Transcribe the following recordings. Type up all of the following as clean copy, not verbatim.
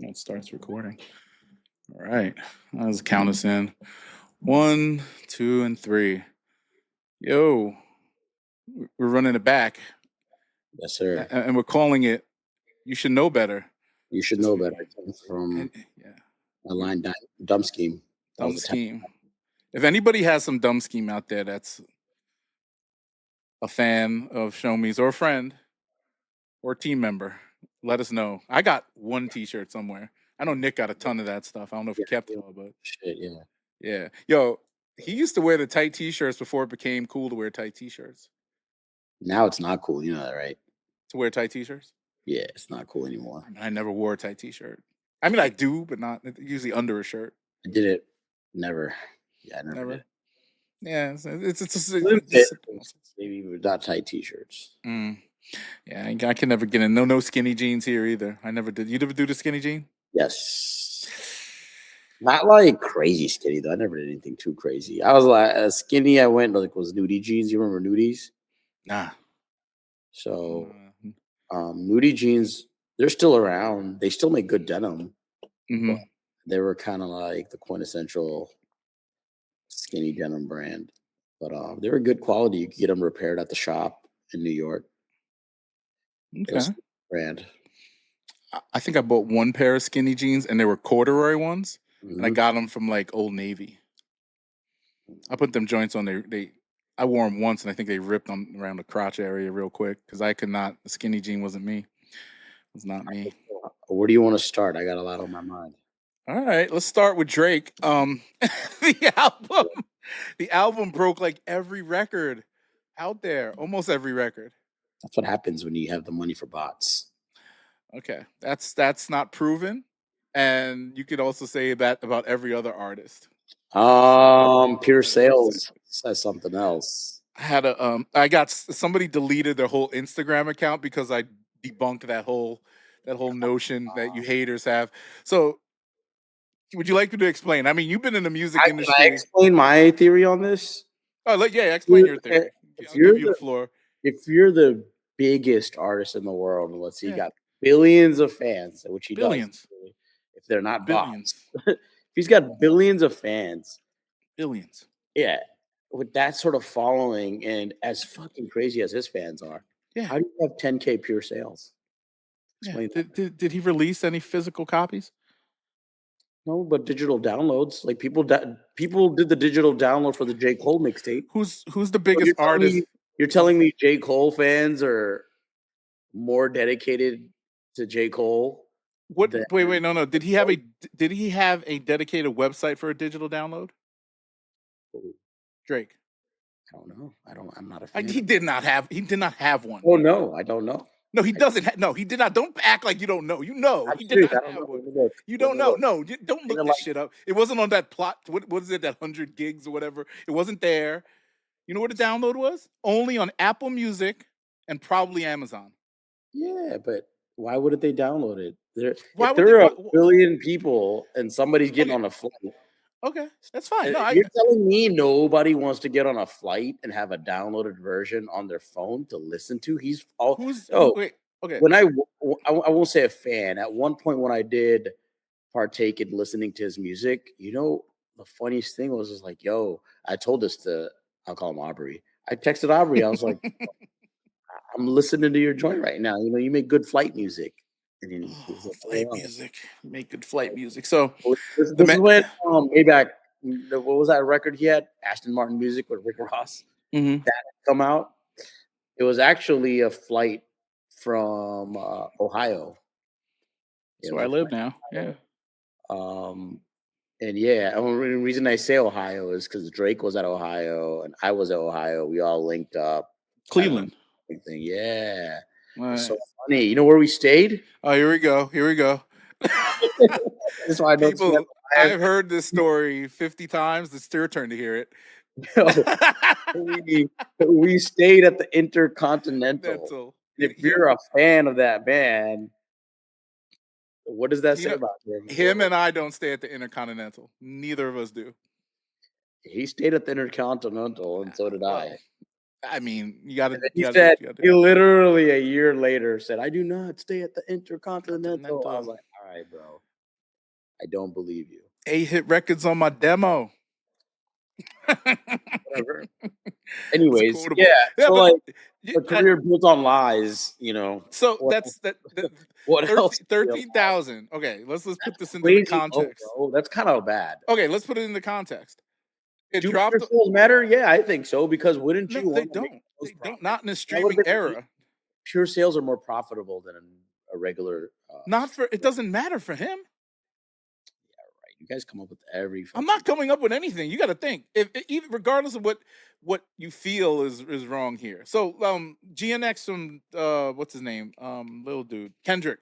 It starts recording. All right. Let's count us in. 1, 2, and 3. Yo, we're running it back. Yes, sir. And we're calling it You Should Know Better. You should know better. From a line dumb scheme. Dumb scheme. If anybody has some dumb scheme out there that's a fan of Shomi's or a friend or team member, let us know. I got one t-shirt somewhere. I know Nick got a ton of that stuff. I don't know if he kept it all, but shit, yeah. Yeah. Yo, he used to wear the tight t-shirts before it became cool to wear tight t-shirts. Now it's not cool, you know that, right? To wear tight t-shirts? Yeah, it's not cool anymore. I never wore a tight t-shirt. I mean, I do, but not usually under a shirt. I did it. Never. Yeah, I never did. Yeah, it's maybe not tight t-shirts. Yeah, I can never get in. No skinny jeans here either. I never did. You ever do the skinny jean? Yes. Not like crazy skinny though. I never did anything too crazy. I was like skinny. I went like was nudie jeans. You remember nudies? Nah. So, nudie jeans, they're still around. They still make good denim. Mm-hmm. They were kind of like the quintessential skinny denim brand, but they were good quality. You could get them repaired at the shop in New York. Okay. Brand. I think I bought one pair of skinny jeans, and they were corduroy ones, and I got them from like Old Navy. I put them joints on. I wore them once, and I think they ripped them around the crotch area real quick because I could not. The skinny jean wasn't me. It was not me. Where do you want to start? I got a lot on my mind. All right, let's start with Drake. The album broke like every record out there, almost every record. That's what happens when you have the money for bots. Okay, that's not proven, and you could also say that about every other artist. Pure Sales says something else. I got somebody deleted their whole Instagram account because I debunked that whole notion that you haters have. So, would you like me to explain? I mean, you've been in the music industry. Can I explain my theory on this? Oh, yeah, explain your theory. I'll give you the floor. If you're the biggest artist in the world, and let's say you got billions of fans, which he does, if they're not bots, if he's got billions of fans, yeah, with that sort of following and as fucking crazy as his fans are, how do you have 10K pure sales? Explain did he release any physical copies? No, but digital downloads. Like people did the digital download for the J. Cole mixtape. Who's the biggest artist? You're telling me J. Cole fans are more dedicated to J. Cole? Wait, no. Did he have a dedicated website for a digital download? Drake. I don't know. I'm not a fan. He did not have one. Oh no, I don't know. No, he doesn't. No, he did not. Don't act like you don't know. You know, he did not have one. You don't know. No, don't look this shit up. It wasn't on that plot. What is it? That 100 gigs or whatever. It wasn't there. You know where the download was? Only on Apple Music and probably Amazon. Yeah, but why wouldn't they download it? If there are a billion people and somebody's getting on a flight. Okay, that's fine. No, you're telling me nobody wants to get on a flight and have a downloaded version on their phone to listen to? Okay. When I won't say a fan. At one point when I did partake in listening to his music, the funniest thing was like, yo, I told this to, I'll call him Aubrey. I texted Aubrey. I was like, I'm listening to your joint right now. You make good flight music. And then make good flight music. So this is when way back, what was that record he had? Aston Martin music with Rick Ross. Mm-hmm. That had come out. It was actually a flight from Ohio. That's where I live now. Yeah. And the reason I say Ohio is because Drake was at Ohio and I was at Ohio. We all linked up. Cleveland. Yeah. Right. So funny. You know where we stayed? Oh, here we go. That's why I've heard this story 50 times. It's your turn to hear it. We stayed at the Intercontinental. If you're a fan of that band, what does that say about him? Him and I don't stay at the Intercontinental. Neither of us do. He stayed at the Intercontinental, and so did I. I mean, you got to. He literally a year later said, "I do not stay at the Intercontinental." I was like, "All right, bro." I don't believe you. 8 hit records on my demo. Whatever. Anyways, yeah. Yeah, So but like a career built on lies, you know. So that's that. What else? 13,000. Okay, let's put this into the Crazy low, context. bro. That's kind of bad. Okay, let's put it in the context. It Do dropped. pure sales matter? Yeah, I think so. Because wouldn't No, you they want to make don't. those They don't. profit? Not in a That would streaming have been era. pure sales are more profitable than a regular. Not for. It doesn't matter for him. Yeah, right. You guys come up with every. I'm not coming up with anything. You got to think. If even regardless of what you feel is wrong here. So GNX from what's his name? Little dude Kendrick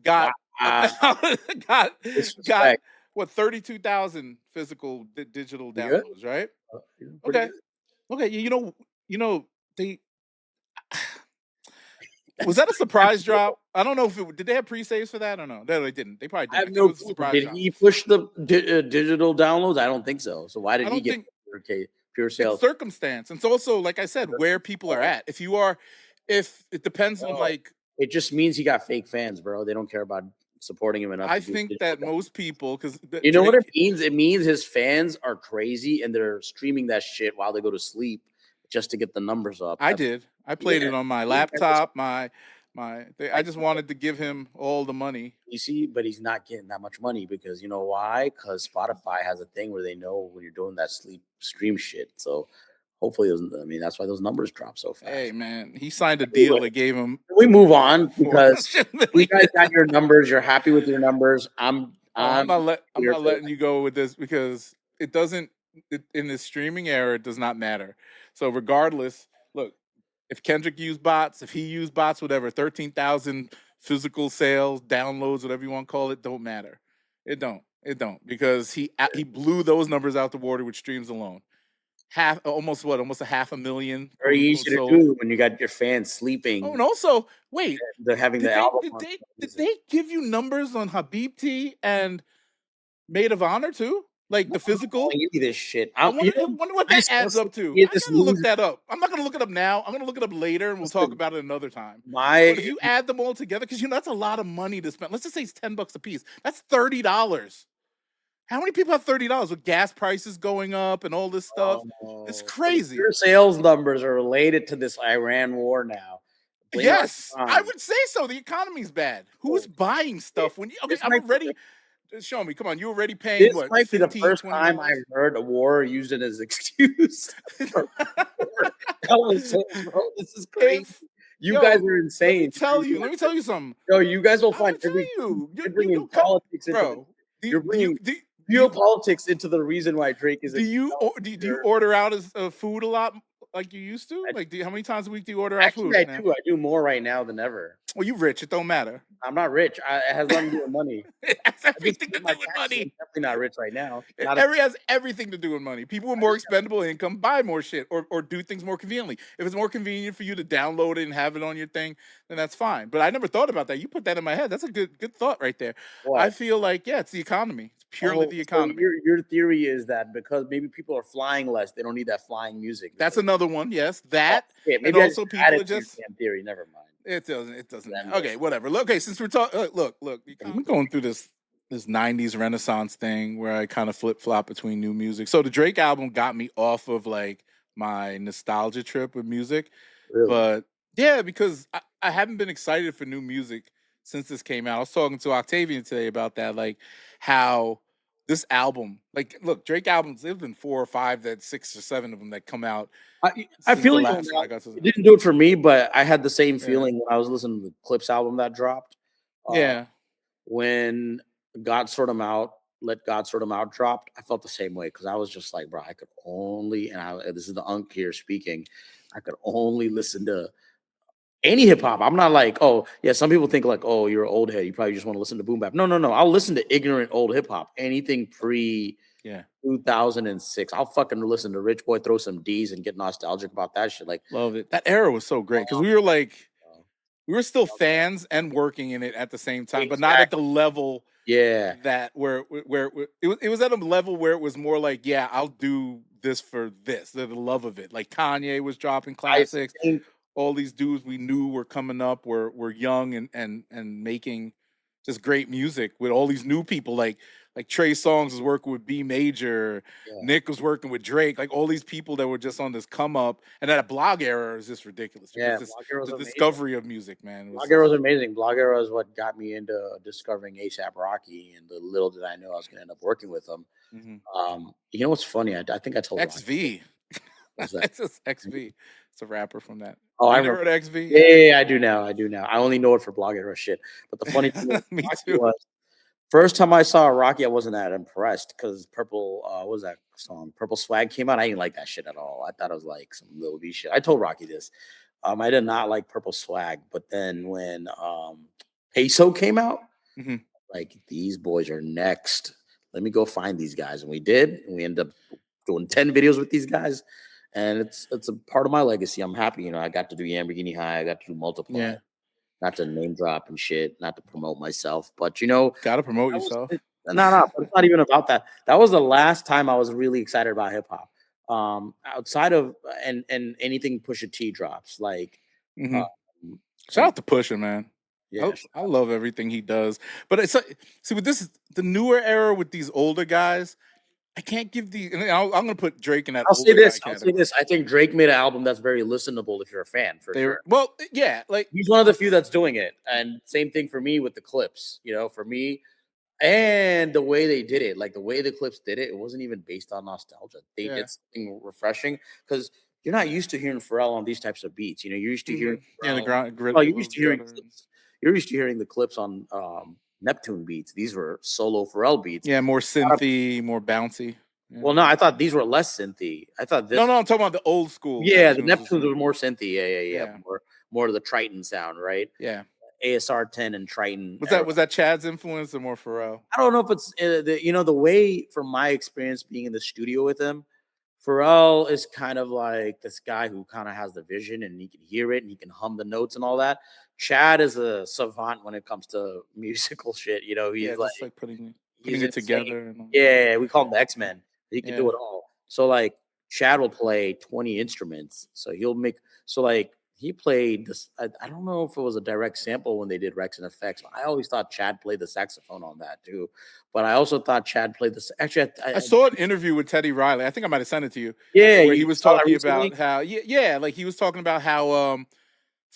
got got what 32,000 physical digital downloads, right? Okay. Okay, you know they was that a surprise drop? I don't know if did they have pre-saves for that or no? No, they didn't. They probably didn't. I have no clue. Did he push the digital downloads? I don't think so. So why did he get pure sales? It's circumstance. And it's also, like I said, where people are at. If it depends on like. It just means he got fake fans, bro. They don't care about supporting him enough. I think that most people, because you know what it means? It means his fans are crazy and they're streaming that shit while they go to sleep just to get the numbers up. I did. I played it on my laptop. I just wanted to give him all the money. You see, but he's not getting that much money because you know why? Because Spotify has a thing where they know when you're doing that stream shit. So hopefully, that's why those numbers drop so fast. Hey man, he signed a deal that gave him. We move on because you guys got your numbers. You're happy with your numbers. I'm not letting you go with this because it doesn't. In this streaming era, it does not matter. So regardless, look, if Kendrick used bots, if he used bots, whatever, 13,000 physical sales, downloads, whatever you want to call it, don't matter. It don't because he blew those numbers out the water with streams alone. Almost a 500,000. Very easy to do when you got your fans sleeping. Oh, and also, wait, they're having the album. Did they give you numbers on Habibti and Maid of Honor too? Like the physical? Give you this shit. I wonder what that adds up to. I gotta look that up. I'm not gonna look it up now. I'm gonna look it up later, and we'll talk about it another time. But if you add them all together, because that's a lot of money to spend. Let's just say it's $10 a piece. That's $30. How many people have $30 with gas prices going up and all this stuff? It's crazy. Your sales numbers are related to this Iran war now. Yes, I would say so. The economy's bad. Who's buying stuff when you? Okay, I'm already. Show me. Come on, you're already paying this what? Might be the first $20? time I've heard a war used it as an excuse. This is crazy. You guys are insane. Let me tell you something. Yo, you guys will find you're bringing politics into you're bringing geopolitics into the reason why Drake is. Do you order out as food a lot like you used to? Like, how many times a week do you order out food? I do. I do more right now than ever. Well, you rich. It don't matter. I'm not rich. It has nothing to do with money. It has everything to do with money. I'm definitely not rich right now. It has everything to do with money. People with more expendable income buy more shit or do things more conveniently. If it's more convenient for you to download it and have it on your thing, then that's fine. But I never thought about that. You put that in my head. That's a good thought right there. What? I feel like, it's the economy. It's purely the economy. So your theory is that because maybe people are flying less, they don't need that flying music. That's another one. Yes, that. Maybe and also people are just theory. Never mind. It doesn't. Okay, whatever. Okay, since we're talking, look. I'm going through this 90s Renaissance thing where I kind of flip flop between new music. So the Drake album got me off of like my nostalgia trip with music, but yeah, because I haven't been excited for new music since this came out. I was talking to Octavian today about that, like how this album, like, look, Drake albums, there's been 4 or 5, 6 or 7 of them that come out. I feel like it didn't do it for me, but I had the same feeling when I was listening to the Clips album that dropped. When God Sort 'Em Out, Let God Sort 'Em Out dropped, I felt the same way because I was just like, bro, I could only, this is the Unk here speaking, I could only listen to any hip hop. I'm not like, oh, yeah, some people think like, oh, you're an old head. You probably just want to listen to boom bap. No. I'll listen to ignorant old hip hop. Anything pre 2006. I'll fucking listen to Rich Boy, throw some D's and get nostalgic about that shit. Like, love it. That era was so great because we were like, we were still fans and working in it at the same time, but not at the level that where it was at a level where it was more like, I'll do this for this, the love of it. Like Kanye was dropping classics. All these dudes we knew were coming up were young and making just great music with all these new people like like Trey Songz was working with B Major, Nick was working with Drake, like all these people that were just on this come up, and that blog era is just ridiculous because the discovery of music, man. Blog era was amazing. Blog era is what got me into discovering ASAP Rocky, and the little did I know I was going to end up working with him. You know what's funny? I think I told XV. What's that? It's just XV. It's a rapper from that. Oh, I remember XV. Yeah, I do now. I only know it for Blog era shit. But the funny thing Me too. was, first time I saw Rocky, I wasn't that impressed because Purple, what was that song? Purple Swag came out. I didn't like that shit at all. I thought it was like some Lil B shit. I told Rocky this. I did not like Purple Swag, but then when Peso came out, like these boys are next. Let me go find these guys, and we did. And we ended up doing 10 videos with these guys, and it's a part of my legacy. I'm happy, I got to do Lamborghini High, I got to do Multiply. Yeah. Not to name drop and shit, not to promote myself, but gotta promote yourself. No, but it's not even about that. That was the last time I was really excited about hip hop. Outside of and anything Pusha T drops, like shout out to Pusha, man. Yeah, I love everything he does. But it's like, see, with this the newer era with these older guys, I can't give the. I'm gonna put Drake in that. I'll say this. I think Drake made an album that's very listenable if you're a fan. For sure. Well, yeah, like he's one of the few that's doing it, and same thing for me with the clips. For me, and the way they did it, like the way the clips did it, it wasn't even based on nostalgia. They did something refreshing because you're not used to hearing Pharrell on these types of beats. You're used to hearing you're used to hearing clips. You're used to hearing the clips on Neptune beats. These were solo Pharrell beats. Yeah, more synthy, more bouncy. Yeah. Well, no, I thought these were less synthy. I thought this. No, I'm talking about the old school. Yeah, the Neptunes were more synthy. Yeah. More of the Triton sound, right? Yeah. ASR 10 and Triton. Was that Chad's influence or more Pharrell? I don't know if it's the way from my experience being in the studio with him. Pharrell is kind of like this guy who kind of has the vision and he can hear it and he can hum the notes and all that. Chad is a savant when it comes to musical shit. He's like putting it together. Yeah, we call him the X-Men. He can do it all. So like Chad will play 20 instruments. So he played this. I don't know if it was a direct sample when they did Rex and Effects. But I always thought Chad played the saxophone on that too. But I also thought Chad played the. Actually, I saw an interview with Teddy Riley. I think I might have sent it to you. Yeah, where he was talking about how. Yeah, like he was talking about how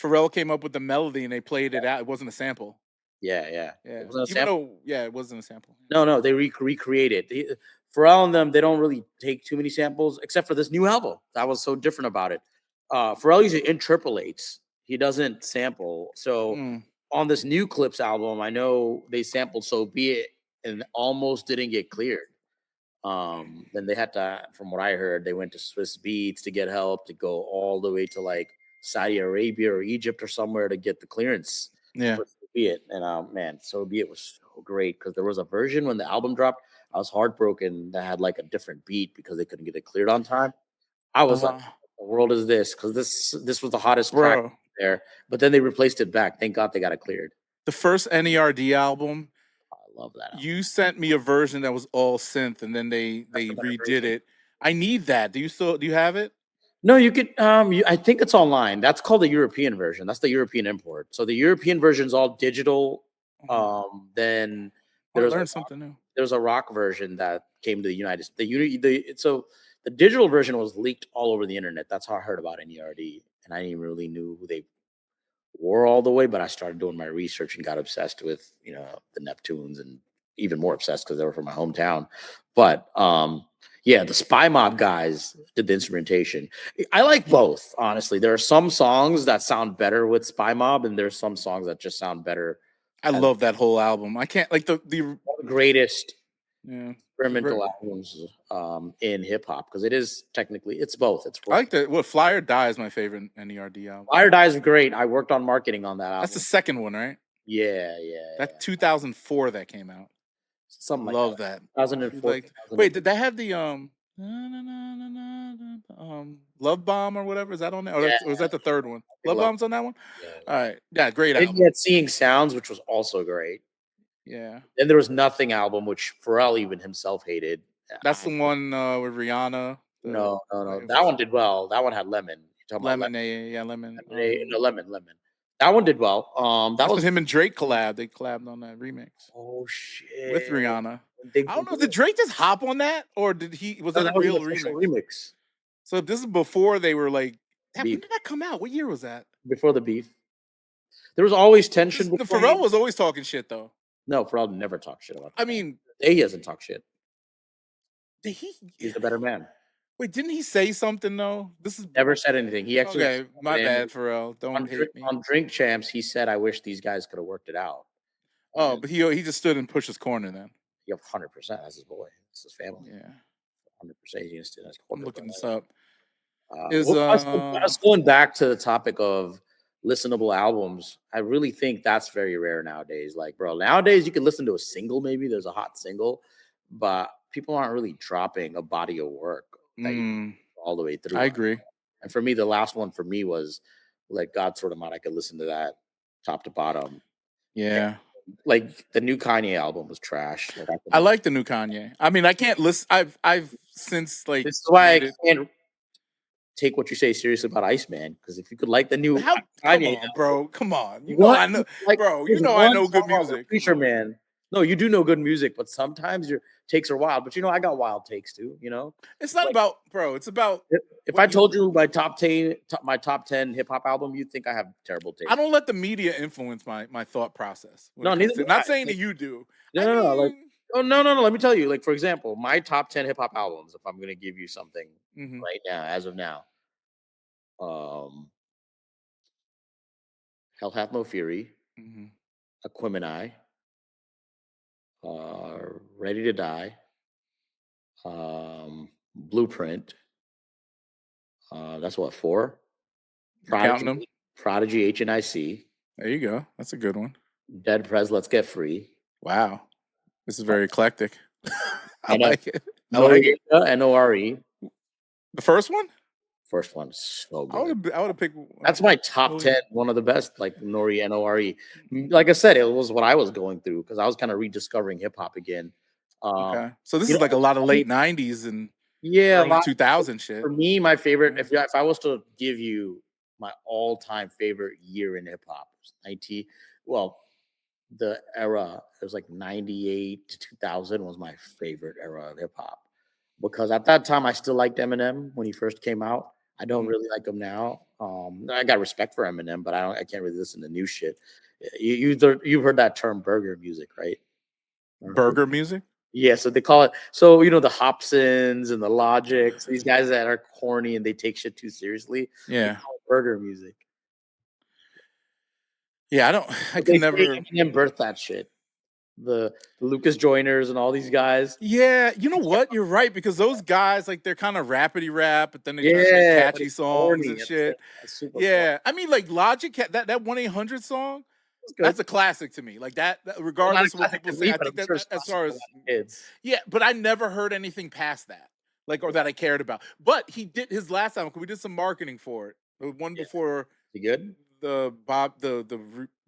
Pharrell came up with the melody and they played it out. It wasn't a sample. Yeah. It wasn't a sample. It wasn't a sample. No, they recreated. Pharrell and them, they don't really take too many samples, except for this new album. That was so different about it. Pharrell usually interpolates. He doesn't sample. So on this new Clips album, I know they sampled So Be It and almost didn't get cleared. Then they had to, from what I heard, they went to Swiss Beats to get help to go all the way to like Saudi Arabia or Egypt or somewhere to get the clearance. Yeah. For So Be It. And man, So Be It was so great because there was a version when the album dropped. I was heartbroken that had like a different beat because they couldn't get it cleared on time. I was like, the world is this? Because this was the hottest track there. But then they replaced it back. Thank God they got it cleared. The first N.E.R.D album. I love that album. You sent me a version that was all synth, and then they redid it. I need that. Do you have it? No, you could. I think it's online. That's called the European version. That's the European import. So the European version is all digital. Then learned something new. There's a rock version that came to the United States. So the digital version was leaked all over the internet. That's how I heard about N.E.R.D. And I didn't really knew who they were all the way, but I started doing my research and got obsessed with the Neptunes and even more obsessed because they were from my hometown. But the Spy Mob guys did the instrumentation. I like both, honestly. There are some songs that sound better with Spy Mob, and there's some songs that just sound better. I love that whole album. I can't like the greatest experimental albums in hip hop because it is technically it's both. I like that. What Fly or Die is my favorite N.E.R.D. album. Fly or Die is great. I worked on marketing on that album. That's the second one, right? Yeah. That's 2004 that came out. Something like love that. 2004. Wait, did that have the Love Bomb or whatever? Is that on there? Or was that the third one? Love Bomb's on that one? Yeah. All right. Yeah, great album. Then you had Seeing Sounds, which was also great. Yeah. Then there was Nothing album, which Pharrell even himself hated. That's the one with Rihanna. No. That one did well. That one had Lemon. You're talking Lemon. Yeah, Lemon. Lemon. That one did well. That was him and Drake collab. They collabed on that remix. Oh shit. With Rihanna. I don't know. Did Drake just hop on that, or did he? Was that a real remix? So this is before they were like. When did that come out? What year was that? Before the beef. There was always tension. Pharrell was always talking shit, though. No, Pharrell never talked shit about that. I mean, he hasn't talked shit. He's a better man. Wait, didn't he say something though? This is never said anything. He actually my bad, Pharrell. Don't hate me. On Drink Champs, he said, "I wish these guys could have worked it out." Oh, but he just stood and pushed his corner then. Yeah, 100%. That's his boy. It's his family. Yeah, 100%. He stood in his corner. I'm looking this up. Us going back to the topic of listenable albums, I really think that's very rare nowadays. Like, bro, nowadays you can listen to a single, maybe there's a hot single, but people aren't really dropping a body of work all the way through. I agree. And for me, the last one for me was like God Sort of Mine. I could listen to that top to bottom. Yeah. Like the new Kanye album was trash. Like, I like the new Kanye. I mean, I can't listen. I've since like this is why I can't take what you say seriously about Iceman, because if you could like the new Kanye, come on, you know I know, like, bro, you know I know good music. Preacher Man, no, you do know good music, but sometimes your takes are wild. But you know, I got wild takes too. You know, it's not like, about, bro. It's about if I told you my top 10 hip hop album, you'd think I have terrible taste. I don't let the media influence my thought process. No, neither. Not saying that you do. No. Like, oh no. Let me tell you. Like, for example, my top 10 hip hop albums. If I'm going to give you something right now, as of now, Hell Hath No Fury, Aquemini, Ready to Die, Blueprint. That's what, 4? Prodigy, HNIC. There you go. That's a good one. Dead Prez, Let's Get Free. Wow. This is very eclectic. I like it. N.O.R.E. The first one? First one, so good. I would have picked. That's my top 10. One of the best, like Nori N.O.R.E. Like I said, it was what I was going through because I was kind of rediscovering hip hop again. Okay, so this is like a lot of late '90s and early 2000 shit. For me, my favorite, if I was to give you my all-time favorite year in hip hop, the era, it was like 98 to 2000 was my favorite era of hip hop because at that time I still liked Eminem when he first came out. I don't really like him now. I got respect for Eminem, but I can't really listen to new shit. You've heard that term burger music, right? Burger music? Yeah, so they call it. So you know the Hobsons and the Logics, these guys that are corny and they take shit too seriously. Yeah, they call it burger music. Yeah, I can never. Eminem birthed that shit. The Lucas Joyners and all these guys. Yeah, you know what? You're right because those guys like they're kind of rapidy rap, but then they try to make catchy songs and shit. Yeah, I mean like Logic that 1-800 song. That's a classic to me. Like that regardless of what people say, I think that as far as kids. Yeah, but I never heard anything past that, like or that I cared about. But he did his last album. We did some marketing for it. The one before. You good? The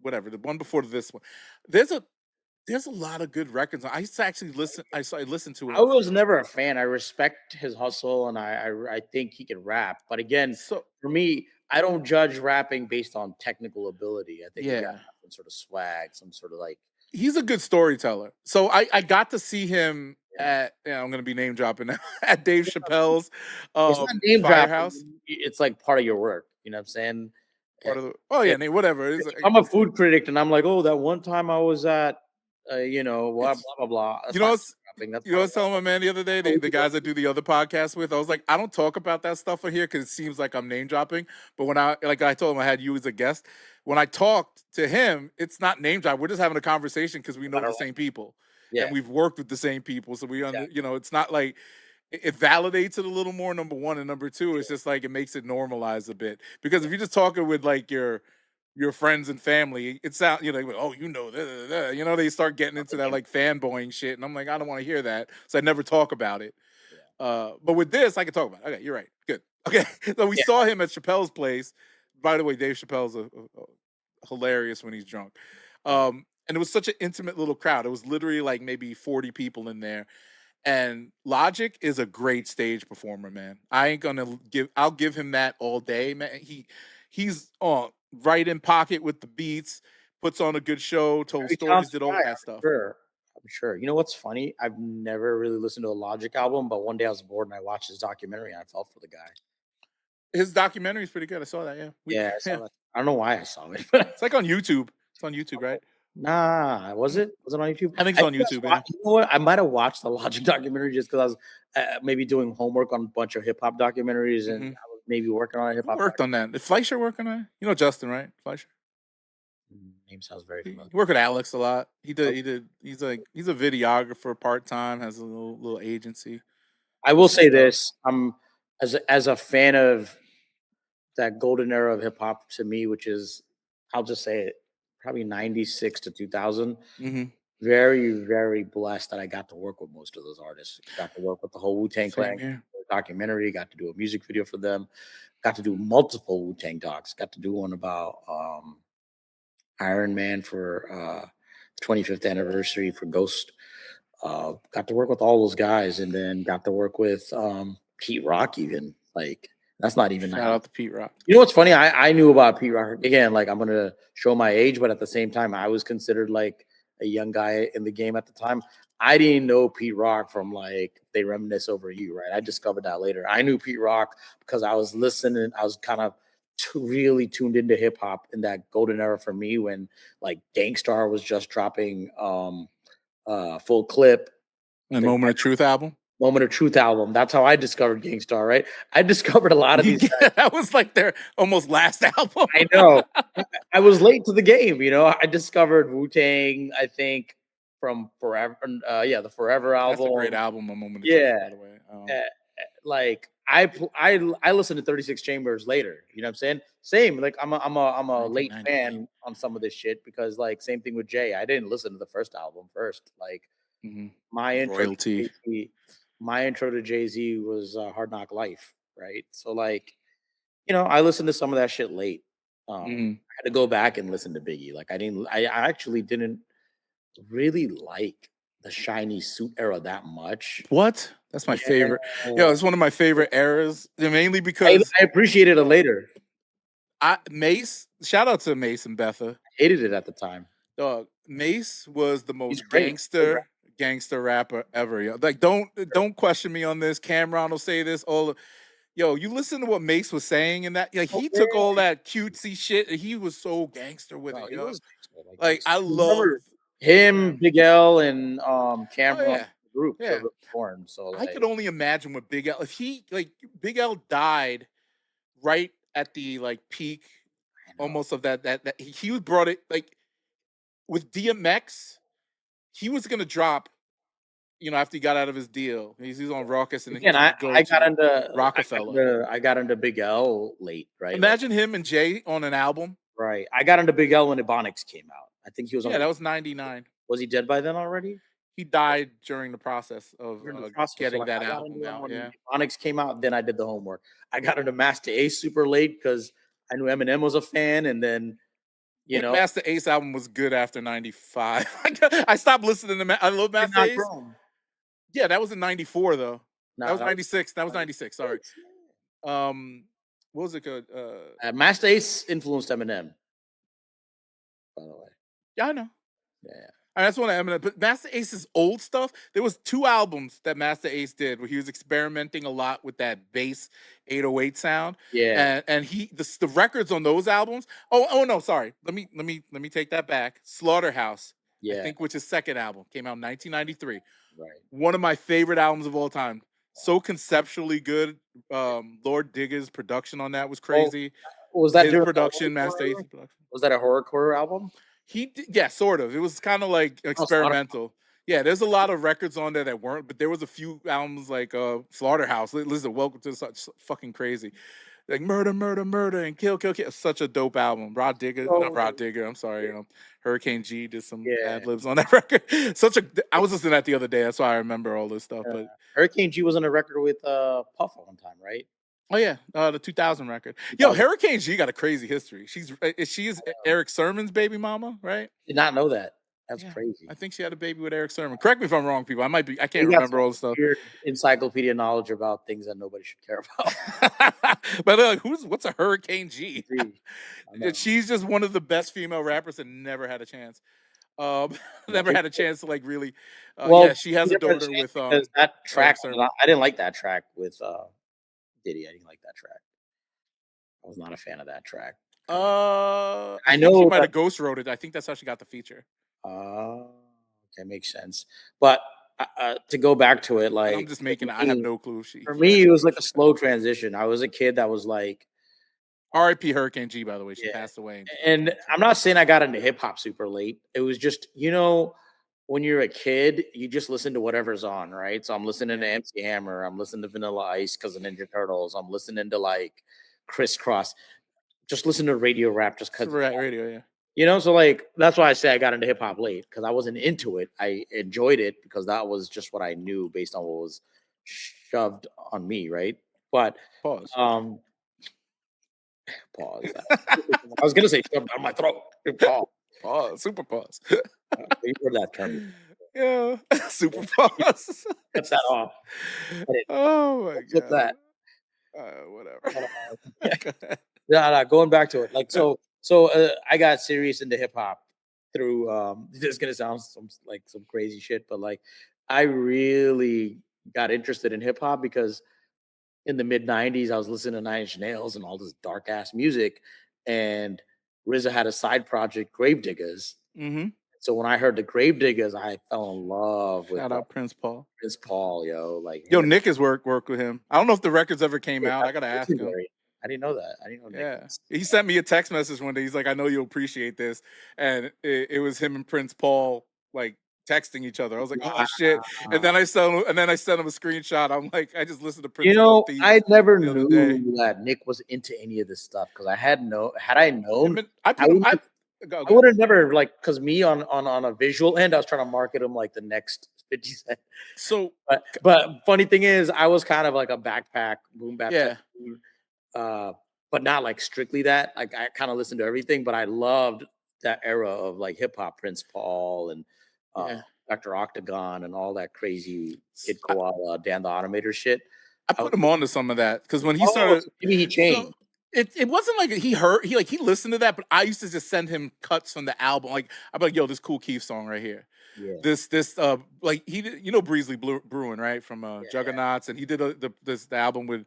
whatever the one before this one. There's a lot of good records. I used to actually listen. I listened to it. I was never a fan. I respect his hustle, and I think he can rap. But again, so for me, I don't judge rapping based on technical ability. I think you got some sort of swag, some sort of like. He's a good storyteller. So I got to see him at. I'm going to be name dropping now at Dave Chappelle's. It's not name Firehouse. It's like part of your work. You know what I'm saying? Part of whatever. I'm a food critic, and I'm like, oh, that one time I was at. Blah blah blah. That's I was telling my man the other day, the guys I do the other podcast with, I was like, I don't talk about that stuff on here because it seems like I'm name dropping. But when I told him I had you as a guest, when I talked to him, it's not name drop. We're just having a conversation because we know the same people and we've worked with the same people, so we it's not like. It validates it a little more, number one, and number two, it's just like it makes it normalize a bit. Because if you're just talking with like your friends and family, it sounds they start getting into that like fanboying shit, and I'm like, I don't want to hear that, so I never talk about it. But with this, I can talk about it. Okay, you're right. Good. Okay, so we saw him at Chappelle's place. By the way, Dave Chappelle's hilarious when he's drunk. And it was such an intimate little crowd. It was literally like maybe 40 people in there. And Logic is a great stage performer, man. I'll give him that all day, man. He's right in pocket with the beats, puts on a good show, told stories, did all that stuff. Sure. I'm sure. You know what's funny? I've never really listened to a Logic album, but one day I was bored and I watched his documentary and I felt for the guy. His documentary is pretty good. I saw that. Yeah, Yeah, I saw that. I don't know why I saw it, but it's like on YouTube. It's on YouTube, right? nah, was it? Was it on YouTube? I think it's on YouTube. Yeah. You know what? I might have watched the Logic documentary just because I was maybe doing homework on a bunch of hip hop documentaries, and I was maybe working on a hip hop. Worked on that. Did Fleischer work on that? You know Justin, right? Fleischer. Name sounds very familiar. He worked with Alex a lot. He did. He's a videographer part time. Has a little agency. I will say this: as a fan of that golden era of hip hop to me, which is, I'll just say it, probably 96 to 2000. Very, very blessed that I got to work with most of those artists. Got to work with the whole Wu-Tang Clan documentary. Got to do a music video for them. Got to do multiple Wu-Tang docs. Got to do one about Iron Man for 25th anniversary for Ghost. Got to work with all those guys, and then got to work with Pete Rock even. Like, that's not even shout out to Pete Rock. You know what's funny? I knew about Pete Rock. Again, like, I'm gonna show my age, but at the same time, I was considered like a young guy in the game at the time. I didn't know Pete Rock from like They Reminisce Over You, right? I discovered that later. I knew Pete Rock because I was listening. I was kind of really tuned into hip hop in that golden era for me when like Gangstar was just dropping Full Clip. The Moment of Truth album. Moment of Truth album. That's how I discovered Gangstar, right? I discovered a lot of these guys. That was like their almost last album. I know. I was late to the game, you know. I discovered Wu-Tang, I think, from Forever. The Forever album. That's a great album, A Moment of Truth, by the way. Like I listened to 36 Chambers later. You know what I'm saying? Same. Like I'm a late fan on some of this shit because like same thing with Jay. I didn't listen to the first album first. Like my intro to Jay-Z was Hard Knock Life, right? So like, you know, I listened to some of that shit late. I had to go back and listen to Biggie. Like I actually didn't really like the shiny suit era that much. What? That's my favorite. Yo, it's one of my favorite eras. Mainly because I appreciated it later. Mace, shout out to Mace and Betha. I hated it at the time. Dog, Mace was the most gangster rapper ever. Yo. Like, don't question me on this. Cameron will say this. Yo, you listen to what Mace was saying in that. Like, he took all that cutesy shit. And he was so gangster with it. Yo. Like I love him, Big L, and Cameron group. Yeah. Formed, so like, I could only imagine what Big L. If Big L died right at the like peak, almost of that he brought it like with DMX. He was gonna drop, you know, after he got out of his deal. He's on Raucous, and again, I got into Rockefeller. I got into Big L late, right? Imagine him and Jay on an album. Right. I got into Big L when Ebonics came out. I think he was on. Yeah, that was 99. Was he dead by then already? He died during the process of getting that album out. When yeah. Ebonics came out, then I did the homework. I got into Master Ace super late because I knew Eminem was a fan, and then Master Ace album was good after 95. I stopped listening to. I love Master Ace. Yeah, that was in 94 though. That was 96. That was 96. Sorry. What was it called? Master Ace influenced Eminem. By the way. Yeah, I know. Yeah. And that's one of Eminem. But Master Ace's old stuff, there was 2 albums that Master Ace did where he was experimenting a lot with that bass 808 sound. Yeah. And the records on those albums. Oh no, sorry. Let me take that back. Slaughterhouse. Yeah. I think, which his second album came out in 1993. Right. One of my favorite albums of all time. So conceptually good. Gravediggaz production on that was crazy. Was that his production, Master Ace's production? Was that a horrorcore album? Yeah, sort of. It was kind of like experimental. Yeah, there's a lot of records on there that weren't, but there was a few albums like Slaughterhouse. Listen, Welcome to Such fucking crazy. Like Murder, Murder, Murder, and Kill, Kill, Kill. Such a dope album. Not Rod Digger. I'm sorry. Hurricane G did some ad libs on that record. I was listening to that the other day. That's why I remember all this stuff. But Hurricane G was on a record with Puff at one time, right? Oh yeah, the 2000 record. Yo, Hurricane G got a crazy history. She is Eric Sermon's baby mama, right? Did not know that. That's crazy. I think she had a baby with Eric Sermon. Correct me if I'm wrong, people. I can't remember all the stuff. Weird encyclopedia knowledge about things that nobody should care about. But like, what's a Hurricane G? She's just one of the best female rappers that never had a chance. Never had a chance to like really. Well, Yeah, she has you a never had a daughter chance with because that Eric track Sermon. I didn't like that track with Diddy. I didn't like that track. I was not a fan of that track. I I think she know might that. have ghost wrote it. I think that's how she got the feature. Okay, makes sense. But to go back to it, And I'm like just making. I have no clue if for he me, it actually was wrote like it. a slow transition. I was a kid that was like, R.I.P. Hurricane G. By the way, she yeah. passed away in And 2022. I'm not saying I got into hip hop super late. It was just, when you're a kid, you just listen to whatever's on, right? So I'm listening to MC Hammer. I'm listening to Vanilla Ice because of Ninja Turtles. I'm listening to like Crisscross. Just listen to radio rap just because. Radio, yeah. So like that's why I say I got into hip hop late because I wasn't into it. I enjoyed it because that was just what I knew based on what was shoved on me, right? But Pause. pause. I was gonna say shoved down my throat. Pause. Pause. Super pause. You heard that term. Yeah. Super pause. Cut that off. Oh my Flip god. that. Whatever. No, going back to it. Like so I got serious into hip hop through this is gonna sound some crazy shit, but like I really got interested in hip hop because in the mid 90s I was listening to Nine Inch Nails and all this dark ass music, and RZA had a side project, Gravediggaz. Mm-hmm. So when I heard the Gravediggaz, I fell in love with Shout out Prince Paul. Prince Paul, like Yo, Nick has worked with him. I don't know if the records ever came out. I gotta ask him. I didn't know that. I didn't know Yeah, Nick. he sent me a text message one day. He's like, "I know you'll appreciate this," and it was him and Prince Paul like texting each other. I was like, "Oh shit!" And then I sent him a screenshot. I'm like, "I just listened to Prince Among Thieves." I never the other day. knew that Nick was into any of this stuff because had I known, I put him. I would have never because me on a visual end, I was trying to market him like the next 50 Cent. So, but funny thing is, I was kind of like a backpack boom bap. Yeah. But not like strictly that. Like I kind of listened to everything, but I loved that era of like hip hop, Prince Paul and Dr. Octagon and all that crazy Kid Koala, Dan the Automator shit. I put him on to some of that because when he started, maybe he changed. So, it wasn't like he listened to that, but I used to just send him cuts from the album. Like I'm like, yo, this Cool Keith song right here. Yeah. This like he did, Breesley Bruin, right, from Juggernauts, and he did the album with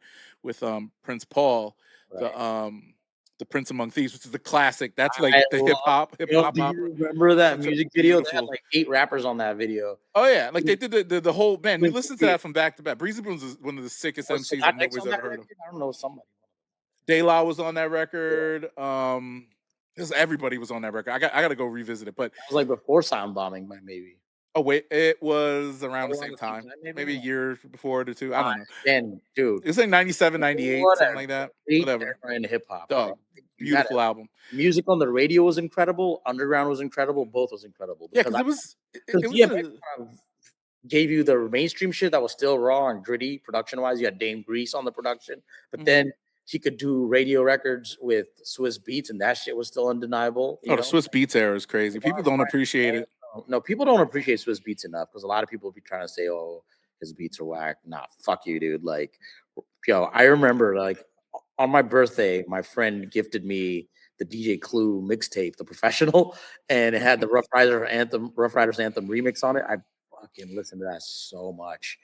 Prince Paul, the Prince Among Thieves, which is the classic. That's like the hip hop. Do you remember that music video? They had like 8 rappers on that video. Oh yeah, like they did the whole man. We listened to that from back to back. Breezy Bruin's one of the sickest MCs I've nobody's ever heard of. I don't know somebody. De La was on that record. Everybody was on that record. I got to go revisit it. But it was like before Sound Bombing, maybe. Oh wait, it was around the same time. Maybe a year before it or two. I don't know. And dude, it's like 97, 98, something like that. Whatever. In hip hop. Dog, beautiful album. Music on the radio was incredible. Underground was incredible. Both was incredible. Yeah, because gave you the mainstream shit that was still raw and gritty production wise. You had Dame Grease on the production, but then he could do radio records with Swiss Beats, and that shit was still undeniable. The Swiss Beats era is crazy. People don't appreciate it. No, people don't appreciate Swiss Beats enough because a lot of people be trying to say, "Oh, his beats are whack." Nah, fuck you, dude. Like, yo, I remember like on my birthday, my friend gifted me the DJ Clue mixtape, The Professional, and it had the Rough Riders Anthem remix on it. I fucking listened to that so much.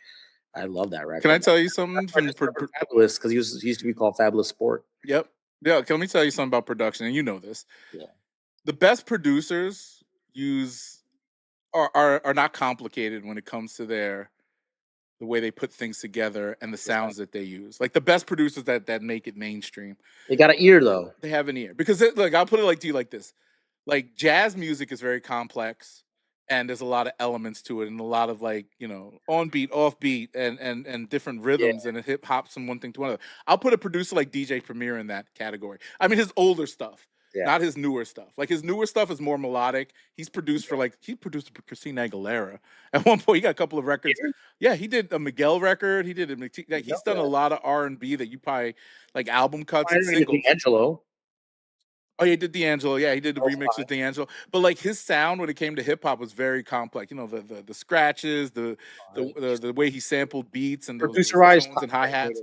I love that record. Can I tell you something from Fabulous? Because he used to be called Fabulous Sport. Yep. Yeah. Let me tell you something about production, and you know this. Yeah. The best producers are not complicated when it comes to the way they put things together and the sounds that they use. Like the best producers that make it mainstream. They got an ear though. They have an ear because look, I'll put it to you like this. Like jazz music is very complex and there's a lot of elements to it and a lot of like, on beat, off beat and different rhythms and it hip hops from one thing to another. I'll put a producer like DJ Premier in that category. I mean his older stuff. Yeah. Not his newer stuff. Like his newer stuff is more melodic. He's produced for Christina Aguilera. At one point, he got a couple of records. Yeah, he did a Miguel record. He did he's done a lot of R&B that you probably like album cuts and singles. D'Angelo. Oh, yeah, he did D'Angelo. Yeah, he did the remix with D'Angelo. But like his sound when it came to hip hop was very complex. The scratches, the way he sampled beats and those tones and hi hats.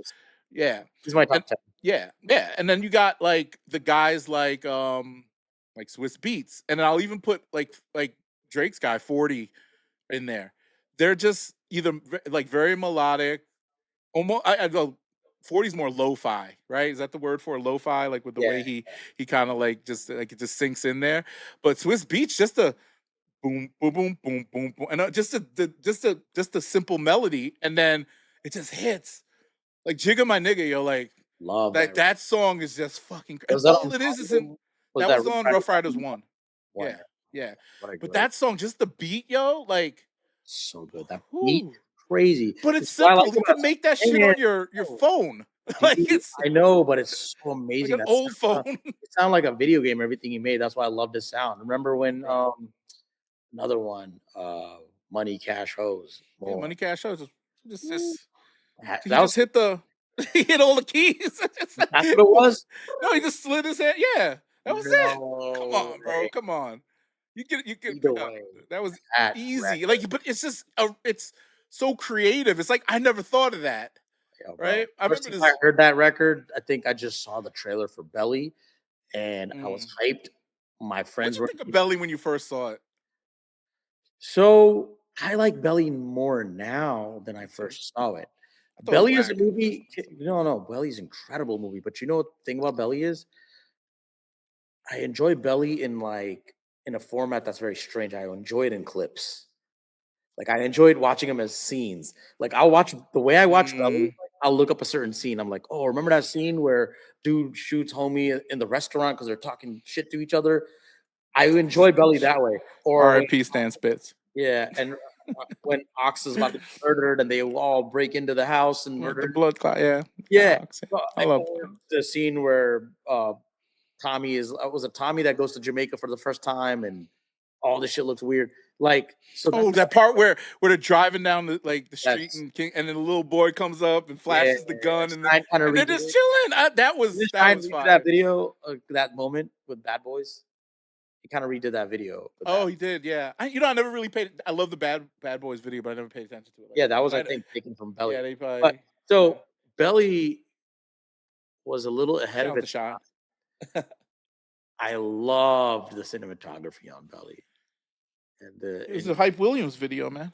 Yeah, he's my top 10. Yeah, and then you got like the guys like Swiss Beats, and then I'll even put like Drake's guy 40 in there. They're just either like very melodic, almost. I go 40's more lo-fi, right? Is that the word for lo-fi? Like with the Yeah. way he kind of like just like it just sinks in there. But Swiss Beats just a boom, boom, boom, boom, boom, boom, and just a simple melody, and then it just hits. Like Jigga My Nigga, yo, like Love that song is just fucking, and Was that all on it is in Volume? Was that that was Rough on Riders Rough Riders Volume 1. 1? Yeah, yeah. What a But great that song, just the beat, yo, like so good. That beat, whew. crazy. But it's What I like simple. You about can make that shit man, on your oh, phone. dude, Like it's I know, but it's so like amazing. an That old phone. it sounded like a video game, everything he made. That's why I love his sound. Remember when Right. another one, Money Cash Hose. Yeah, More. Money Cash shows just he That was just hit he hit all the keys. that's what it was? No, he just slid his hand. Yeah, that was it. Come No on, bro. way. Come on. You can Either way, that was that easy. record, Like, but it's just it's so creative. It's like I never thought of that. yo, bro. Right? I First remember time I this. heard that record, I think I just saw the trailer for Belly, and I was Mm. hyped. My What'd friends you were think of Belly when you first saw it? so I like Belly more now than I Me too. first saw it. I thought it was Belly is a whack. movie. No, Belly's an incredible movie. But you know what the thing about Belly is? I enjoy Belly in a format that's very strange. I enjoy it in clips. Like I enjoyed watching them as scenes. Like I'll watch the way I watch Belly. Mm. Like, I'll look up a certain scene. I'm like, oh, remember that scene where dude shoots homie in the restaurant because they're talking shit to each other. I enjoy Belly that way. Or when R.I.P. Stan Spitz. yeah, and when Ox is about to get murdered and they all break into the house and With the murder. blood clot, yeah. Yeah, Ox. well, I love or the scene where Tommy is was it Tommy that goes to Jamaica for the first time and all this shit looks weird. Like so that's oh, that part where they're driving down the street that's and then the little boy comes up and yeah. flashes the gun Shine kind of and they're redid just it. chilling. Did That Shine was redo that fire. video, that moment with Bad Boys? He kind of redid that video with Oh, that. he did, yeah. I never really paid. I love the Bad Boys video, but I never paid attention to it like Yeah, that. that was I But think taken from yeah, Belly. they But probably yeah. so Belly was a little ahead Shout of out to its Shine. time. I loved the cinematography on Belly. And It was a Hype Williams video, man.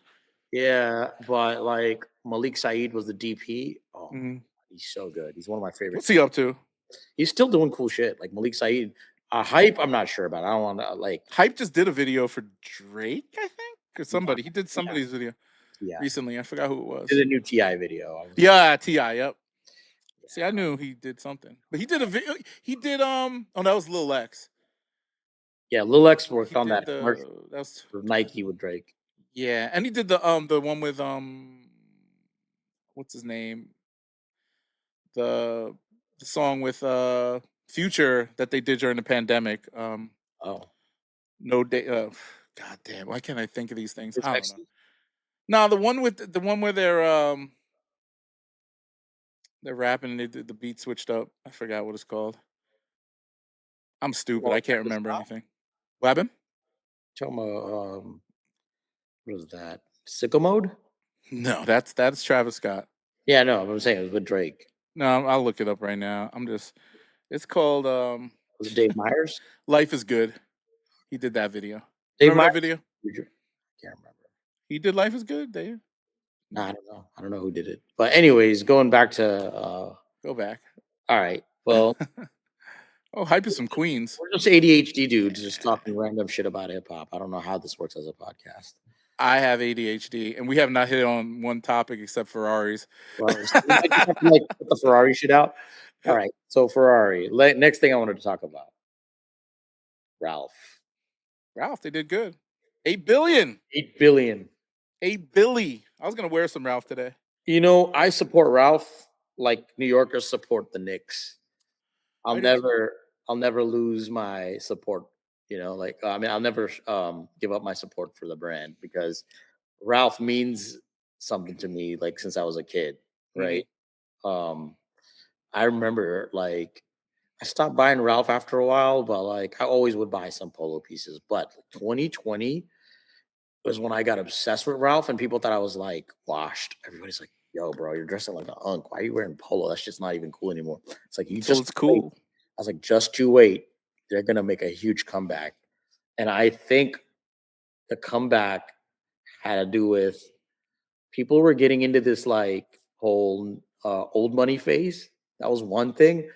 yeah, but like Malik Saeed was the DP. Oh, Mm-hmm. he's so good. He's one of my favorite. What's he up to? He's still doing cool shit. Like Malik Saeed, Hype. I'm not sure about. I don't want to like. Hype just did a video for Drake, I think, or Yeah, somebody. He did yeah, somebody's video yeah. recently. I forgot who it Did was. a new Ti video. I was like, Yeah, Ti. Yep. See, I yeah, knew he did something, but he did a video. He did Oh, that was Lil X. yeah. Lil X He worked on did that commercial that's with Nike with Drake. yeah, and he did the one with what's his name, the the song with Future that they did during the pandemic. Oh, No day. God damn, why can't I think of these things? it's I don't know. sexy. No, the one where they're rapping and they did the beat switched up. I forgot what it's called. I'm stupid. Well, I can't Travis remember Scott. anything. What happened? Talking about what was that? Sicko mode? No, that's Travis Scott. Yeah, no, I'm saying it was with Drake. No, I'll look it up right now. It's called Was it Dave Myers? Life is Good. He did that video. Dave Remember Myers? that video? Can't remember. He did Life is Good, Dave. No, I don't know. I don't know who did it. But anyways, going back to Go back. all right. Well, Oh, Hype is some Queens. we're just ADHD dudes just talking random shit about hip hop. I don't know how this works as a podcast. I have ADHD, and we have not hit on one topic except Ferraris. Well, we might just have to like put the Ferrari shit out. All right. So Ferrari. Next thing I wanted to talk about. Ralph. Ralph, they did good. 8 billion. 8 billion. 8 billy. I was gonna wear some Ralph today. You know, I support Ralph like New Yorkers support the Knicks. I'll I do too. never lose my support. You know, like I mean, I'll never give up my support for the brand because Ralph means something to me. Like since I was a kid, Mhm. right? Um, I remember like I stopped buying Ralph after a while, but like I always would buy some polo pieces. But 2020 was when I got obsessed with Ralph, and people thought I was like washed. Everybody's like, "Yo, bro, you're dressing like an unk. Why are you wearing polo? That's just not even cool anymore." It's like you So just it's wait. cool. I was like, just you wait. They're gonna make a huge comeback. And I think the comeback had to do with people were getting into this like whole old money phase. That was one thing.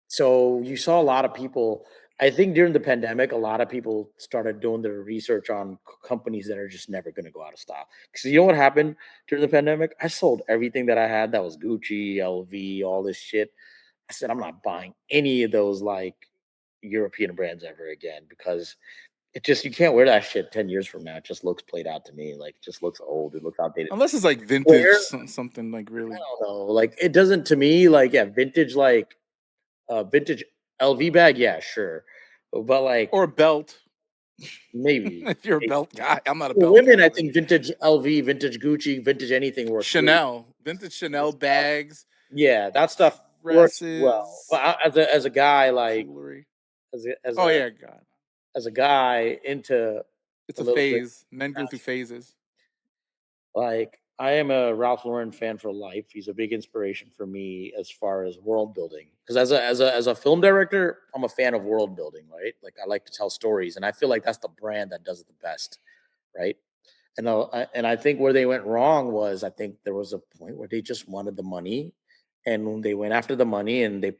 So you saw a lot of people. I think during the pandemic, a lot of people started doing their research on companies that are just never going to go out of style. Because you know what happened during the pandemic? I sold everything that I had that was Gucci, LV, all this shit. I said I'm not buying any of those like European brands ever again because it just you can't wear that shit 10 years from now. It just looks played out to me. Like it just looks old. It looks outdated. Unless it's like vintage, Where something like I really, don't know. Like it doesn't to me. Like yeah, vintage like vintage LV bag, yeah, sure. But like or a belt. maybe, If you're a maybe. belt guy, I'm not a For belt women, guy, I but think vintage LV, vintage Gucci, vintage anything works great. Vintage The Chanel stuff, bags, yeah, that stuff works well. But dresses, as a guy, like jewelry. as a as Oh a yeah, God, as a guy into it's a a little bit phase. Men go through fashion, phases. like I am a Ralph Lauren fan for life. He's a big inspiration for me as far as world building. Because as a film director, I'm a fan of world building, right? Like I like to tell stories, and I feel like that's the brand that does it the best, right? And I think where they went wrong was I think there was a point where they just wanted the money, and when they went after the money and they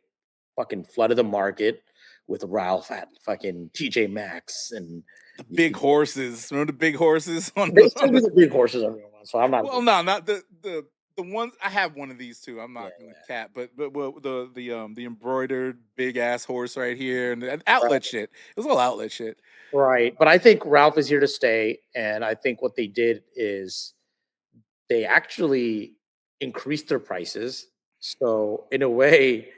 fucking flooded the market with Ralph at fucking TJ Maxx and The you big could get, horses. Remember the big horses on they still on do the. the big horses every once. So I'm not a Well, big no, not the ones. I have one of these too. I'm yeah, not gonna cap, but well, the embroidered big ass horse right here and the outlet right. shit. It was all outlet shit. Right. But I think Ralph is here to stay. And I think what they did is they actually increased their prices. So in a way,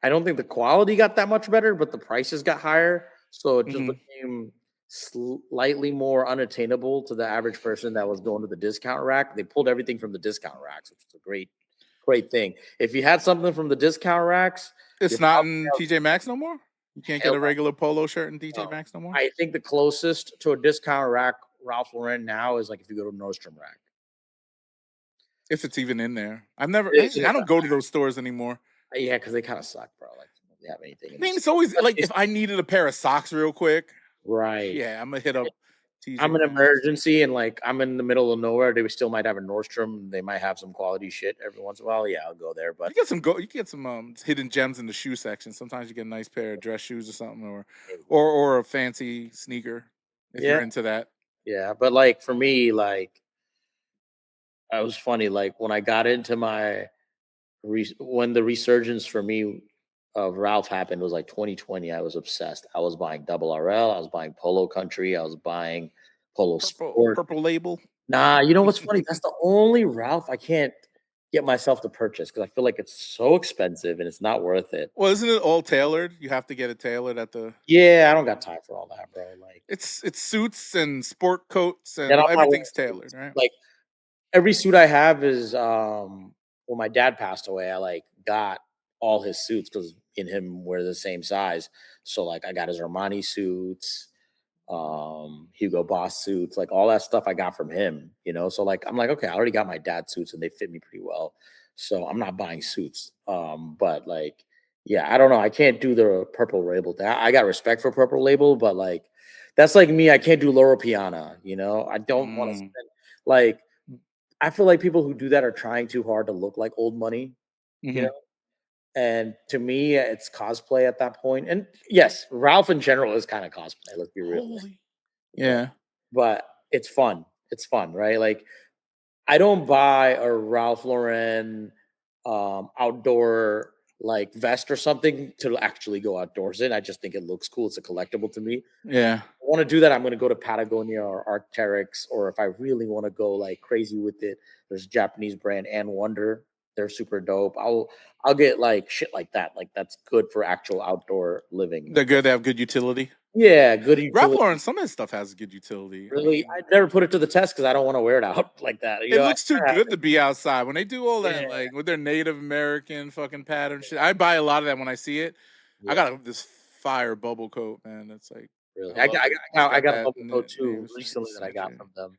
I don't think the quality got that much better, but the prices got higher. So it just Hmm. became slightly more unattainable to the average person that was going to the discount rack. They pulled everything from the discount racks, which is a great thing. If you had something from the discount racks, It's you're not probably in TJ Maxx no more. You can't get hell a regular polo shirt in TJ no. Maxx no more. I think the closest to a discount rack Ralph Lauren now is like if you go to Nordstrom rack. If it's even in there, I've never. It is in I the don't go to those stores anymore. yeah, because they kind of suck, bro. Like, they have anything I in mean, this, it's always like especially if I needed a pair of socks real quick, right. yeah, I'm gonna hit up I'm TJ an Maxx. emergency and like I'm in the middle of nowhere. They still might have a Nordstrom. They might have some quality shit every once in a while. Yeah, I'll go there. But You get some hidden gems in the shoe section. Sometimes you get a nice pair of dress shoes or something, maybe. or a fancy sneaker if Yeah, you're into that. yeah. But like for me, like it was funny. Like when I got into my when the resurgence for me of Ralph happened was like 2020. I was obsessed. I was buying Double RL. I was buying Polo Country. I was buying Polo Sport. Purple label. Nah, you know what's funny? That's the only Ralph I can't get myself to purchase because I feel like it's so expensive and it's not worth it. Well, isn't it all tailored? You have to get it tailored at the. Yeah, I don't got time for all that, bro. Like, It's suits and sport coats and and I'm not wearing everything's tailored, suits. right? Like every suit I have is when my dad passed away, I like got all his suits because me and him were the same size. So like I got his Armani suits, Hugo Boss suits, like all that stuff I got from him, you know. So like I'm like, okay, I already got my dad's suits and they fit me pretty well. So I'm not buying suits. But like, yeah, I don't know. I can't do the purple label thing. I got respect for purple label, but like that's like me. I can't do Loro Piana, you know. I don't want to Mm, spend like I feel like people who do that are trying too hard to look like old money, you hmm. know. And to me, it's cosplay at that point. And yes, Ralph in general is kind of cosplay. Let's be real. Holy. Yeah. Yeah. But it's fun. It's fun, right? Like I don't buy a Ralph Lauren outdoor like vest or something to actually go outdoors in. I just think it looks cool. It's a collectible to me. Yeah. I want to do that, I'm going to go to Patagonia or Arc'teryx, or if I really want to go like crazy with it, there's a Japanese brand and Wonder. They're super dope. I'll get like shit like that. Like that's good for actual outdoor living. They're good. They have good utility. Yeah, good Ralph utility. Lauren, some of his stuff has good utility. I Really, mean, I never put it to the test because I don't want to wear it out like that. You it know, looks too I have good to be outside. When they do all that, yeah, like with their Native American fucking pattern shit, I buy a lot of that when I see it. I yeah, got this fire bubble coat, man. That's like, really. I love it. It's I got got a that bubble coat too native recently that I got signature. from them.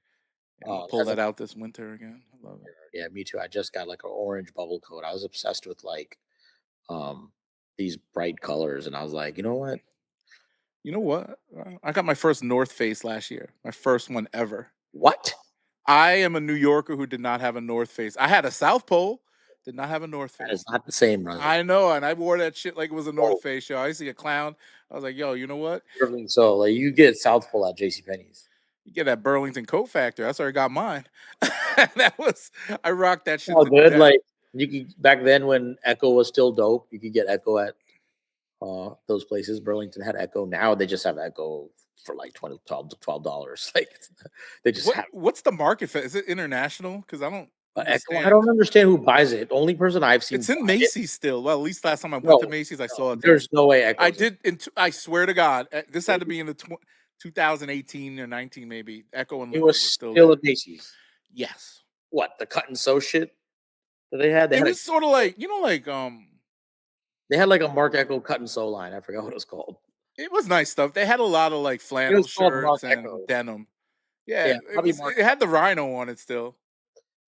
Yeah, I'm gonna It pull has a that out this winter again. I love it. yeah, me too. I just got like an orange bubble coat. I was obsessed with like um these bright colors, and I was like, you know what? You know what? I got my first North Face last year. My first one ever. What? I am a New Yorker who did not have a North Face. I had a South Pole, did not have a North That is Face. not the same, brother. I know, and I wore that shit like it was a North Oh. Face show. I used to get clowned. I was like, yo, you know what? So, like, you get South Pole at JCPenney's. You get that Burlington Coat Factory. That's where I got mine. I rocked that shit Oh, to good. death. Like, you could back then when Echo was still dope, you could get Echo at those places. Burlington had Echo. Now they just have Echo for like $12. Like, they just have. What's the market for? Is it international? Because I don't Echo. understand. I don't understand who buys it. The only person I've seen. It's in Macy's still. Well, at least last time I went No, to Macy's, I saw it. There's no way Echo. I did. I swear to God, this had to be in the 2018 or 19, maybe. Echo and It Limited was still still there. at Macy's. Yes. What, the cut and sew shit that they had? It was sort of like, they had like a Mark Echo cut and sew line. I forgot what it was called. It was nice stuff. They had a lot of like flannel shirts and denim. Yeah, it had the rhino on it still.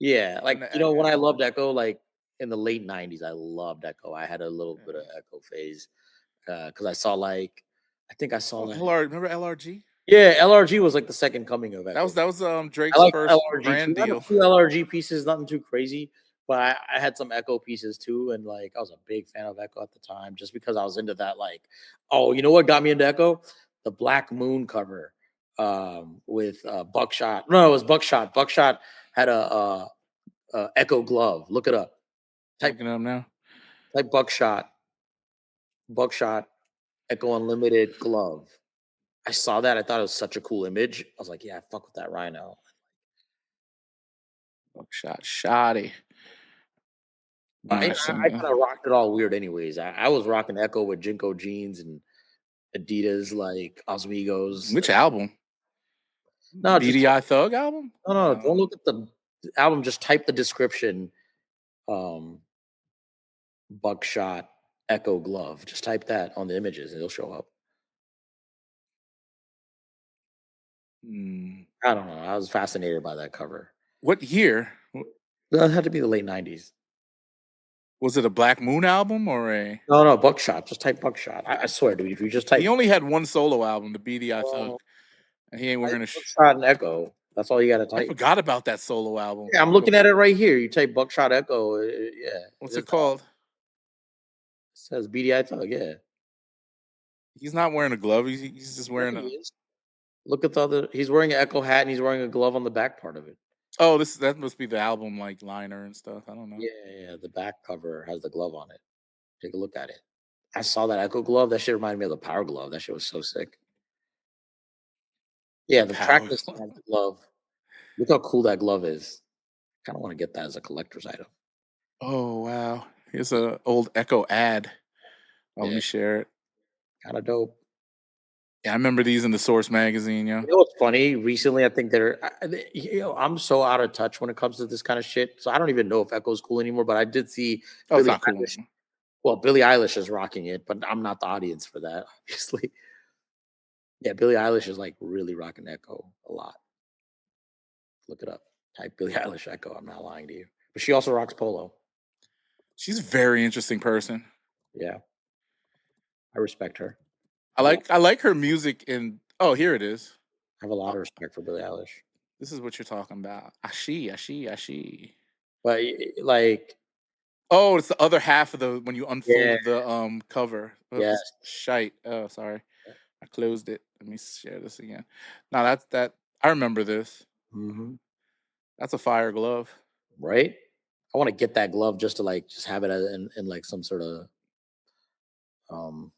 Yeah, like, when I loved Echo, like in the late 90s, I loved Echo. I had a little bit of Echo phase because I saw I think I saw remember LRG? Yeah, LRG was like the second coming of Echo. That was Drake's first LRG brand too. deal. A few LRG pieces, nothing too crazy, but I had some Echo pieces too, and like I was a big fan of Echo at the time, just because I was into that. Like, oh, you know what got me into Echo? The Black Moon cover with Buckshot. No, it was Buckshot. Buckshot had a Echo glove. Look it up. Looking it up now. Type Buckshot. Buckshot Echo Unlimited glove. I saw that. I thought it was such a cool image. I was like, yeah, fuck with that rhino. Buckshot, shoddy. I kind of rocked it all weird, anyways. I was rocking Echo with Jinko jeans and Adidas, like Oswegos. Which album? No, BDI Thug album? No, don't look at the album. Just type the description. Buckshot Echo glove. Just type that on the images, and it'll show up. I don't know. I was fascinated by that cover. What year? That had to be the late 90s. Was it a Black Moon album or a? No, Buckshot. Just type Buckshot. I swear, dude. If you just type, he only had one solo album, the BDI Thug, and he ain't wearing a Buckshot and Echo. That's all you got to type. I forgot about that solo album. Yeah, I'm looking at it right here. You type Buckshot Echo. Yeah. What's it called? It says BDI Thug. Yeah. He's not wearing a glove. He's just wearing a. Look at the other. He's wearing an Echo hat and he's wearing a glove on the back part of it. Oh, that must be the album like liner and stuff. I don't know. Yeah. The back cover has the glove on it. Take a look at it. I saw that Echo glove. That shit reminded me of the Power glove. That shit was so sick. Yeah, the trackless glove. Look how cool that glove is. Kind of want to get that as a collector's item. Oh wow! Here's an old Echo ad. Let me share it. Kind of dope. Yeah, I remember these in the Source magazine. Yeah. You know what's funny? Recently, I think I'm so out of touch when it comes to this kind of shit. So I don't even know if Echo's cool anymore. But I did see. Oh, it's not cool. Well, Billie Eilish is rocking it, but I'm not the audience for that, obviously. Yeah, Billie Eilish is like really rocking Echo a lot. Look it up. Type Billie Eilish Echo. I'm not lying to you. But she also rocks polo. She's a very interesting person. Yeah. I respect her. I like her music and here it is. I have a lot of respect for Billie Eilish. This is what you're talking about. Ashi. But like, oh, it's the other half of when you unfold the cover. Yes. Shite. Oh, sorry. I closed it. Let me share this again. No, that I remember this. Mm-hmm. That's a fire glove. Right? I want to get that glove just to just have it in like some sort of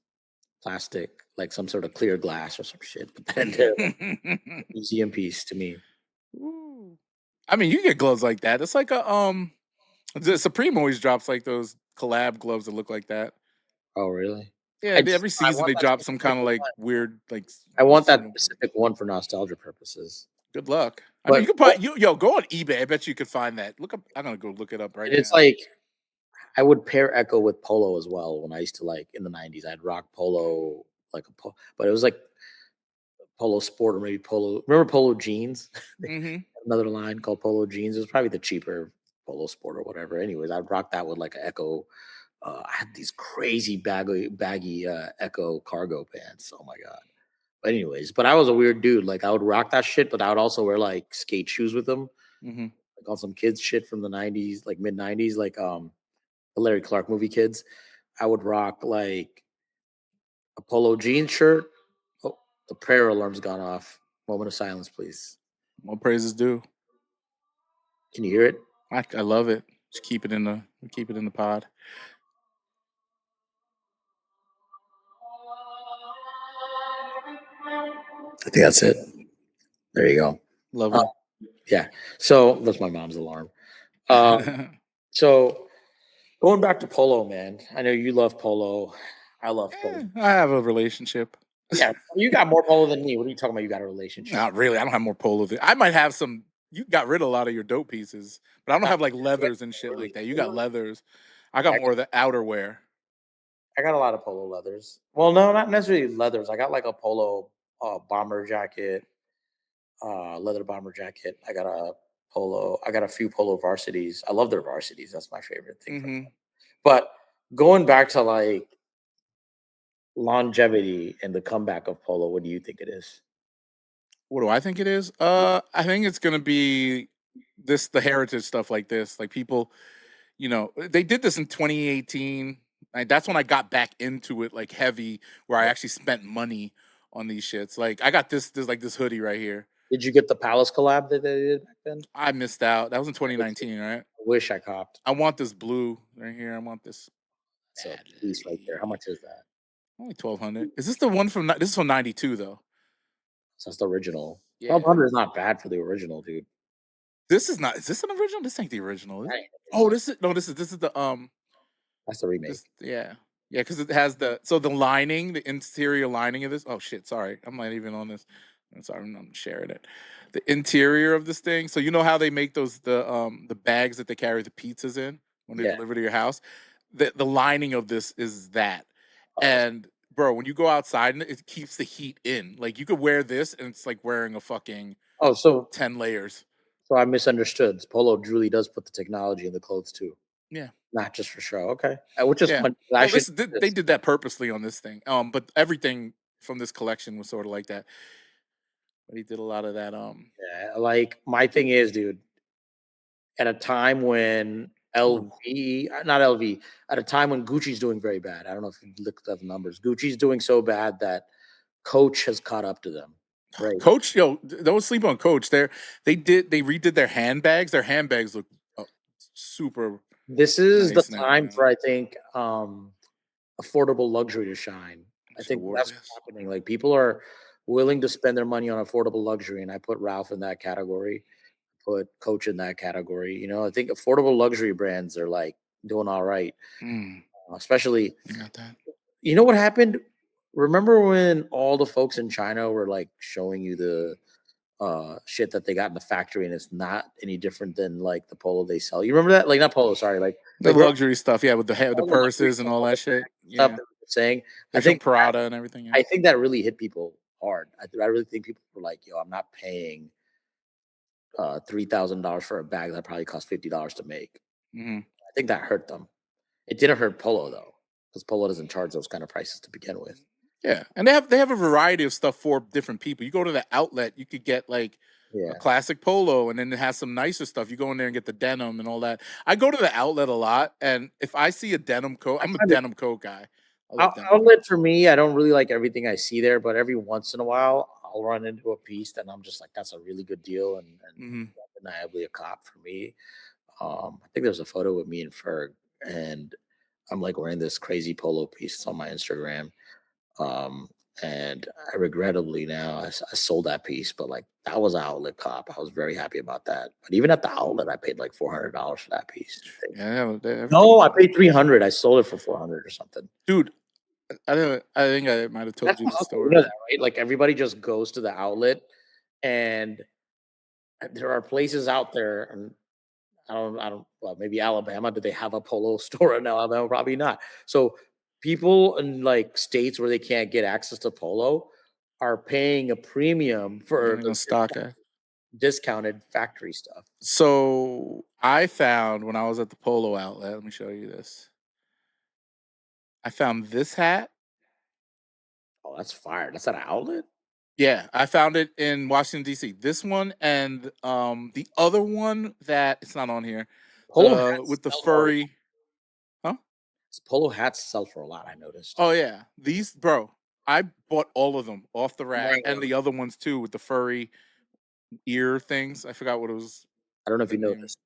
plastic, like some sort of clear glass or some shit. But then museum piece to me. Ooh. I mean, you get gloves like that. It's like the Supreme always drops like those collab gloves that look like that. Oh, really? Yeah, every season they drop some kind of like weird like. I want that specific one for nostalgia purposes. Good luck. I mean, you could probably go on eBay. I bet you could find that. Look up. I'm gonna go look it up right now. It's like I would pair Echo with polo as well. When I used to in the 90s, I'd rock polo but it was like Polo Sport or maybe Polo. Remember Polo Jeans? Mm-hmm. Another line called Polo Jeans. It was probably the cheaper Polo Sport or whatever. Anyways, I'd rock that with like an Echo. I had these crazy baggy Echo cargo pants. Oh my god. Anyways, but I was a weird dude. Like I would rock that shit, but I would also wear like skate shoes with them, like on some kids shit from the '90s, like mid '90s, like the Larry Clark movie Kids. I would rock like a polo jean shirt. Oh, the prayer alarm's gone off. Moment of silence, please. More praises due. Can you hear it? I love it. Just keep it in the pod. I think that's it. There you go. Lovely. Yeah. So that's my mom's alarm. So going back to polo, man. I know you love polo. I love polo. I have a relationship. Yeah, you got more polo than me. What are you talking about? You got a relationship? Not really. I don't have more polo than I might have some. You got rid of a lot of your dope pieces, but I don't have like leathers and shit like that. You got leathers. I got more of the outerwear. I got a lot of polo leathers. Well, no, not necessarily leathers. I got like a polo bomber jacket, leather bomber jacket. I got a polo. I got a few polo varsities. I love their varsities. That's my favorite thing. From them. But going back to like longevity and the comeback of polo, what do you think it is? What do I think it is? I think it's gonna be the heritage stuff like this. Like people, they did this in 2018. That's when I got back into it like heavy, where I actually spent money on these shits. Like I got this hoodie right here. Did you get the Palace collab that they did back then? I missed out. That was in 2019, right? I wish I copped. I want this blue right here. I want this. So piece right there. How much is that? Only 1,200. Is this the one from? This is from '92 though. So that's the original. Yeah. 1,200 is not bad for the original, dude. This is not. Is this an original? This ain't the original. Oh, this is the That's the remake. Yeah, because it has the lining, the interior lining of this. Oh shit, sorry, I'm not even on this. I'm sorry, I'm sharing it. The interior of this thing. So you know how they make those the bags that they carry the pizzas in when they deliver to your house. The lining of this is that, and bro, when you go outside, it keeps the heat in. Like you could wear this, and it's like wearing a fucking 10 layers. So I misunderstood. Polo truly does put the technology in the clothes too. Yeah. Not just for show. Okay. Which is fun. Well, they did that purposely on this thing. But everything from this collection was sort of like that. But he did a lot of that. Yeah, like my thing is, dude, at a time when not LV, at a time when Gucci's doing very bad. I don't know if you looked at the numbers. Gucci's doing so bad that Coach has caught up to them. Right. Coach, don't sleep on Coach. They redid their handbags. Their handbags look super. This is the time for, I think, affordable luxury to shine. I think that's what's happening. Like people are willing to spend their money on affordable luxury, and I put Ralph in that category, put Coach in that category. I think affordable luxury brands are like doing all right, especially. You know what happened? Remember when all the folks in China were like showing you the shit that they got in the factory, and it's not any different than like the polo they sell. You remember that? Like not polo, sorry, like the luxury stuff, yeah, with the purses and all that shit. Yeah, saying I think Prada and everything. Yeah. I think that really hit people hard. I really think people were like, "Yo, I'm not paying $3,000 for a bag that probably cost $50 to make." I think that hurt them. It didn't hurt Polo though, because Polo doesn't charge those kind of prices to begin with. Yeah, and they have a variety of stuff for different people. You go to the outlet, you could get like a classic polo, and then it has some nicer stuff. You go in there and get the denim and all that. I go to the outlet a lot, and if I see a denim coat, I'm a denim coat guy. Outlet for me, I don't really like everything I see there, but every once in a while, I'll run into a piece that I'm just like, that's a really good deal, and undeniably a cop for me. I think there's a photo with me and Ferg, and I'm like wearing this crazy polo piece. It's on my Instagram. And I regrettably now I sold that piece, but like that was an outlet cop. I was very happy about that. But even at the outlet, I paid like $400 for that piece. Yeah, no, I paid $300. I sold it for $400 or something. Dude, I think I might have told you the story. You know that, right? Like everybody just goes to the outlet, and there are places out there, and I don't. Well, maybe Alabama. Do they have a polo store in Alabama? Probably not. So people in like states where they can't get access to polo are paying a premium for the discounted factory stuff. So I found when I was at the polo outlet, let me show you this. I found this hat. Oh, that's fire. That's at an outlet? Yeah, I found it in Washington D.C. This one and the other one that it's not on here. Polo hats With the sell for a lot. furry, huh? Polo hats sell for a lot. I noticed. Oh yeah, these bro. I bought all of them off the rack, and Man, the other ones too with the furry ear things. I forgot what it was. I don't know if The you name. noticed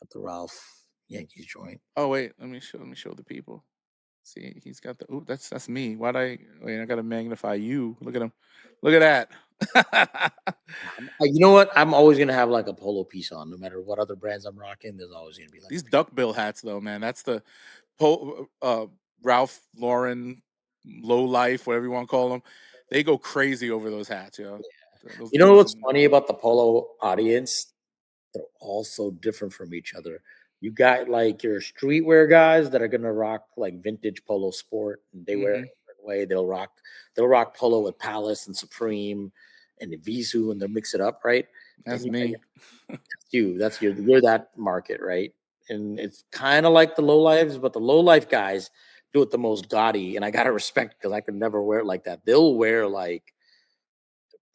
at the Ralph Yankees joint. Oh wait, let me show the people. See, he's got the. Ooh, that's me. Why'd I? Wait, I gotta magnify you. Look at him. Look at that. You know what? I'm always gonna have like a polo piece on, no matter what other brands I'm rocking. There's always gonna be like These duckbill hats, though, man. That's the Ralph Lauren low life, whatever you want to call them. They go crazy over those hats, yo. Those you know dudes. what's funny about the polo audience? They're all so different from each other. You got like your streetwear guys that are gonna rock like vintage polo sport, and they wear it a certain way. They'll rock polo with Palace and Supreme and the Visu, and they'll mix it up, right? That's Then me. you're that market, right? And it's kind of like the low lives, but the low life guys do it the most gaudy, and I gotta respect because I could never wear it like that. They'll wear like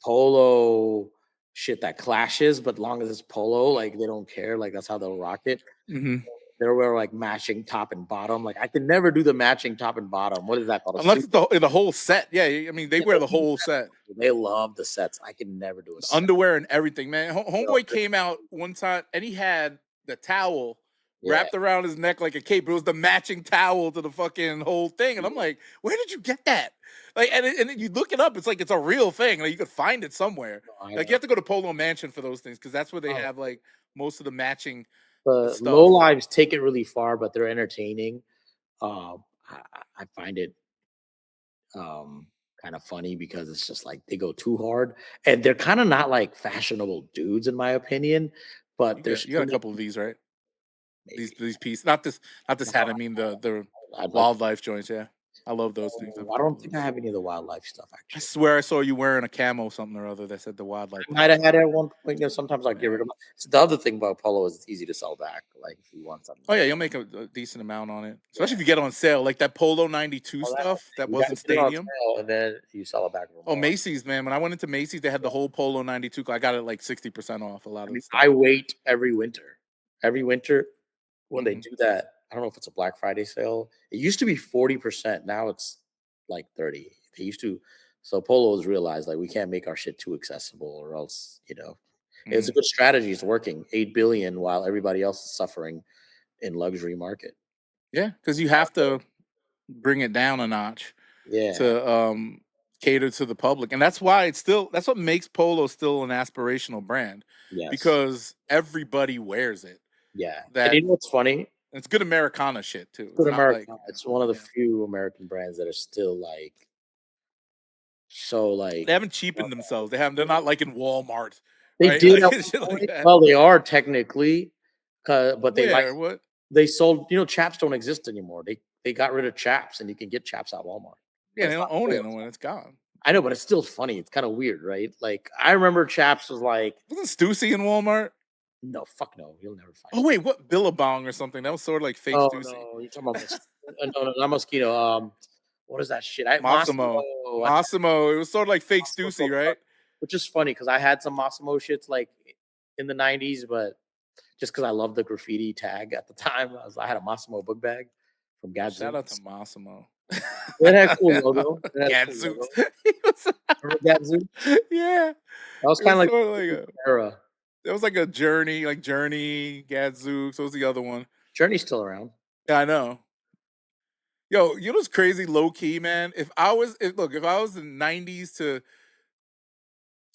polo shit that clashes, but long as it's polo, like they don't care. Like that's how they'll rock it. Mm-hmm. They'll wear like matching top and bottom. Like I can never do the matching top and bottom. What is that called? A Unless suit? it's the whole set. Yeah, I mean they wear the whole set. They love the sets. I can never do a The set. underwear and everything, man. No, Homeboy came out one time and he had the towel yeah, wrapped around his neck like a cape. It was the matching towel to the fucking whole thing, and I'm like, where did you get that? Like, and you look it up, it's like it's a real thing. Like you could find it somewhere. Like you have to go to Polo Mansion for those things because that's where they have like most of the matching the low stuff. lives take it really far, but they're entertaining. I find it kind of funny because it's just like they go too hard, and they're kind of not like fashionable dudes, in my opinion. But there's You got a couple of these, right? maybe These pieces, not this no, hat. I mean the I'd like. wildlife joints. Yeah, I love those things. I have a I don't couple of think I those. have any of the wildlife stuff I actually. swear I saw you wearing a camo something or other that said the wildlife I might patch have on had it it. at one point. You know, sometimes I get Yeah. rid of my. So the other thing about polo is it's easy to sell back. Like if you want something Oh yeah, like you'll make a decent amount on it, yeah, especially if you get on sale, like that Polo '92 all that stuff that you got to wasn't get it on Stadium. sale and then you sell it back for Oh, more. Macy's, man. When I went into Macy's, they had the whole Polo '92. I got it like 60% off a lot I of mean, the I stuff. wait every winter. Every winter when they Hmm. do that, I don't know if it's a Black Friday sale. It used to be 40%. Now it's like 30. They used to. So Polo's realized like we can't make our shit too accessible or else, it's Hmm. a good strategy. It's working. 8 billion while everybody else is suffering in luxury market. Yeah, because you have to bring it down a notch Yeah. to cater to the public, and that's what makes Polo still an aspirational brand Yes. because everybody wears it. Yeah. And That you know what's funny? it's good Americana shit too. It's Good not America. like It's one of the yeah. few American brands that are still like so They like haven't cheapened themselves. They're not like in Walmart, they right? did Like at shit one like point. that. Well, they are technically, but Where? What? they sold. Chaps don't exist anymore. They got rid of chaps, and you can get chaps at Walmart, Yeah, but they it's don't not own cool it no anymore. more. It's gone. I know, but it's still funny. It's kind of weird, right? Like I remember chaps was like, Wasn't Stussy in Walmart? no, fuck no, you'll never find Oh Stussy. wait, what Billabong or something? That was sort of like fake Oh Stussy. no, you're talking about no, no, not mosquito. What is that shit? Massimo. Massimo. I tried Massimo. It was sort of like fake Massimo Stussy, so right? which is funny because I had some Massimo shits like in the '90s, but just because I loved the graffiti tag at the time, I had a Massimo book bag from Shout out to Gadzooks. Massimo. It had a cool logo. It had a cool Gadzooks. logo. Remember Gadzooks? Yeah. That was It kind was of like sort of like the a era. it was like a journey, like Journey, Gadzooks. What was the other one? Journey's still around. Yeah, I know. Yo, you know what's crazy, low key, man? If I was in '90s to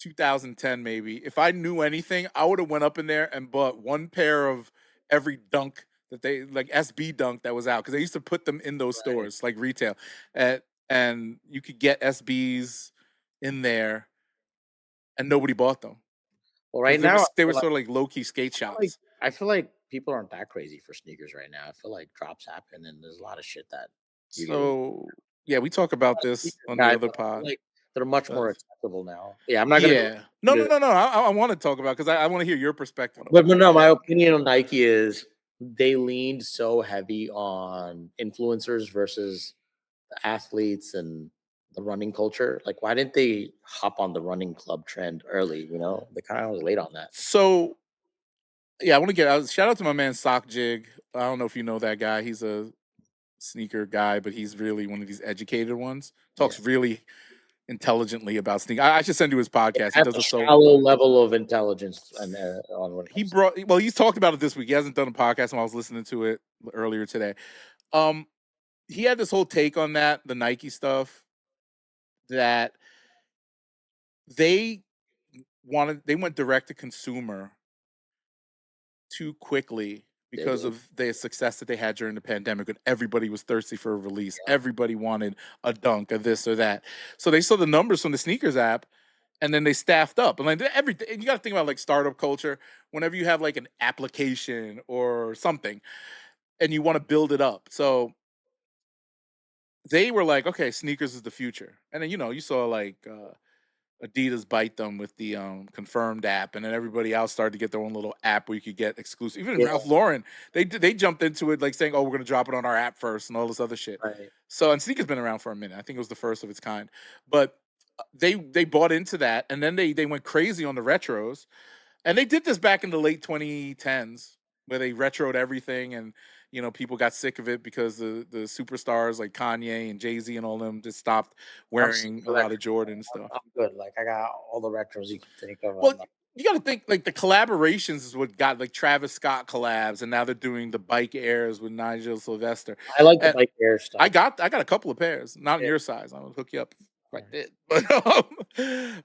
2010, maybe, if I knew anything, I would have went up in there and bought one pair of every dunk that they like SB dunk that was out because they used to put them in those Right. stores like retail, and you could get SBs in there and nobody bought them Well, right because now, they were sort of like low key skate like shops. I feel like people aren't that crazy for sneakers right now. I feel like drops happen, and there's a lot of shit that you can. So yeah, we talk about this Sneaker on the guys, other but I feel pod. like they're much Uh, more accessible now. Yeah, I'm not gonna go yeah, into no. I want to talk about because I want to hear your perspective but about it. no, Go my ahead. opinion on Nike is they leaned so heavy on influencers versus the athletes and the running culture? Like, why didn't they hop on the running club trend early? You know, they kind of was late on that. So, yeah, I want to get shout out to my man Sock Jig. I don't know if you know that guy. He's a sneaker guy, but he's really one of these educated ones. Talks really intelligently about sneakers. I should send you his podcast. He Has does a a so shallow level of intelligence and on when it he comes. brought well, he's talked about it this week. He hasn't done a podcast, and I was listening to it earlier today. He had this whole take on that, the Nike stuff, that they went direct to consumer too quickly because of the success that they had during the pandemic when everybody was thirsty for a release. Everybody wanted a dunk, a this or that. So they saw the numbers from the sneakers app and then they staffed up. And like everything, and you got to think about like startup culture. Whenever you have like an application or something and you want to build it up. So they were like, okay, sneakers is the future. And then, you saw like Adidas bite them with the Confirmed app, and then everybody else started to get their own little app where you could get exclusive. Even Ralph Lauren, they jumped into it like saying, "Oh, we're gonna drop it on our app first and all this other shit." Right. So, and sneakers been around for a minute. I think it was the first of its kind, but they bought into that, and then they went crazy on the retros, and they did this back in the late 2010s where they retroed everything, and people got sick of it because the superstars like Kanye and Jay-Z and all them just stopped wearing a lot of Jordan stuff. I'm good. Like I got all the retros you can think of. Well, you got to think like the collaborations is what got like Travis Scott collabs, and now they're doing the Bike Airs with Nigel Sylvester. I like the Bike Air stuff. I got a couple of pairs, not in your size. I'm gonna hook you up if I did,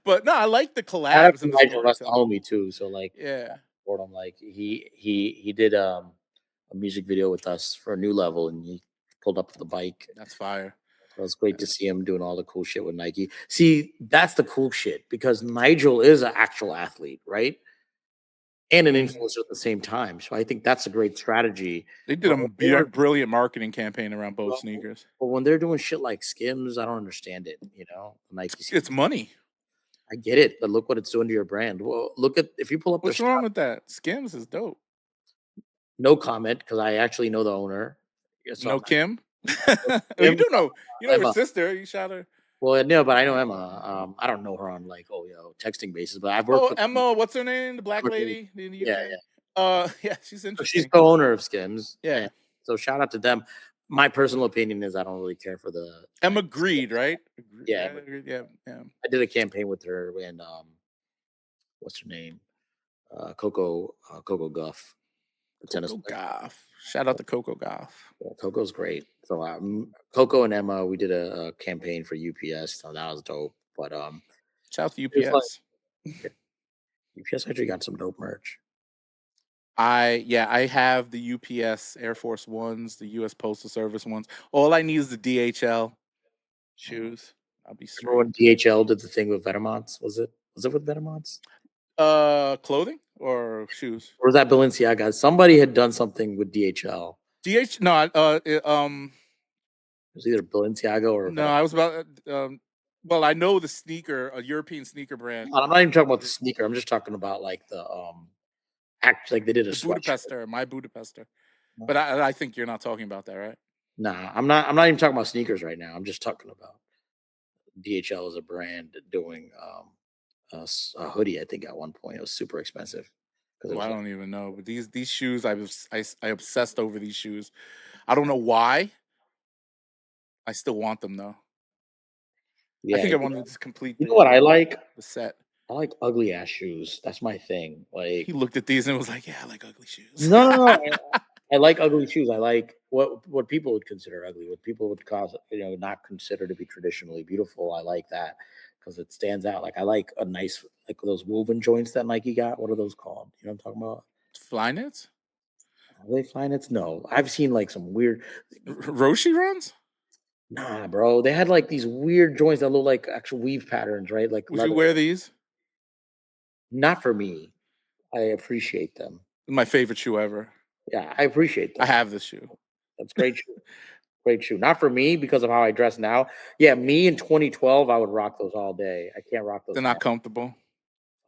but no, I like the collabs and the Nigel that's storytelling. homie too. So like, Yeah, for him, like he did a music video with us for a New Level, and he pulled up the bike. That's fire. So it's great to see him doing all the cool shit with Nike. See, that's the cool shit because Nigel is an actual athlete, right? And an influencer at the same time. So I think that's a great strategy. They did a brilliant marketing campaign around both sneakers. But when they're doing shit like Skims, I don't understand it. Nike. It's money. I get it, but look what it's doing to your brand. Well, look at if you pull up. What's wrong with that? Skims is dope. No comment because I actually know the owner. So Kim? Oh, you do know. You know her sister. You shot her. Well, no, but I know Emma. I don't know her on like texting basis, but I've worked. Oh, Emma, what's her name? The black lady in the UK. Yeah, she's interesting. So she's co-owner of Skims. Yeah. So shout out to them. My personal opinion is I don't really care for the Emma Greed, right? Yeah, yeah. I did a campaign with her and what's her name? Coco Gauff. Coco Gauff. Shout out to Coco Gauff. Yeah, Coco's great. So Coco and Emma, we did a campaign for UPS, so that was dope. But shout out to UPS. UPS actually got some dope merch. I have the UPS Air Force Ones, the US Postal Service ones. All I need is the DHL shoes. I'll be straight. Remember when DHL did the thing with Vetements? Was it with Vetements? Clothing or shoes? Or was that Balenciaga? Somebody had done something with DHL. It was either Balenciaga or no. I was about. Well, I know the sneaker, a European sneaker brand. I'm not even talking about the sneaker. I'm just talking about like the like they did a Budapester, my Budapester. But I think you're not talking about that, right? Nah, I'm not even talking about sneakers right now. I'm just talking about DHL as a brand doing a hoodie. I think at one point it was super expensive. I don't even know. But these shoes, I obsessed over these shoes. I don't know why. I still want them though. Yeah, I think I wanted to complete. You know what I like? The set. I like ugly ass shoes. That's my thing. Like he looked at these and was like, "Yeah, I like ugly shoes." No. I like ugly shoes. I like what people would consider ugly. What people would cause not consider to be traditionally beautiful. I like that because it stands out. Like I like a nice like those woven joints that Nike got. What are those called? You know what I'm talking about? Flyknits. Are they Flyknits? No, I've seen like some weird Roshi runs. Nah, bro. They had like these weird joints that look like actual weave patterns, right? Like would you wear these? Not for me. I appreciate them. My favorite shoe ever. Yeah, I appreciate them. I have this shoe. That's great shoe. Great shoe. Not for me because of how I dress now. Yeah, me in 2012, I would rock those all day. I can't rock those. They're not comfortable.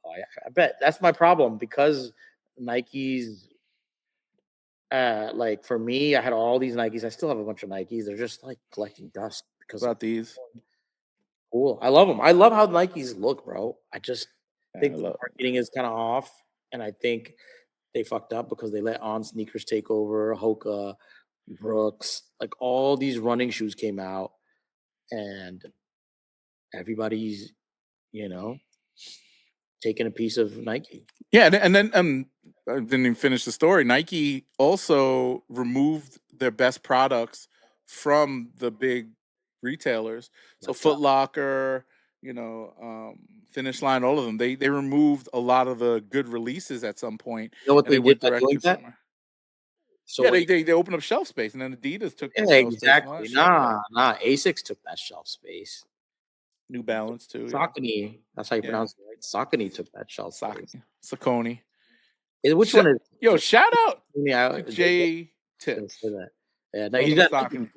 Oh, I bet that's my problem because Nikes. Like for me, I had all these Nikes. I still have a bunch of Nikes. They're just like collecting dust because about these. Cool. I love them. I love how Nikes look, bro. I just think the marketing is kind of off, and I think they fucked up because they let On sneakers take over, Hoka, Brooks, like all these running shoes came out, and everybody's, you know, taking a piece of Nike. Yeah, and then I didn't even finish the story. Nike also removed their best products from the big retailers. So Foot Locker, Finish Line, all of them. They removed a lot of the good releases at some point, You know what and they they went did by direct to doing that? consumer. So Yeah, they opened up shelf space, and then Adidas took yeah, shelf space and all exactly. that shit. Yeah. Nah. Asics took that shelf space. New Balance too. Yeah. Saucony. That's how you pronounce it, right? Saucony took that shelf space. Saucony. Which one is? Yo, shout out Yeah, to Jay Tips. Yeah, no, he's got Saucony.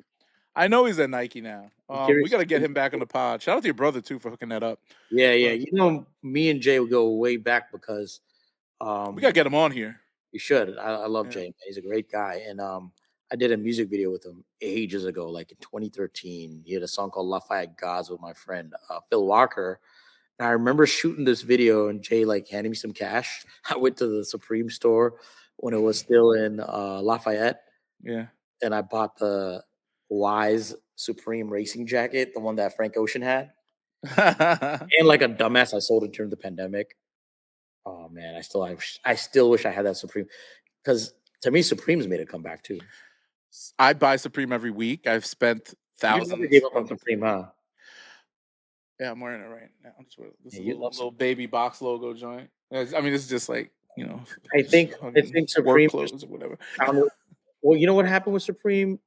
I know he's at Nike now. We got to get him back on the pod. Shout out to your brother too for hooking that up. Yeah. You know, me and Jay will go way back because we got to get him on here. You should. I love Jay. He's a great guy, and I did a music video with him ages ago, like in 2013. He had a song called Lafayette Gods with my friend Phil Walker. And I remember shooting this video and Jay like handing me some cash. I went to the Supreme store when it was still in Lafayette. Yeah. And I bought the Wise Supreme racing jacket, the one that Frank Ocean had. And like a dumbass, I sold it during the pandemic. Oh man, I still wish I had that Supreme, because to me, Supreme's made a comeback too. I buy Supreme every week. I've spent thousands. You never gave up on Supreme, huh? Yeah, I'm wearing it right now. This little baby box logo joint. I mean, it's just like, I think Supreme clothes or whatever. Well, you know what happened with Supreme?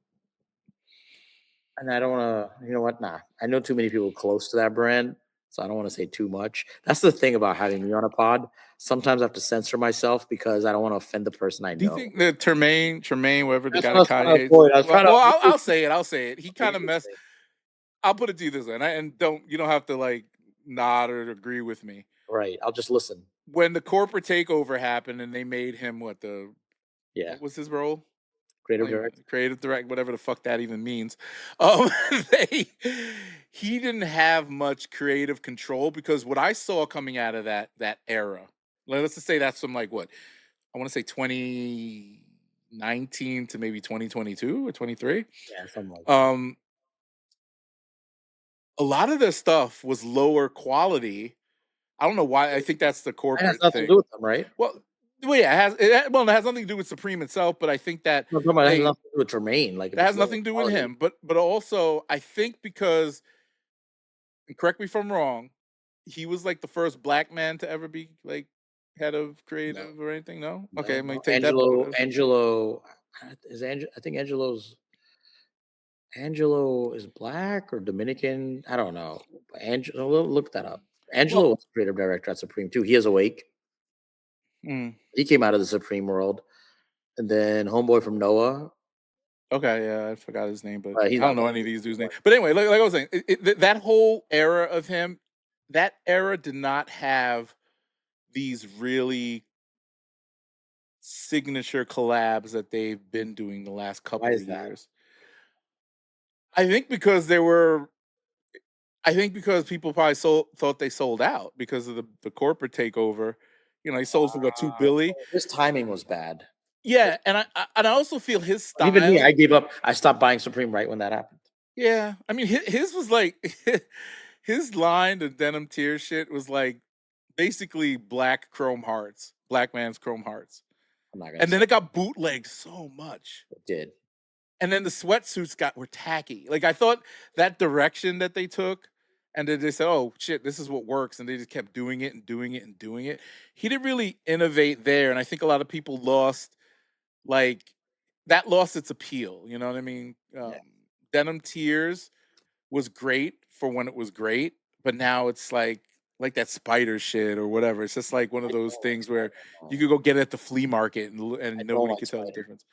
And I don't want to, you know what? Nah, I know too many people close to that brand, so I don't want to say too much. That's the thing about having me on a pod. Sometimes I have to censor myself because I don't want to offend the person I know. Do you think that Tremaine, whatever the guy that Kanye? I'll say it. He kind of messed. I'll put it to you this way, and you don't have to like nod or agree with me. Right. I'll just listen. When the corporate takeover happened and they made him what was his role? Creative director, whatever the fuck that even means. He didn't have much creative control, because what I saw coming out of that era, let's just say that's from like what I want to say 2019 to maybe 2022 or 23. Yeah, something like that. A lot of their stuff was lower quality. I don't know why. I think that's the corporate thing. It has nothing to do with them, right? Well, yeah, it has nothing to do with Supreme itself, but I think that it has nothing to do with Tremaine. Like, it has nothing to do with him, but also I think because, and correct me if I'm wrong, he was like the first black man to ever be like head of creative or anything. No, okay, I'm gonna take Angelo is I think Angelo is black or Dominican. I don't know. Angelo, look that up. Angelo was creative director at Supreme too. He is awake. He came out of the Supreme world, and then homeboy from Noah. Okay, yeah, I forgot his name, but I don't know any of these dudes' names. But anyway, like I was saying, that whole era of him, that era did not have these really signature collabs that they've been doing the last couple of years. I think because people probably thought they sold out because of the corporate takeover. He sold for what, $2 billion. His timing was bad. Yeah, and I also feel his style. Even me, I gave up. I stopped buying Supreme right when that happened. Yeah, I mean, his was like his line, the denim tier shit, was like basically black chrome hearts, black man's chrome hearts. And then it got bootlegged so much. It did. And then the sweatsuits were tacky. Like, I thought that direction that they took, and then they said, "Oh shit, this is what works," and they just kept doing it and doing it and doing it. He didn't really innovate there, and I think a lot of people lost its appeal. You know what I mean? Denim Tears was great for when it was great, but now it's like that spider shit or whatever. It's just like one of those things where you could go get it at the flea market and nobody could tell the difference.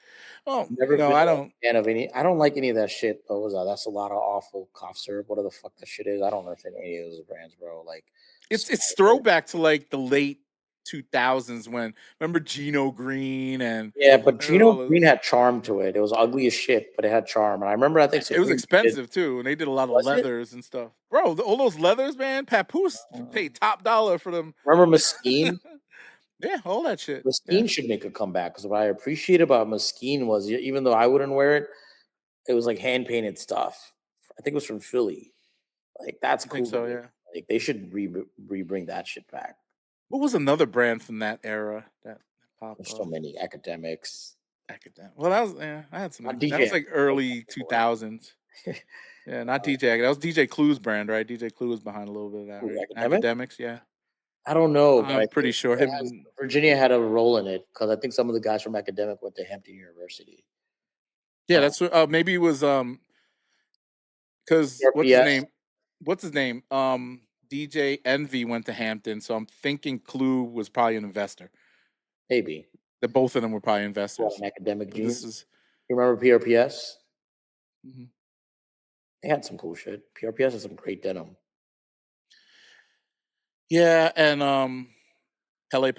Oh, no, I don't. I don't like any of that shit. That's a lot of awful cough syrup. Whatever the fuck that shit is. I don't understand any of those brands, bro. Like, it's throwback to like the late 2000s when remember Gino Green and but Gino Green had charm to it. It was ugly as shit, but it had charm. And I remember I think it was expensive too, and they did a lot of leathers and stuff. Bro, all those leathers, man. Papoose paid top dollar for them. Remember Mesquine? Yeah, all that shit. Mesquine should make a comeback because what I appreciate about Mesquine was even though I wouldn't wear it, it was like hand painted stuff. I think it was from Philly. Like that's cool. I think so, yeah. Like they should re-bring that shit back. What was another brand from that era that popped? There's so many Academics. Well, that was I had some. That was like early 2000s. Yeah, not DJ. That was DJ Clue's brand, right? DJ Clue was behind a little bit of that, right? Academics, yeah. I don't know. I'm pretty sure Virginia had a role in it because I think some of the guys from Academic went to Hampton University. Yeah, that's what. Maybe it was because what's his name? DJ Envy went to Hampton, so I'm thinking Clue was probably an investor. Maybe the both of them were probably investors. Academic jeans. You remember PRPS? Mm-hmm. They had some cool shit. PRPS has some great denim. Yeah, and Pele.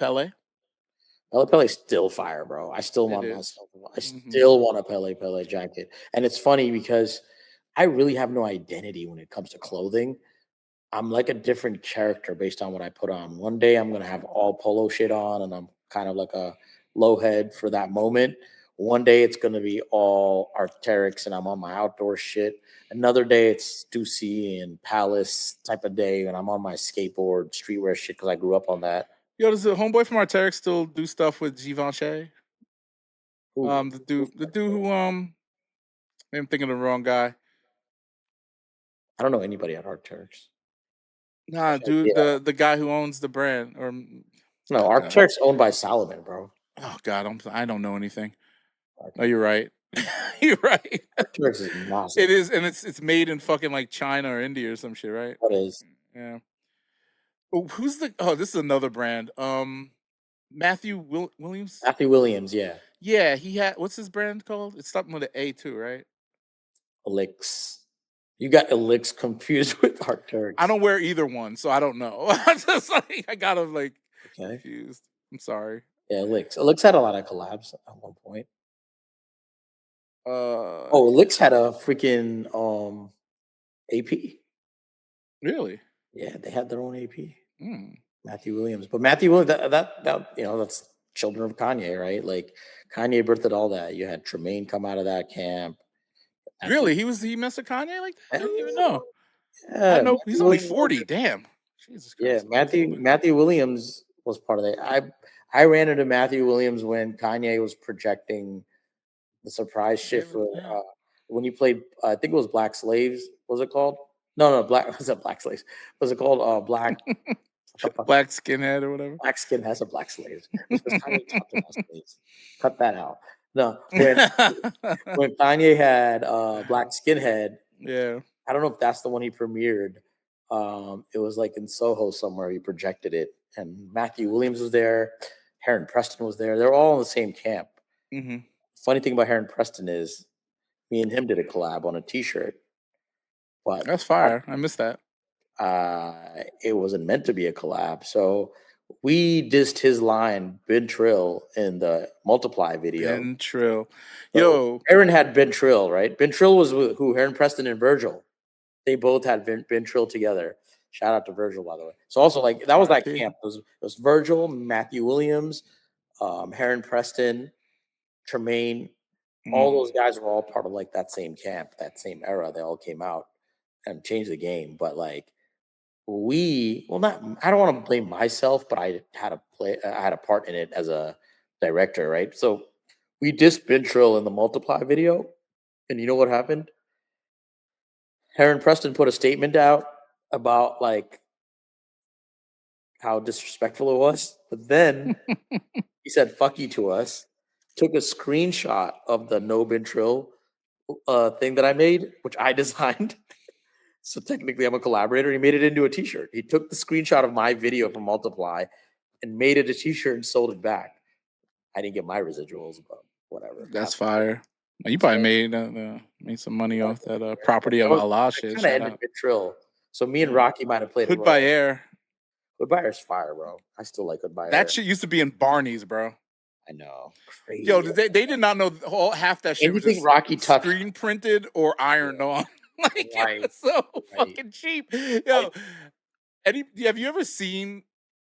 Pele's still fire, bro. I still want myself. I still want a Pele jacket. And it's funny because I really have no identity when it comes to clothing. I'm like a different character based on what I put on. One day I'm gonna have all polo shit on, and I'm kind of like a low head for that moment. One day it's gonna be all Arc'teryx, and I'm on my outdoor shit. Another day it's Stussy and Palace type of day, and I'm on my skateboard, streetwear shit because I grew up on that. Yo, does the homeboy from Arc'teryx still do stuff with Givenchy? The dude who I'm thinking of the wrong guy. I don't know anybody at Arc'teryx. Nah, dude, the guy who owns the brand, or no, Arc'teryx owned by Salomon, bro. Oh God, I don't know anything. Oh, you're right. You're right. Arc'teryx is massive. It is, and it's made in fucking like China or India or some shit, right? It is. Yeah. Oh, who's the? Oh, this is another brand. Matthew Williams. Matthew Williams, yeah. Yeah, he had. What's his brand called? It's something with an A too, right? Elix. You got Elix confused with Arc'teryx. I don't wear either one, so I don't know. I just I got him confused. I'm sorry. Yeah, Elix had a lot of collabs at one point. Elix had a freaking AP. Really? Yeah, they had their own AP. Matthew Williams, but Matthew Williams, that that's children of Kanye, right? Like Kanye birthed all that. You had Tremaine come out of that camp. Really? He messed with Kanye like that? I didn't even know. Yeah, I know he's only 40. Damn. Jesus Christ. Yeah, Matthew Williams was part of that. I ran into Matthew Williams when Kanye was projecting the surprise shit for when he played. I think it was Black Slaves. Was it called? No, was it Black Slaves? Was it called Black? Black Skinhead or whatever. Black Skin has a Black Slaves. Cut that out. No, when Kanye had Black Skinhead, yeah, I don't know if that's the one he premiered. It was like in Soho somewhere. He projected it, and Matthew Williams was there. Heron Preston was there. They're all in the same camp. Mm-hmm. Funny thing about Heron Preston is, me and him did a collab on a T-shirt. But that's fire. I missed that. It wasn't meant to be a collab, so we dissed his line, Ben Trill, in the Multiply video. Ben Trill. Yo. Heron had Ben Trill, right? Ben Trill was who Heron Preston and Virgil. They both had Ben Trill together. Shout out to Virgil, by the way. So also, like, that was that camp. It was Virgil, Matthew Williams, Heron Preston, Tremaine. All those guys were all part of, like, that same camp, that same era. They all came out and changed the game. But, like, I don't want to blame myself, but I had a part in it as a director, right? So we dissed Ben Trill in the Multiply video, and you know what happened? Heron Preston put a statement out about like how disrespectful it was, but then he said "fuck you" to us. Took a screenshot of the No Ben Trill thing that I made, which I designed. So technically, I'm a collaborator. He made it into a T-shirt. He took the screenshot of my video from Multiply and made it a T-shirt and sold it back. I didn't get my residuals, but whatever. That's fire. You probably made some money off that property of Allah shit. Kind of ended Ben Trill. So me and Rocky might have played Hood by Air. Hoodbuyer's fire, bro. I still like Hoodbuyer. That shit used to be in Barney's, bro. I know. Crazy. Yo, they did not know half that shit was just Rocky touched screen printed or ironed on. Like it was so fucking cheap. Yo, have you ever seen?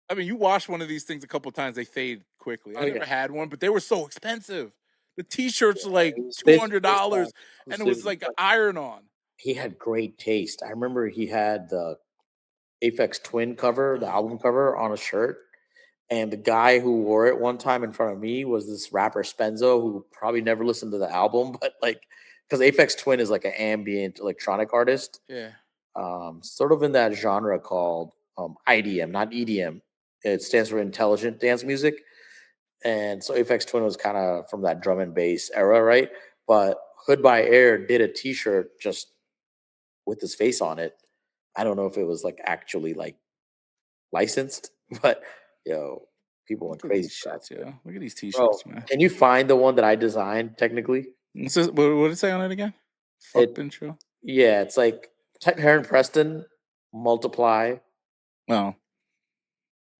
I mean, you wash one of these things a couple times, they fade quickly. I never had one, but they were so expensive. The t-shirts were like $200, and it was like an iron on. He had great taste. I remember he had the Aphex Twin cover, the album cover, on a shirt. And the guy who wore it one time in front of me was this rapper Spenzo, who probably never listened to the album, but like, because Aphex Twin is like an ambient electronic artist. Yeah. Sort of in that genre called IDM, not EDM. It stands for intelligent dance music. And so Aphex Twin was kind of from that drum and bass era, right? But Hood by Air did a t-shirt just with his face on it. I don't know if it was like actually like licensed, but people went crazy. Shirts, yeah. Look at these t-shirts, man. Can you find the one that I designed technically? What did it say on it again? Fuck been Trill? Yeah, it's like type Heron Preston, multiply. Oh.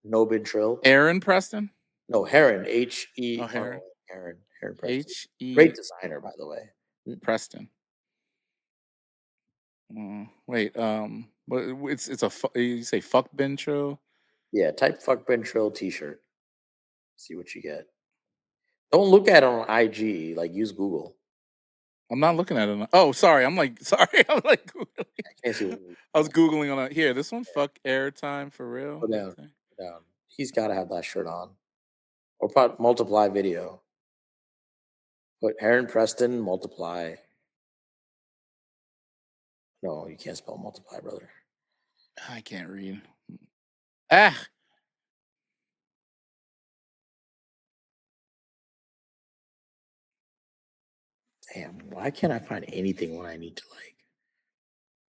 No bin Trill. Aaron Preston? No, Heron. H-E. Oh, Heron. Heron Preston. H-E. Great designer, by the way. Preston. Wait, it's a you say fuck bin Trill? Yeah, type fuck bin Trill t-shirt. See what you get. Don't look at it on IG. Like, use Google. I'm not looking at it. Oh, sorry. I'm like, sorry. I'm like Googling. I can't see I was Googling on it. Here, this one, fuck airtime for real. Put down. He's got to have that shirt on. Or put multiply video. Put Heron Preston, multiply. No, you can't spell multiply, brother. I can't read. Ah. Damn, why can't I find anything when I need to like?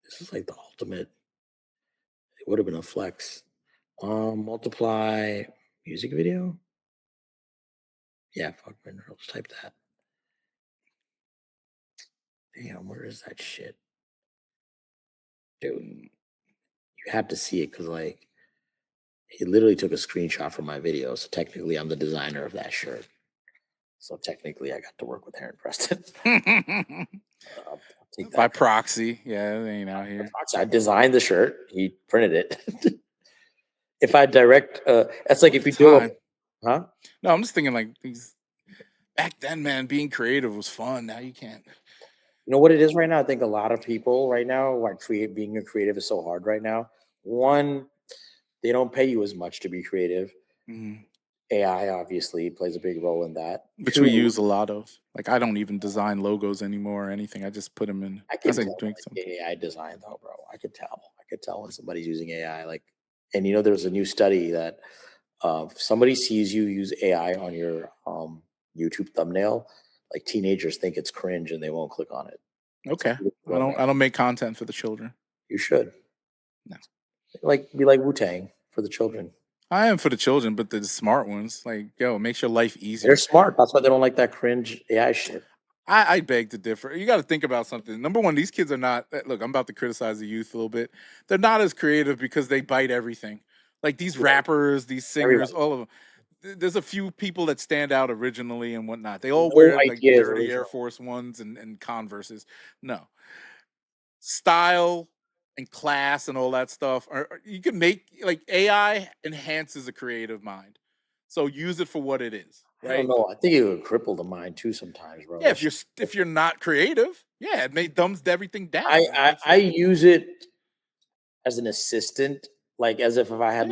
This is like the ultimate. It would have been a flex. Multiply music video. Yeah, fuck minerals. Type that. Damn, where is that shit? Dude, you have to see it because like he literally took a screenshot from my video. So technically I'm the designer of that shirt. So technically I got to work with Heron Preston. By proxy. Yeah, they ain't out here. I designed the shirt. He printed it. If I direct, that's like if you do it. Huh? No, I'm just thinking like these back then, man, being creative was fun. Now you can't. You know what it is right now? I think a lot of people right now, like being a creative is so hard right now. One, they don't pay you as much to be creative. Mm-hmm. AI obviously plays a big role in that. Which we use a lot of. Like I don't even design logos anymore or anything. I just put them in. I can tell doing something. AI design though, bro. I could tell when somebody's using AI. Like, and there's a new study that if somebody sees you use AI on your YouTube thumbnail, like teenagers think it's cringe and they won't click on it. Okay. I don't make content for the children. You should. No. Be like Wu-Tang for the children. I am for the children, but the smart ones, like, yo, it makes your life easier. They're smart. That's why they don't like that cringe AI shit. I beg to differ. You got to think about something. Number one, these kids are not. Look, I'm about to criticize the youth a little bit. They're not as creative because they bite everything. Like these rappers, these singers, all of them. There's a few people that stand out originally and whatnot. They all wear like dirty Air Force Ones and Converses. No. Style and class and all that stuff. You can make, like, AI enhances a creative mind. So use it for what it is. Right? I don't know. I think it would cripple the mind too sometimes, bro. Yeah, if you're not creative, yeah, it dumbs everything down. I use it as an assistant, like as if I had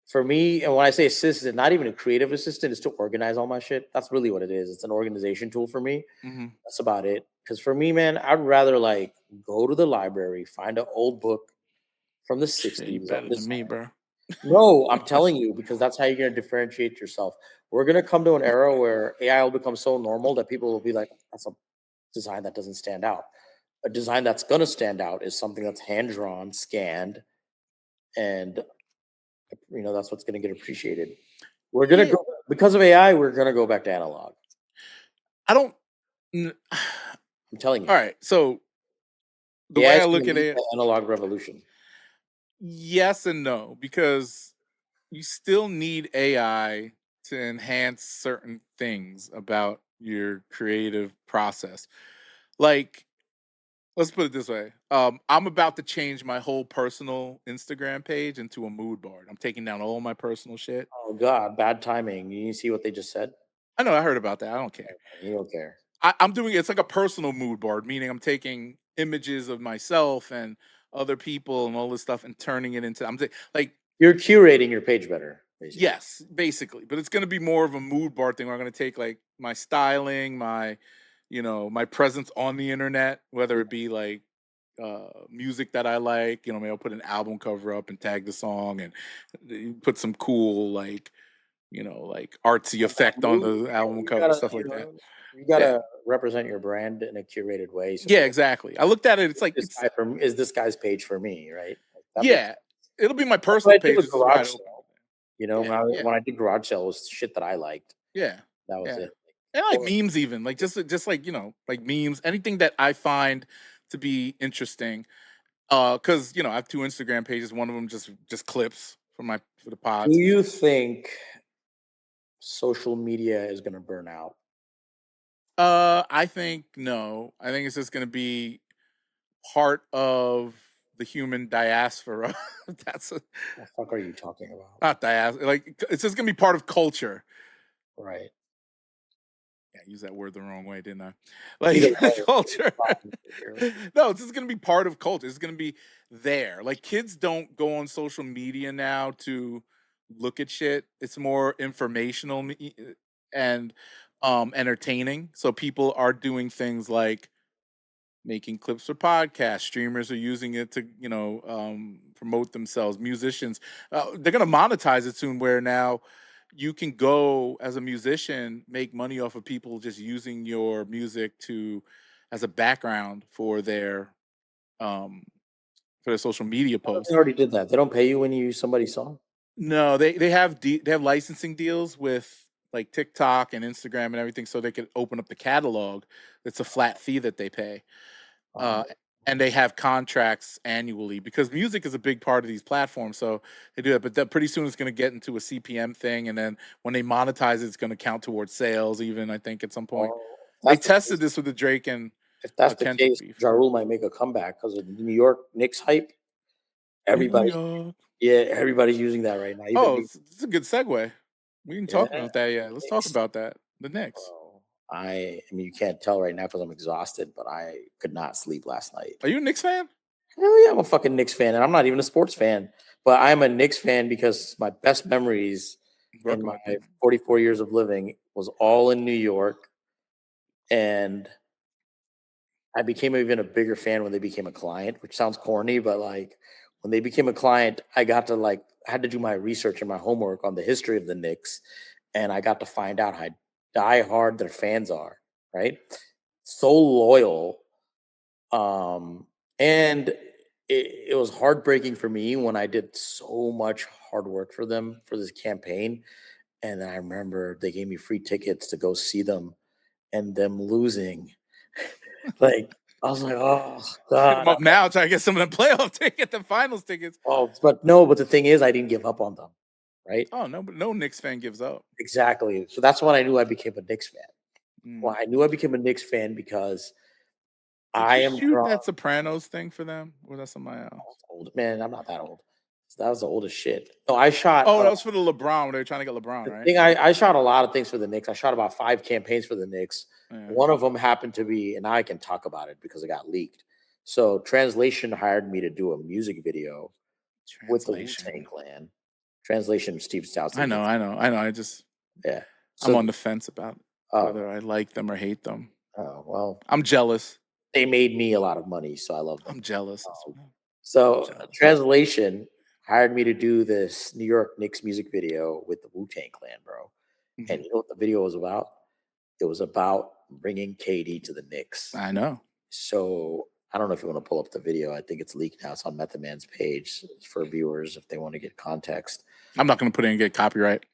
for me, and when I say assistant, not even a creative assistant, is to organize all my shit. That's really what it is. It's an organization tool for me. Mm-hmm. That's about it. Because for me, man, I'd rather like go to the library, find an old book from the 60s. Better than me, bro. No, I'm telling you, because that's how you're going to differentiate yourself. We're going to come to an era where AI will become so normal that people will be like, that's a design that doesn't stand out. A design that's going to stand out is something that's hand-drawn, scanned, and that's what's going to get appreciated. We're going to go, because of AI, we're going to go back to analog. I'm telling you. All right, so the way I look at it, analog revolution. Yes and no, because you still need AI to enhance certain things about your creative process. Like, let's put it this way. I'm about to change my whole personal Instagram page into a mood board. I'm taking down all my personal shit. Oh God, bad timing. You see what they just said? I know, I heard about that. I don't care. You don't care. I'm doing it's like a personal mood board, meaning I'm taking images of myself and other people and all this stuff and turning it into like you're curating your page better, basically. Yes, basically. But it's gonna be more of a mood board thing where I'm gonna take like my styling, my my presence on the internet, whether it be like music that I like, maybe I'll put an album cover up and tag the song and put some cool like like artsy effect on the album You cover, gotta, stuff like that. you Yeah. gotta represent your brand in a curated way. So Yeah, exactly. I looked at it, it's like this guy is this guy's page for me, right? Yeah. It'll be my That's personal what I did page. with It's just wide garage open. sale. When I did garage sale, it was shit that I liked. Yeah. That was Yeah. it. And like memes even. Like just like, like memes, anything that I find to be interesting. Cuz I have two Instagram pages, one of them just clips for the pods. Do you think social media is going to burn out? I think no. I think it's just going to be part of the human diaspora. That's what the fuck are you talking about? Not diaspora. Like it's just going to be part of culture. Right. Yeah, I used that word the wrong way, didn't I? Like culture. No, this is going to be part of culture. It's going to be there. Like kids don't go on social media now to look at shit. It's more informational and entertaining. So people are doing things like making clips for podcasts. Streamers are using it to, promote themselves. Musicians, they're going to monetize it soon. Where now you can go as a musician, make money off of people just using your music as a background for their social media posts. They already did that. They don't pay you when you use somebody's song. No, they have licensing deals with like TikTok and Instagram and everything, so they can open up the catalog. It's a flat fee that they pay. And they have contracts annually because music is a big part of these platforms. So they do that, but pretty soon it's going to get into a CPM thing. And then when they monetize it, it's going to count towards sales, even I think at some point. They tested this with the Drake and if that's the Kendrick case, beef. Ja Rule might make a comeback because of the New York Knicks hype. Everybody, everybody's using that right now. It's a good segue. We didn't talk about that yet. Let's talk about that. The Knicks. I mean, you can't tell right now because I'm exhausted, but I could not sleep last night. Are you a Knicks fan? Hell yeah, I'm a fucking Knicks fan, and I'm not even a sports fan. But I'm a Knicks fan because my best memories in my 44 years of living was all in New York, and I became even a bigger fan when they became a client, which sounds corny, but like when they became a client, I got to I had to do my research and my homework on the history of the Knicks, and I got to find out how die hard their fans are, right? So loyal. And it was heartbreaking for me when I did so much hard work for them for this campaign. And I remember they gave me free tickets to go see them and them losing. I was like, oh God. I'm now trying to get some of the playoff tickets, the finals tickets. Oh, but the thing is I didn't give up on them. Right? Oh, no, but no Knicks fan gives up. Exactly. So that's when I knew I became a Knicks fan. Well, I knew I became a Knicks fan because I am shoot that Sopranos thing for them, or that's somebody else. Old man, I'm not that old. That was the oldest shit. No, I shot. Oh, that was for the LeBron when they were trying to get LeBron, right? I shot a lot of things for the Knicks. I shot about 5 campaigns for the Knicks. Yeah. One of them happened to be, and I can talk about it because it got leaked. So Translation hired me to do a music video with the Wu-Tang Clan. Translation, Steve Stout. I know. I just I'm on the fence about whether I like them or hate them. Oh well, I'm jealous. They made me a lot of money, so I love them. I'm jealous. Translation hired me to do this New York Knicks music video with the Wu-Tang Clan, bro. Mm-hmm. And you know what the video was about? It was about bringing KD to the Knicks. I know. So I don't know if you want to pull up the video. I think it's leaked now. It's on Method Man's page for viewers if they want to get context. I'm not going to put it in and get copyright.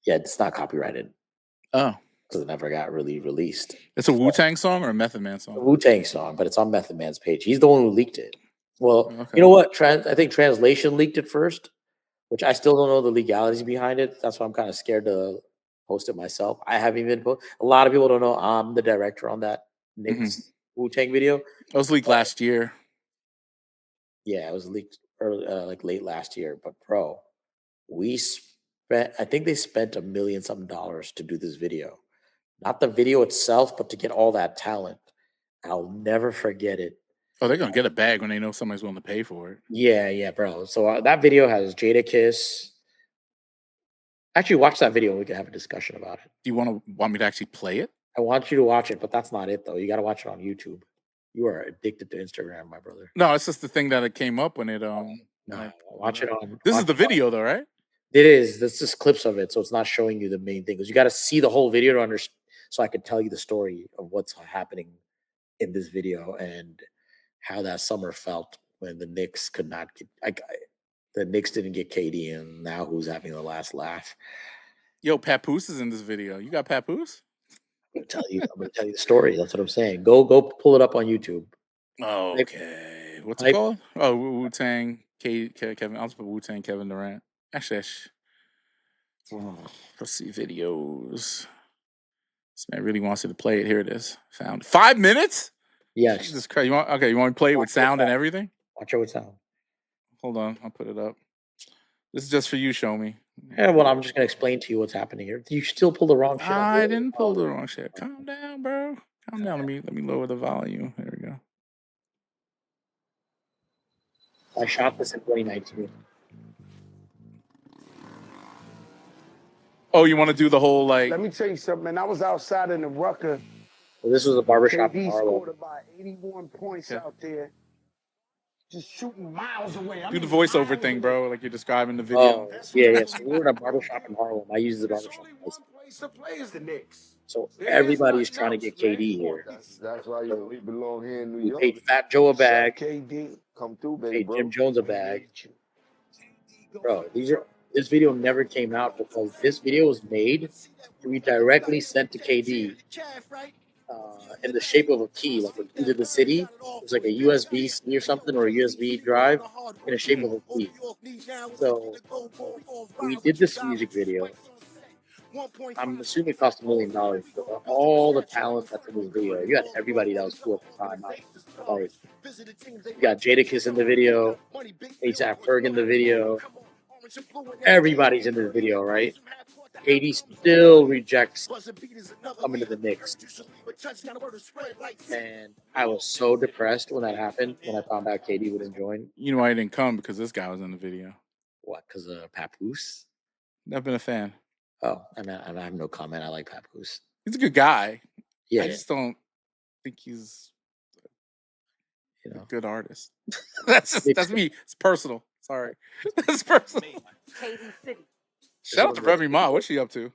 Yeah, it's not copyrighted. Oh. Because it never got really released. It's a Wu-Tang song or a Method Man song? A Wu-Tang song, but it's on Method Man's page. He's the one who leaked it. Well, you know what? I think Translation leaked it first, which I still don't know the legalities behind it. That's why I'm kind of scared to post it myself. I haven't even a lot of people don't know I'm the director on that Knicks Wu-Tang video. It was leaked last year. Yeah, it was leaked early, like late last year. But bro, I think they spent $1 million something to do this video. Not the video itself, but to get all that talent. I'll never forget it. Oh, they're gonna get a bag when they know somebody's willing to pay for it. Yeah, bro. So that video has Jadakiss. Actually, watch that video and we can have a discussion about it. Do you want me to actually play it? I want you to watch it, but that's not it though. You got to watch it on YouTube. You are addicted to Instagram, my brother. No, it's just the thing that it came up when it. No, watch it on. This is the video though, right? It is. That's just clips of it, so it's not showing you the main thing. Because you got to see the whole video to understand, so I can tell you the story of what's happening in this video and how that summer felt when the Knicks could not get. The Knicks didn't get KD, and now who's having the last laugh? Yo, Papoose is in this video. You got Papoose? I'm gonna tell you the story. That's what I'm saying. Go pull it up on YouTube. Oh, okay. What's it called? Oh, Wu-Tang Kevin. I'll put Wu-Tang Kevin Durant. Actually, let's see videos. This man really wants you to play it. Here it is. Found 5 minutes. Yes. Jesus Christ. You want me to play it with sound and everything? Watch it with sound. Hold on, I'll put it up. This is just for you, Shomi. Yeah, well, I'm just gonna explain to you what's happening here. You still pull the wrong shit. I didn't pull the wrong shit. Calm down, bro. Calm down. Let me lower the volume. There we go. I shot this in 2019. Oh, you want to do the whole like? Let me tell you something, man. I was outside in the Rucker. Well, this was a barbershop. He scored about 81 points out there. Just shooting miles away. Do the voiceover thing, bro, like you're describing the video. Oh, yeah. So we were in a barbershop in Harlem. I use the barbershop. So everybody's trying to get KD here. That's why we belong here in New York. We paid Fat Joe a bag. KD, come through, baby. Paid Jim Jones a bag. Bro, this video never came out because this video was made to be directly sent to KD in the shape of a key, like when you did the city. It was like a USB C or something, or a USB drive in the shape of a key. So we did this music video. I'm assuming it cost $1 million. But all the talent that's in this video, you had everybody that was cool at the time. Like, you got Jadakiss in the video, A$AP Ferg in the video. Everybody's in this video, right? KD still rejects coming to the Knicks. And I was so depressed when that happened, when I found out KD wouldn't join. You know why he didn't come? Because this guy was in the video. What, because of Papoose? I've been a fan. Oh, I have no comment. I like Papoose. He's a good guy. Yeah. I just don't think he's a good artist. That's me. It's personal. Sorry. That's personal. Shout out to Remy Ma. What's she up to?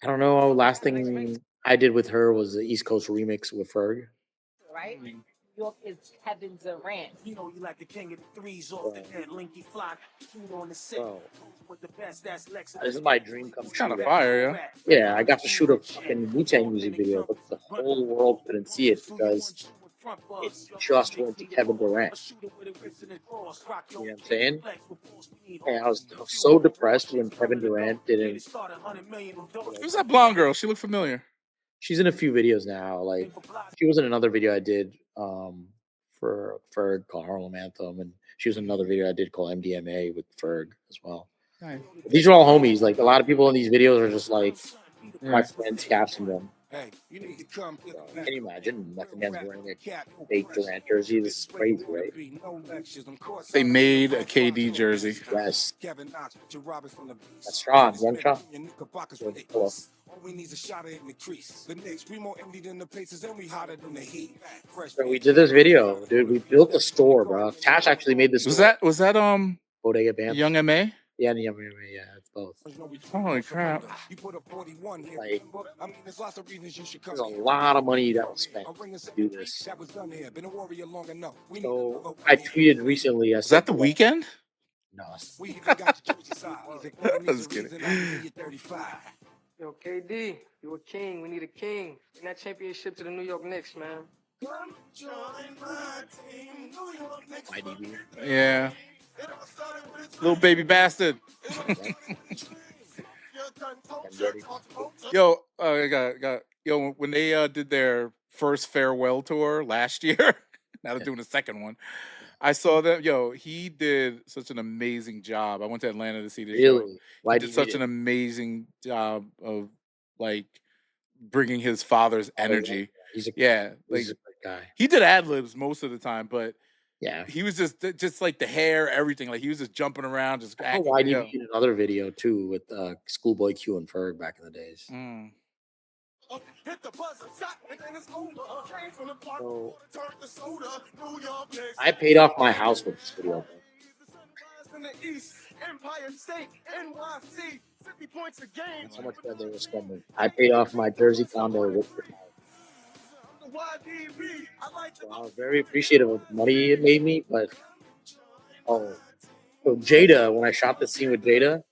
I don't know. Last thing I did with her was the East Coast remix with Ferg. Right? York is Kevin Durant. You know you like the king of the threes off the head, linky fly, on the set. With the best, that's Lex. This is my dream come true. Kind of fire, yeah. Yeah, I got to shoot a fucking Wu-Tang music video, but the whole world couldn't see it because it just went to Kevin Durant. You know what I'm saying? And I was so depressed when Kevin Durant didn't. Who's that blonde girl? She looked familiar. She's in a few videos now. Like, she was in another video I did for Ferg called Harlem Anthem, and she was in another video I did called MDMA with Ferg as well. Nice. These are all homies. Like, a lot of people in these videos are just like my friends casting them. Can you imagine? Nothing man's wearing a fake Durant jersey. This is crazy, right? They made a KD jersey. Yes. That's Sean. Young Sean. Cool. So we did this video, dude. We built a store, bro. Tash actually made this. Was that Bodega Band? Young MA? Yeah, yeah, it's both. Holy crap. Like, there's a lot of money that was spent to do this. So I tweeted recently. Is that the weekend? No. I was kidding. Yo, KD, you a king. We need a king. Bring that championship to the New York Knicks, man. Yeah. Little baby bastard. Yo, yo, when they did their first farewell tour last year, now they're doing the second one. I saw that. Yo, he did such an amazing job. I went to Atlanta to see the show. Really? Why He did did you such hate an it? amazing job of like bringing his father's energy. He's a like good guy. he did ad libs most of the time, but Yeah. he was just like the hair, everything. Like he was just jumping around, just acting. Why did you did another video too with Schoolboy Q and Ferg back in the days? So, I paid off my house with this video. That's how much better they were spending. I paid off my Jersey condo with the so I was very appreciative of the money it made me, but so Jada, when I shot the scene with Jada,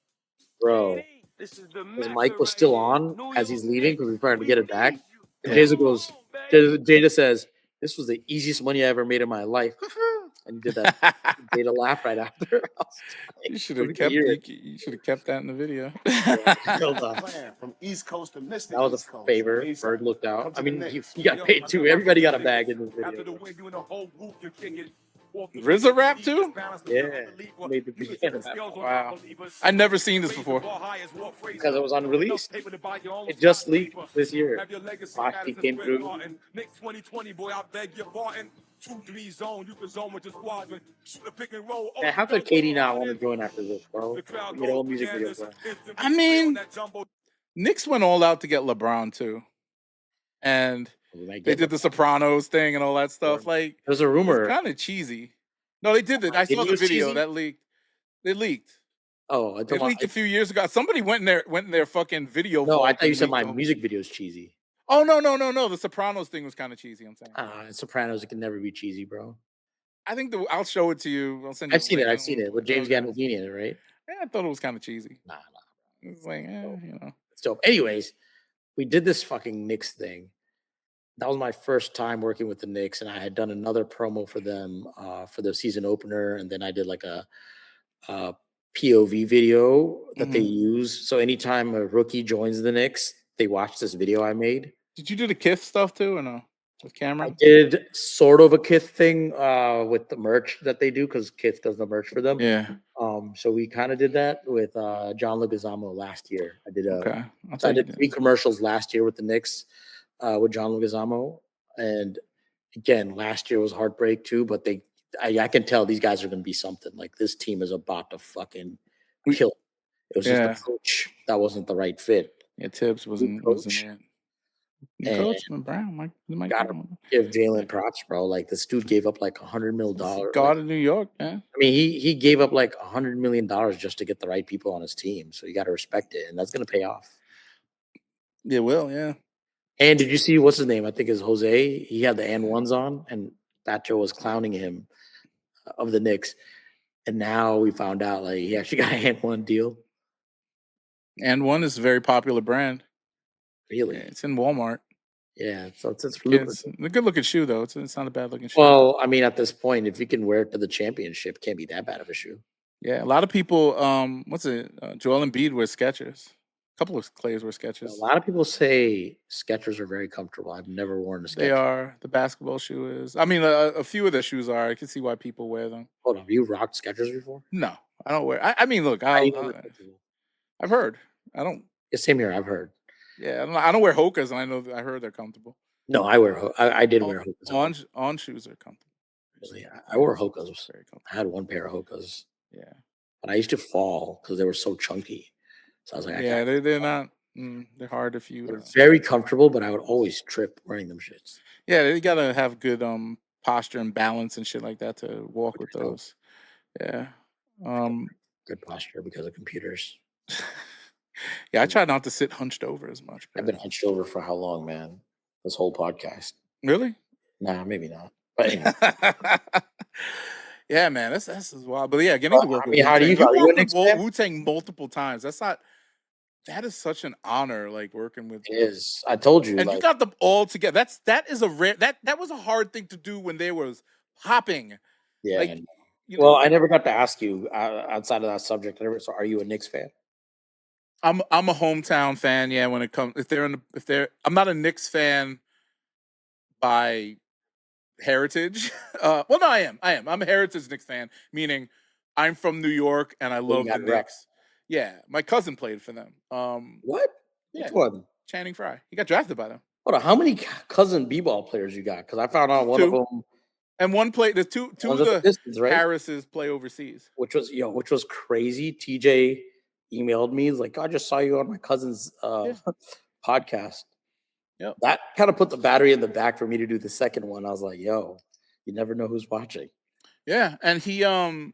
bro, his mic was still on as he's leaving because we were trying to get it back. And Jada says, "This was the easiest money I ever made in my life." And he did that. Jada laughed right after. You should have kept. You should have kept that in the video. From East Coast to Mystic. That was a favor. Bird looked out. I mean, he got paid too. Everybody got a bag in this video. RZA rap too? Yeah. Made the beginning. Wow. I've never seen this before. Because it was unreleased. It just leaked this year. Foxy came through. Man, how could Katie not want to join after this, bro? You know, music video, bro. I mean, Knicks went all out to get LeBron too. And they did the Sopranos thing and all that stuff. Like, there's a rumor. Kind of cheesy. No, they did it. I saw the video that leaked. They leaked. Oh, they leaked a few years ago. Somebody went in their fucking video. No, I thought you said my music video is cheesy. Oh no. The Sopranos thing was kind of cheesy. I'm saying. Sopranos, it can never be cheesy, bro. I think I'll show it to you. I'll send you. I've seen it with James Gandolfini in it, right? Yeah, I thought it was kind of cheesy. Nah. It's like, you know. It's dope. Anyways, we did this fucking Knicks thing. That was my first time working with the Knicks, and I had done another promo for them for the season opener, and then I did like a POV video that they use. So anytime a rookie joins the Knicks, they watch this video I made. Did you do the Kith stuff too, or no? With Cameron? I did sort of a Kith thing with the merch that they do because Kith does the merch for them. Yeah. So we kind of did that with John Leguizamo last year. I did 3 commercials last year with the Knicks. With John Leguizamo, and again, last year was heartbreak too. But I can tell these guys are going to be something. Like this team is about to fucking kill. It was just the coach that wasn't the right fit. Yeah, Tibbs wasn't it. Coach Brown, gotta give Jalen props, bro. Like this dude gave up like $100 million. God in New York, man. I mean, he gave up like $100 million just to get the right people on his team. So you got to respect it, and that's going to pay off. It will, yeah. And did you see what's his name? I think it's Jose. He had the N1s on, and Thatcher was clowning him of the Knicks. And now we found out like he actually got an N1 deal. N1 is a very popular brand. Really? Yeah, it's in Walmart. Yeah, so it's a good looking shoe though. It's not a bad looking shoe. Well, I mean, at this point, if you can wear it to the championship, it can't be that bad of a shoe. Yeah, a lot of people. Joel Embiid wears Skechers. A couple of players wear Skechers. A lot of people say Skechers are very comfortable. I've never worn a Skechers. They are. The basketball shoe is. I mean, a few of their shoes are. I can see why people wear them. Hold on, have you rocked Skechers before? No, I don't wear. I mean, look, I've heard. I don't. Yeah, same here. I've heard. Yeah, I don't wear Hokas, and I heard they're comfortable. No, I wear. I did wear Hokas. On shoes are comfortable. Really, I wore Hokas. Very comfortable. I had one pair of Hokas. Yeah, but I used to fall because they were so chunky. So I was like, they're not. They're hard if you. They're very comfortable, but I would always trip wearing them shits. Yeah, they gotta have good posture and balance and shit like that to walk with those. Yeah. Good posture because of computers. Yeah, I try not to sit hunched over as much. I've been hunched over for how long, man? This whole podcast. Really? Nah, maybe not. But anyway. Yeah, man, that's wild. But yeah, getting to work with how do you worked with Wu-Tang multiple times. That's not. That is such an honor, like working with. It is. I told you, And like, you got them all together. That is a rare that was a hard thing to do when they was popping. yeah. Like, you Well, know, I never got to ask you outside of that subject. So, are you a Knicks fan? I'm a hometown fan. Yeah, when it comes I'm not a Knicks fan by heritage. Well, no, I am. I'm a heritage Knicks fan, meaning I'm from New York and I Well, you love the got rep. Knicks. Yeah, my cousin played for them. What? Yeah, Which one? Channing Frye. He got drafted by them. Hold on. How many cousin b-ball players you got? Because I found out one of them. And one play. The two of the Pistons, right? Harrises play overseas. Which was crazy. TJ emailed me. He's like, I just saw you on my cousin's podcast. Yep. That kind of put the battery in the back for me to do the second one. I was like, yo, you never know who's watching. Yeah, and he I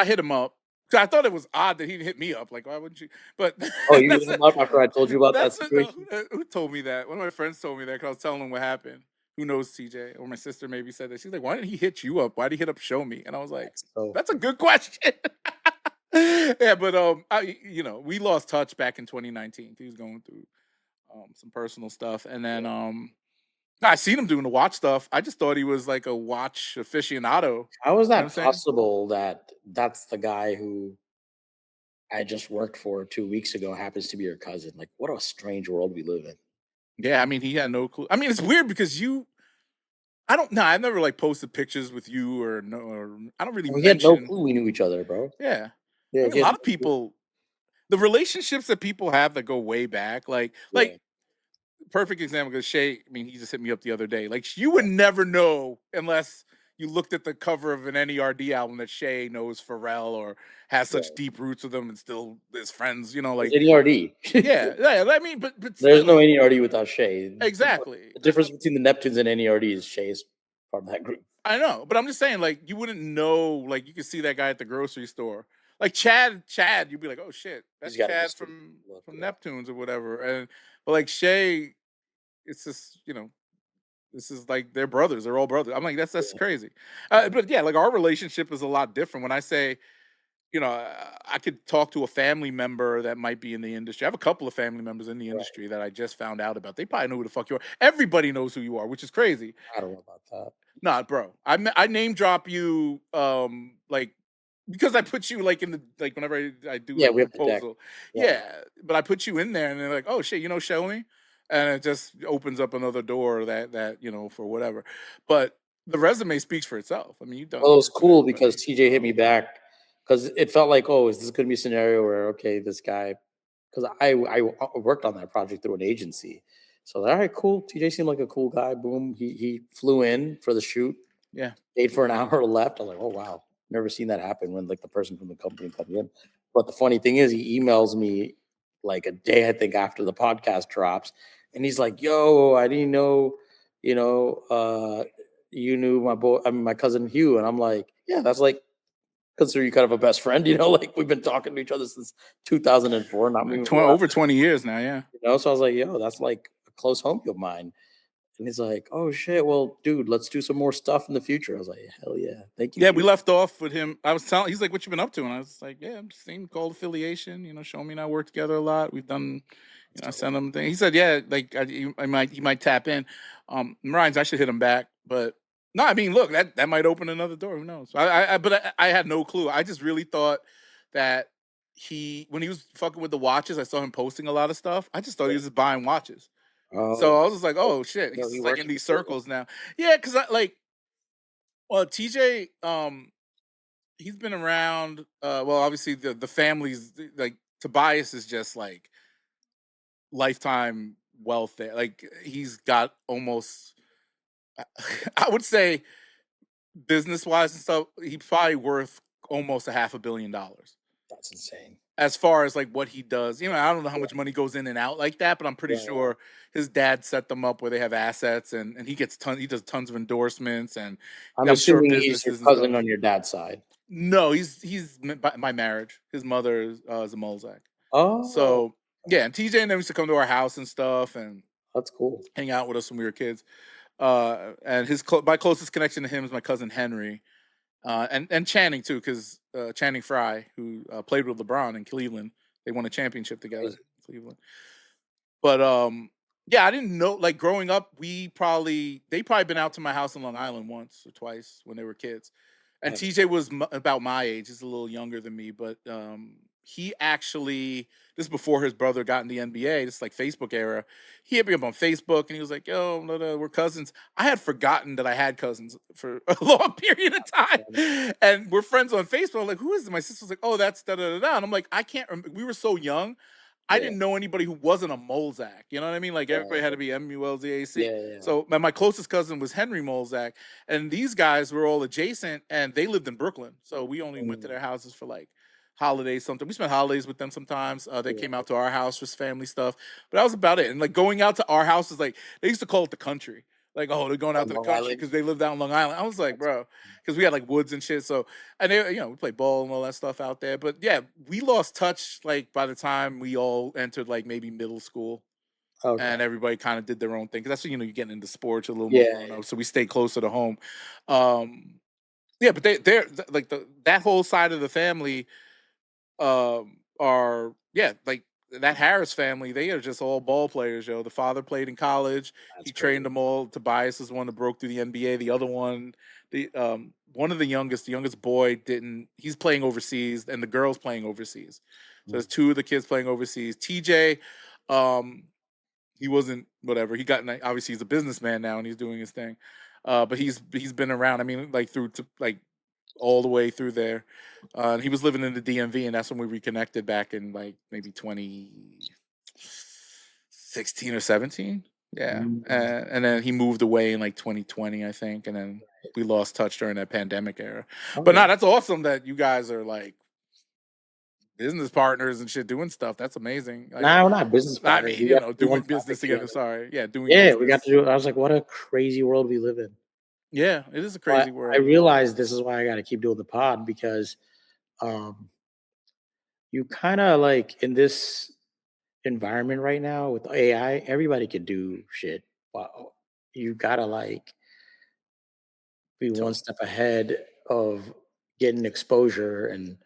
hit him up. I thought it was odd that he hit me up. Like, why wouldn't you? But you hit him up after I told you about that situation? Who told me that? One of my friends told me that because I was telling him what happened. Who knows, TJ? Or my sister maybe said that. She's like, why didn't he hit you up? Why did he hit up Shomi? And I was like, that's a good question. Yeah, but we lost touch back in 2019. He was going through some personal stuff, and then I seen him doing the watch stuff. I just thought he was like a watch aficionado. How is that possible that that's the guy who I just worked for 2 weeks ago happens to be your cousin? Like, what a strange world we live in. Yeah, I mean, he had no clue. I mean, it's weird because I don't know. I've never like posted pictures with you or I don't really. We had no clue we knew each other, bro. Yeah, I mean, a lot of people. The relationships that people have that go way back, like perfect example because Shay. I mean, he just hit me up the other day. Like, you would never know unless you looked at the cover of an N.E.R.D album that Shay knows Pharrell or has such deep roots with them and still is friends. You know, like N.E.R.D. yeah. I mean, but there's no N.E.R.D. without Shay. Exactly. The difference between the Neptunes and N.E.R.D. is Shay's part of that group. I know, but I'm just saying, like, you wouldn't know. Like, you could see that guy at the grocery store. Like Chad, you'd be like, "Oh shit, that's Chad from Neptunes or whatever." But like Shay, it's just this is like they're brothers. They're all brothers. I'm like, that's crazy. But yeah, like our relationship is a lot different. When I say, I could talk to a family member that might be in the industry. I have a couple of family members in the industry that I just found out about. They probably know who the fuck you are. Everybody knows who you are, which is crazy. I don't know about that. Nah, bro. I name drop you like because I put you like in the like whenever I do like, we have proposal. Yeah, but I put you in there and they're like, oh shit, Shomi, and it just opens up another door that for whatever. But the resume speaks for itself. I mean, you've done. Well, it was cool because TJ hit me back because it felt like, oh, is this going to be a scenario where this guy? Because I worked on that project through an agency. So all right, cool. TJ seemed like a cool guy. Boom, he flew in for the shoot. Yeah, stayed for an hour, left. I was like, oh wow, never seen that happen when like the person from the company comes in. But the funny thing is, he emails me like a day I think after the podcast drops, and he's like, "Yo, I didn't know, you knew my cousin Hugh," and I'm like, "Yeah, that's like." Consider you kind of a best friend, like we've been talking to each other since 2004, not like over 20 years now, yeah. So I was like, yo, that's like a close homie of mine. And he's like, oh shit, well, dude, let's do some more stuff in the future. I was like, hell yeah, thank you. Yeah, we left off with him. I was telling, he's like, what you been up to? And I was like, yeah, I'm same Gold affiliation. Shomi and I work together a lot. We've done, I sent him things. He said, yeah, like he might tap in. Ryan's, I should hit him back, but no, I mean, look, that might open another door. Who knows? But I had no clue. I just really thought that when he was fucking with the watches, I saw him posting a lot of stuff. I just thought he was just buying watches. So I was just like, oh shit, he's like in these circles now. Yeah, because TJ, he's been around. Well, obviously the family's like Tobias is just like lifetime wealth there. Like he's got almost, I would say, business wise and stuff, he's probably worth almost $500 million. That's insane. As far as like what he does, I don't know how much money goes in and out like that, but I'm pretty sure his dad set them up where they have assets and he gets he does tons of endorsements and I'm assuming he's your cousin on your dad's side. No, he's by marriage. His mother is a Molzak. Oh, so yeah, and TJ and them used to come to our house and stuff, and that's cool. Hang out with us when we were kids. And my closest connection to him is my cousin Henry, and Channing too, because Channing Frye, who played with LeBron in Cleveland, they won a championship together. Cleveland. But yeah, I didn't know. Like growing up, they probably been out to my house in Long Island once or twice when they were kids. And TJ was about my age. He's a little younger than me, but he actually, this is before his brother got in the NBA. This is like Facebook era. He hit me up on Facebook and he was like, "Yo, we're cousins." I had forgotten that I had cousins for a long period of time, and we're friends on Facebook. I'm like, "Who is it?" My sister was like, "Oh, that's da da da da." And I'm like, "I can't remember." We were so young. I didn't know anybody who wasn't a Molzak. You know what I mean? Like everybody had to be MULZAC. Yeah. So my closest cousin was Henry Molzak, and these guys were all adjacent, and they lived in Brooklyn. So we only went to their houses for like holidays. Something we spent holidays with them sometimes. They came out to our house, just family stuff. But that was about it. And like going out to our house is like they used to call it the country. Like, oh, they're going out to the country because they lived out in Long Island. I was like, bro, because we had like woods and shit. So, and they, we played ball and all that stuff out there. But yeah, we lost touch like by the time we all entered like maybe middle school. Okay. And everybody kind of did their own thing. Because that's when, you're getting into sports a little more grown up. So we stayed closer to home. Yeah, but they're like that whole side of the family are, like, that Harris family, they are just all ball players, yo. The father played in college. He trained them all. Tobias is the one that broke through the NBA. The other one, one of the youngest boy didn't. He's playing overseas, and the girl's playing overseas. So there's two of the kids playing overseas. TJ, he wasn't whatever. He got, obviously he's a businessman now and he's doing his thing. But he's been around. I mean, like through to like all the way through there. He was living in the DMV, and that's when we reconnected back in like maybe 2016 or 17. Yeah. And then he moved away in like 2020, I think. And then we lost touch during that pandemic era. But no, that's awesome that you guys are like business partners and shit doing stuff. That's amazing. Like, we're not business partners. I mean, doing business together. Sorry. Yeah, doing business. We got to do it. I was like, what a crazy world we live in. Yeah, it is a crazy world. I realized this is why I got to keep doing the pod because you kind of like in this environment right now with AI, everybody can do shit. Wow. You got to like be one step ahead of getting exposure and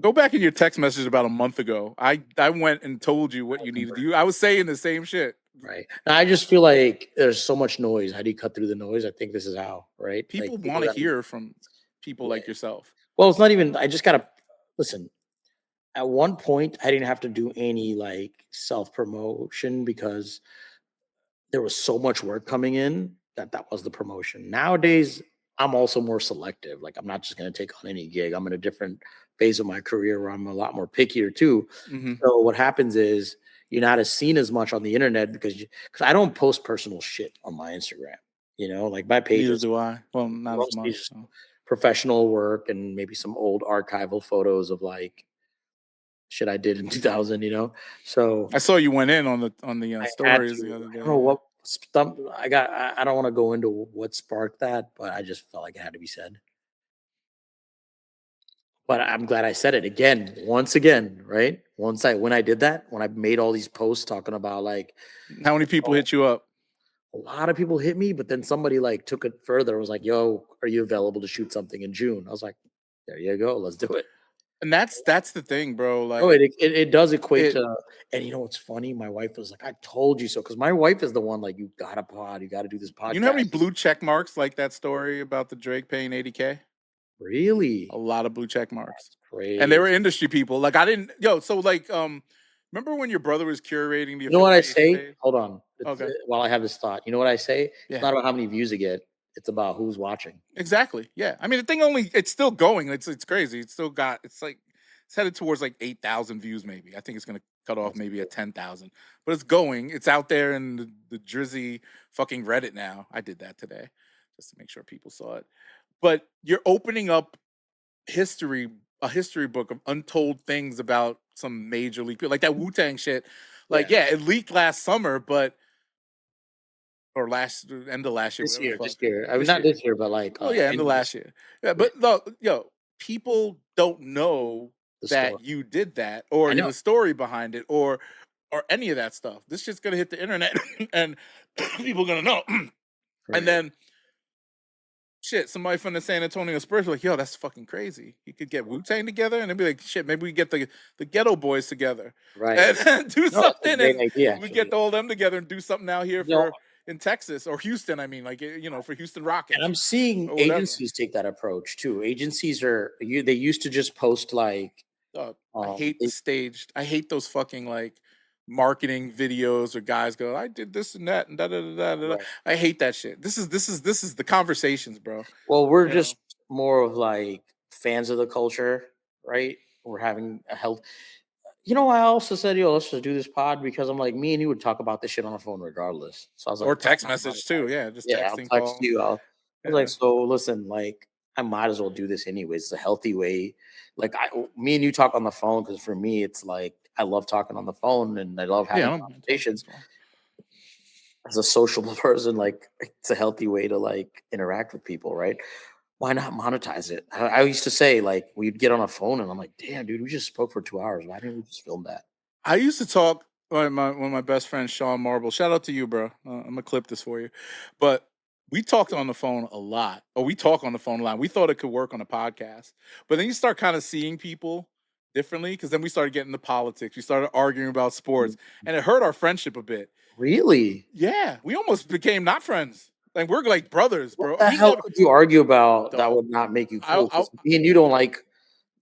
go back in your text message about a month ago. I went and told you what you needed to do. I was saying the same shit. Right. Now, I just feel like there's so much noise. How do you cut through the noise? I think this is how, right? People want to hear from people like yourself. Well, it's not even, I just got to listen. At one point, I didn't have to do any like self-promotion because there was so much work coming in that was the promotion. Nowadays, I'm also more selective. Like, I'm not just going to take on any gig. I'm in a different phase of my career where I'm a lot more pickier too. Mm-hmm. So what happens is you're not as seen as much on the internet because I don't post personal shit on my Instagram. Like my page. Neither do I. Well, not as much. So. Professional work and maybe some old archival photos of like shit I did in 2000. So I saw you went in on the stories the other day. I don't know what I got. I don't want to go into what sparked that, but I just felt like it had to be said. But I'm glad I said it once again, right? When I did that, when I made all these posts talking about like, how many people hit you up? A lot of people hit me, but then somebody like took it further. Was like, "Yo, are you available to shoot something in June?" I was like, "There you go, let's do it." And that's the thing, bro. Like, it does equate to. And you know what's funny? My wife was like, "I told you so," because my wife is the one like, "You got to pod, you got to do this podcast." You know how many blue check marks like that story about the Drake paying $80K? Really? A lot of blue check marks. That's crazy. And they were industry people. Like I didn't. So like remember when your brother was curating the? You know what I say? Page? Hold on. Okay. While I have this thought, you know what I say? Yeah. It's not about how many views you get. It's about who's watching. Exactly. Yeah. I mean, the thing it's still going. It's crazy. It's still got. It's headed towards like 8,000 views. Maybe I think it's gonna cut off maybe at 10,000. But it's going. It's out there in the Drizzy fucking Reddit now. I did that today just to make sure people saw it. But you're opening up a history book of untold things about some major league people, like that Wu-Tang shit. Like, yeah, it leaked last summer, or end of last year. This year. I mean, not this year, but like. End of last year. Yeah, but people don't know that you did that, or the story behind it, or any of that stuff. This shit's gonna hit the internet, and people are gonna know. Right. And then shit, somebody from the San Antonio Spurs like, yo, that's fucking crazy. You could get Wu-Tang together, and they'd be like, shit, maybe we get the Ghetto Boys together, Right. and do something, great and idea, we get all them together and do something out here in Texas or Houston. I mean, like, you know, for Houston Rockets. And I'm seeing agencies take that approach too. Agencies they used to just post like. I hate the staged. I hate those fucking like marketing videos where guys go, I did this and that and da da da da. Right. I hate that shit. This is the conversations, bro. Well, we're just more of like fans of the culture, right? We're having a health. You know, I also said, yo, let's just do this pod because I'm like, me and you would talk about this shit on the phone regardless. So I was like, or text message too. Yeah, just texting. I'll text you. I was like, so listen, like, I might as well do this anyways. It's a healthy way. Like, me and you talk on the phone because for me, it's like I love talking on the phone and I love having conversations. As a sociable person, like, it's a healthy way to like interact with people, right? Why not monetize it? I used to say, like, we'd get on a phone and I'm like, damn, dude, we just spoke for 2 hours. Why didn't we just film that? I used to talk with one of my best friends, Sean Marble. Shout out to you, bro. I'm gonna clip this for you. But we talked on the phone a lot. Or we talk on the phone a lot. We thought it could work on a podcast. But then you start kind of seeing people differently because then we started getting into politics. We started arguing about sports. And it hurt our friendship a bit. Really? Yeah. We almost became not friends. Like, we're like brothers, bro. What the hell could you argue about that would not make you cool? Me and you don't like.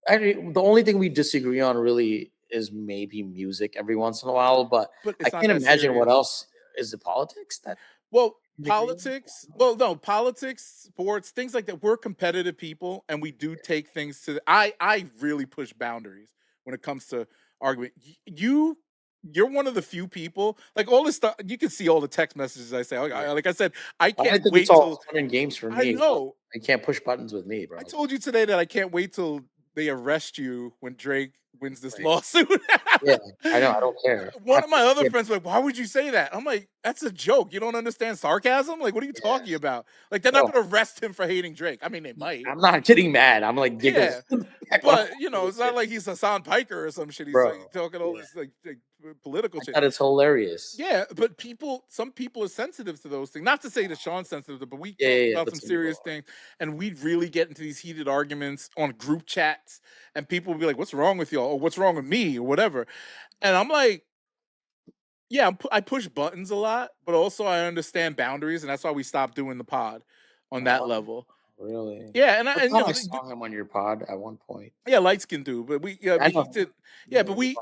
Actually, the only thing we disagree on really is maybe music every once in a while, but I can't imagine what else is the politics that. Well, politics. Well, no, politics, sports, things like that. We're competitive people, and we do take things to. I really push boundaries when it comes to argument. You're one of the few people, like all this stuff. You can see all the text messages I say. Like I said, I can't wait till fun and games for me. I know. I can't push buttons with me, bro. I told you today that I can't wait till they arrest you when Drake wins this lawsuit. Yeah, I know. I don't care. One of my other friends was like, why would you say that? I'm like, that's a joke. You don't understand sarcasm? Like, what are you talking about? Like, they're not going to arrest him for hating Drake. I mean, they might. I'm not getting mad. I'm like, giggles. But, you know, it's not like he's Hassan Piker or some shit. He's like, talking all this like political shit. That is hilarious. Yeah, but some people are sensitive to those things. Not to say that Sean's sensitive, but we talk about some serious things, and we'd really get into these heated arguments on group chats, and people would be like, "What's wrong with y'all?" or "What's wrong with me?" or whatever. And I'm like, yeah, I push buttons a lot, but also I understand boundaries, and that's why we stopped doing the pod on that level. Really? Yeah, I saw him on your pod at one point. Yeah, light skin dude, but we but we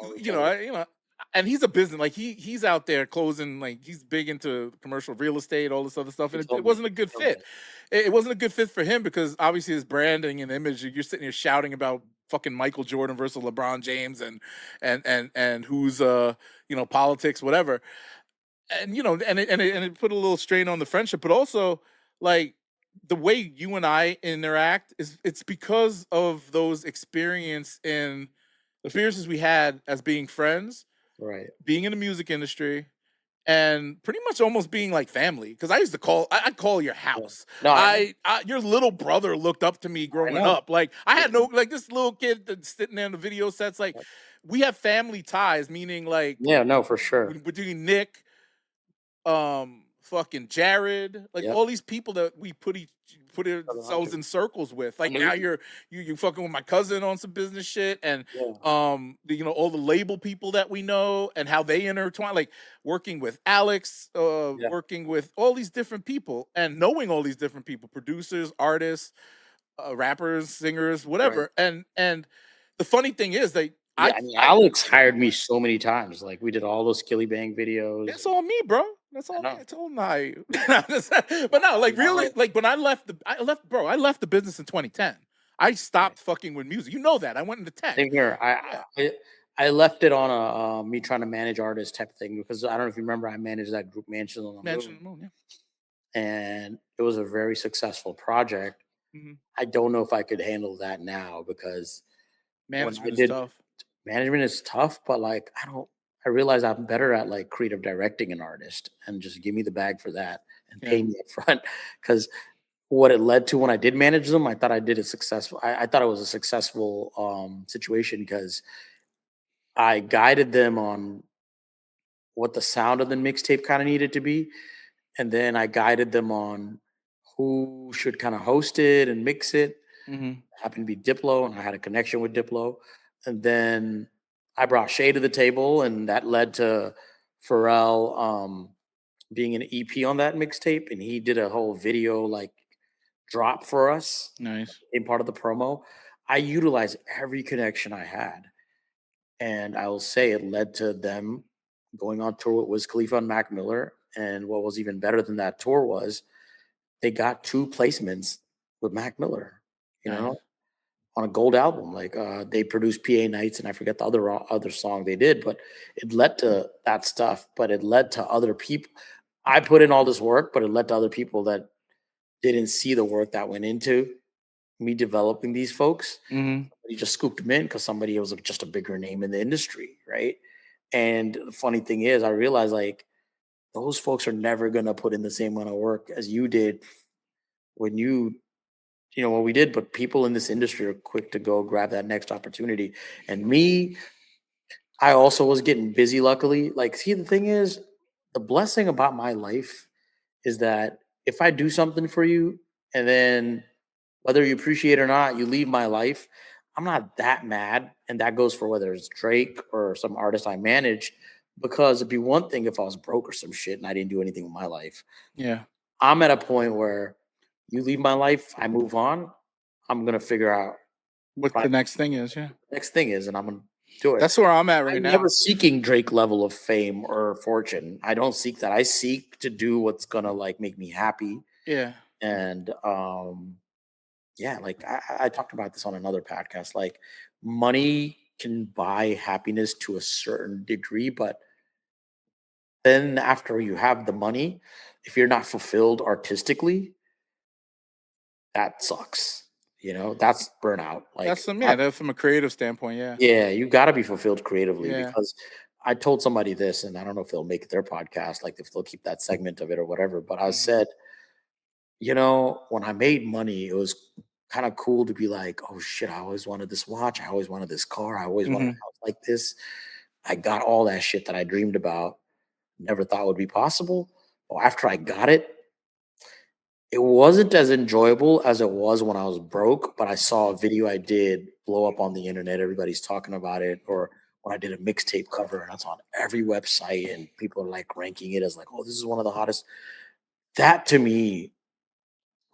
and he's a business, like he's out there closing, like he's big into commercial real estate, all this other stuff, and it wasn't a good fit. It wasn't a good fit for him because obviously his branding and image. You're sitting here shouting about fucking Michael Jordan versus LeBron James and who's politics, whatever, and and it put a little strain on the friendship, but also like the way you and I interact it's because of those experiences we had as being friends, right? Being in the music industry, and pretty much almost being like family. Because I used to I'd call your house. No, your little brother looked up to me growing up. Like I had this little kid that's sitting there in the video sets. Like we have family ties, meaning like for sure between Nick, fucking Jared, like all these people that we put ourselves in circles with. Like now you fucking with my cousin on some business shit, and all the label people that we know and how they intertwine. Like working with Alex, working with all these different people, and knowing all these different people, producers, artists, rappers, singers, whatever. Right. And the funny thing is Alex hired me so many times. Like we did all those Skilly Bang videos. That's all me, bro. That's all. It's all my. But no, like really, like when I left the business in 2010. I stopped fucking with music. You know that. I went into tech. Same here. I left it on a me trying to manage artists type of thing because I don't know if you remember, I managed that group Mansion on the Moon. And it was a very successful project. Mm-hmm. I don't know if I could handle that now because management is tough. Management is tough, but like I realize I'm better at like creative directing an artist and just give me the bag for that and pay me up front. Because what it led to when I did manage them, I thought I did it successful. I thought it was a successful situation because I guided them on what the sound of the mixtape kind of needed to be. And then I guided them on who should kind of host it and mix it. Mm-hmm. Happened to be Diplo, and I had a connection with Diplo. And then I brought Shay to the table, and that led to Pharrell being an EP on that mixtape, and he did a whole video like drop for us. Nice. In part of the promo. I utilized every connection I had, and I will say it led to them going on tour with Wiz Khalifa and Mac Miller. And what was even better than that tour was they got 2 placements with Mac Miller, you Nice. know, on a gold album. Like they produced PA Nights, and I forget the other song they did, but it led to that stuff. But it led to other people. I put in all this work, but it led to other people that didn't see the work that went into me developing these folks. Mm-hmm. He just scooped them in because somebody was just a bigger name in the industry, right? And the funny thing is, I realized like those folks are never gonna put in the same amount of work as you did when you know what we did. But people in this industry are quick to go grab that next opportunity. And me, I also was getting busy. Luckily, like, see, the thing is, the blessing about my life is that if I do something for you, and then whether you appreciate it or not, you leave my life, I'm not that mad. And that goes for whether it's Drake or some artist I manage, because it'd be one thing if I was broke or some shit and I didn't do anything with my life. Yeah. I'm at a point where you leave my life, I move on. I'm gonna figure out what the next thing is. Yeah. Next thing is, and I'm gonna do it. That's where I'm at right now. I'm never seeking Drake level of fame or fortune. I don't seek that. I seek to do what's gonna like make me happy. Yeah. And yeah, like I talked about this on another podcast. Like, money can buy happiness to a certain degree, but then after you have the money, if you're not fulfilled artistically, that sucks. You know, that's burnout. Like, that's that's from a creative standpoint. Yeah. Yeah, you got to be fulfilled creatively. Yeah. Because I told somebody this, and I don't know if they'll make their podcast, like if they'll keep that segment of it or whatever. But I said, you know, when I made money, it was kind of cool to be like, oh shit, I always wanted this watch. I always wanted this car. I always wanted a house like this. I got all that shit that I dreamed about, never thought would be possible. Well, after I got it, it wasn't as enjoyable as it was when I was broke, but I saw a video I did blow up on the internet. Everybody's talking about it. Or when I did a mixtape cover and it's on every website and people are like ranking it as like, oh, this is one of the hottest. That to me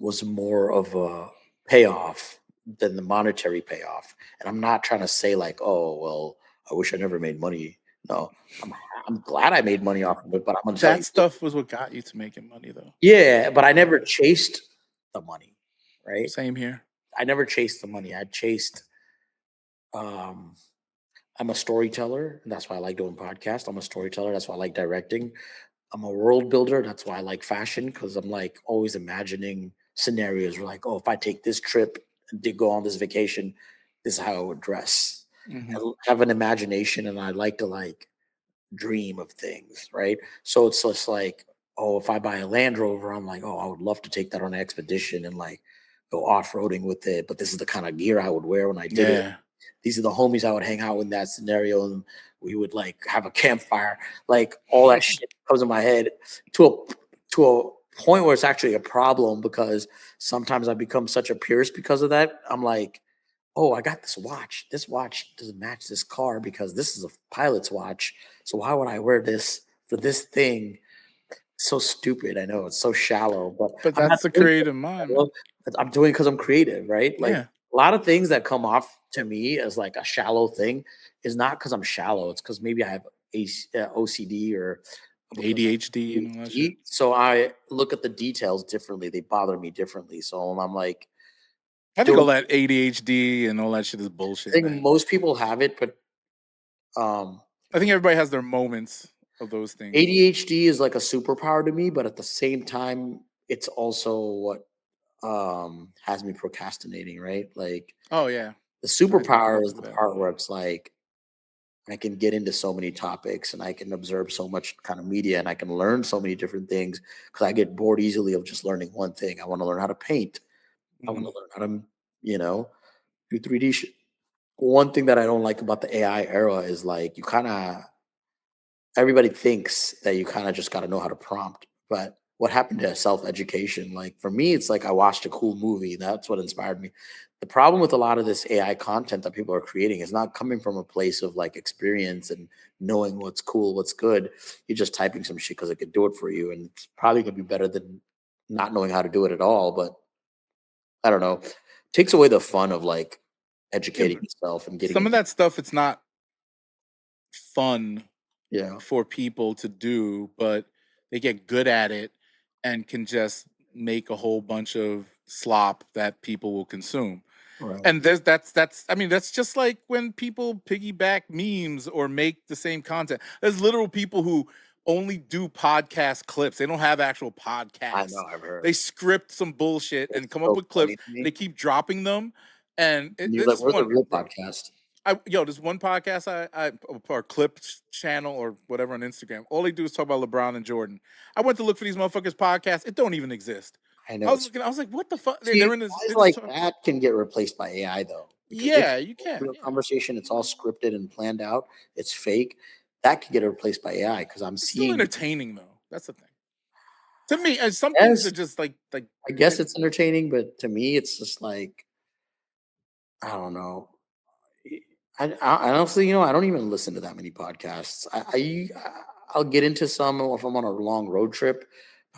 was more of a payoff than the monetary payoff. And I'm not trying to say like, oh, well, I wish I never made money. No, I'm glad I made money off of it, but I'm gonna tell you, that stuff was what got you to making money, though. yeah, but I never chased the money, right? Same here. I never chased the money. I chased. I'm a storyteller, and that's why I like doing podcasts. I'm a storyteller. That's why I like directing. I'm a world builder. That's why I like fashion, because I'm like always imagining scenarios where like, oh, if I take this trip and did go on this vacation, this is how I would dress. I have an imagination, and I like to like dream of things, right? So it's just like, oh, if I buy a Land Rover, I'm like, oh, I would love to take that on an expedition and like go off-roading with it. But this is the kind of gear I would wear when I did it. These are the homies I would hang out with in that scenario, and we would like have a campfire. Like all that shit comes in my head to a point where it's actually a problem, because sometimes I become such a purist because of that. I'm like, oh, I got this watch. This watch doesn't match this car because this is a pilot's watch. So why would I wear this for this thing? So stupid. I know it's so shallow, but that's the creative mind. I'm doing it because I'm creative, right? Like a lot of things that come off to me as like a shallow thing is not because I'm shallow. It's because maybe I have OCD or ADHD and all that shit. So I look at the details differently. They bother me differently. So I'm like, I think all that ADHD and all that shit is bullshit. I think most people have it, but I think everybody has their moments of those things. ADHD is like a superpower to me, but at the same time, it's also what has me procrastinating, right? Like, oh yeah, the superpower is the part where it's like I can get into so many topics and I can observe so much kind of media and I can learn so many different things, because I get bored easily of just learning one thing. I want to learn how to paint. I want to learn how to, you know, do 3D shit. One thing that I don't like about the AI era is like everybody thinks that you kind of just got to know how to prompt. But what happened to self-education? Like for me, it's like I watched a cool movie. That's what inspired me. The problem with a lot of this AI content that people are creating is not coming from a place of like experience and knowing what's cool, what's good. You're just typing some shit because it could do it for you, and it's probably gonna be better than not knowing how to do it at all. But I don't know. Takes away the fun of like educating yourself and getting some of that stuff. It's not fun yeah for people to do, but they get good at it and can just make a whole bunch of slop that people will consume. right. And that's I mean, that's just like when people piggyback memes or make the same content. There's literal people who only do podcast clips. They don't have actual I podcasts. know, I've heard. They script some bullshit and It's come so up with funny clips. to me. They keep dropping them, and And you're like, where's the real podcast? there's one podcast or clip channel or whatever on Instagram. All they do is talk about LeBron and Jordan. I went to look for these motherfuckers podcasts. It don't even exist. I know. I was looking. I was like, what the fuck? See, They're in this. guys like that can get replaced by AI though. Because Yeah, you can. real Yeah. conversation, it's all scripted and planned out. It's fake. That could get replaced by AI because I'm It's still seeing. entertaining though. That's the thing. To me, and some Yes. things are just like. I guess it's entertaining, but to me, it's just like I don't know. I honestly, I don't even listen to that many podcasts. I'll get into some if I'm on a long road trip.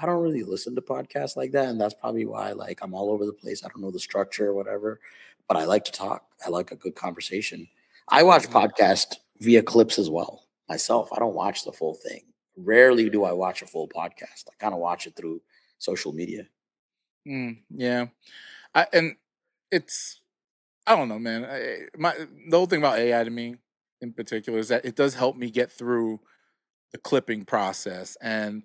I don't really listen to podcasts like that, and that's probably why like I'm all over the place. I don't know the structure or whatever, but I like to talk. I like a good conversation. I watch podcasts via clips as well myself. I don't watch the full thing. Rarely do I watch a full podcast. I kind of watch it through social media. Yeah, and it's I don't know, man. The whole thing about AI to me, in particular, is that it does help me get through the clipping process and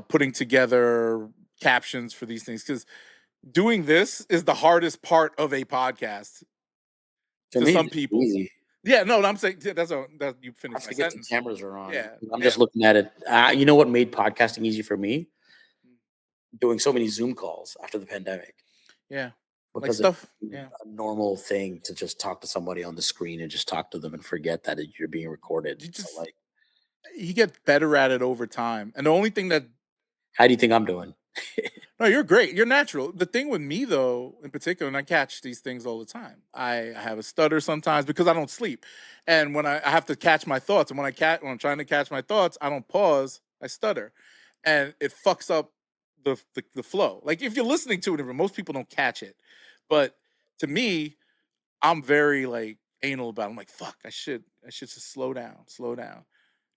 putting together captions for these things. Because doing this is the hardest part of a podcast to me, some it's people. easy. Yeah, no, I'm saying that you I finished my forget the sentence. cameras are on. Yeah, I'm just looking at it. You know what made podcasting easy for me? Doing so many Zoom calls after the pandemic. Yeah, like Because stuff. it's Yeah, a normal thing to just talk to somebody on the screen and just talk to them and forget that you're being recorded. So like, you get better at it over time. And the only thing that how do you think I'm doing? no, you're great. You're natural. The thing with me, though, in particular, and I catch these things all the time. I have a stutter sometimes because I don't sleep, and when I have to catch my thoughts, and when I'm trying to catch my thoughts, I don't pause. I stutter, and it fucks up the flow. Like if you're listening to it, most people don't catch it, but to me, I'm very like anal about it. I'm like, fuck, I should just slow down.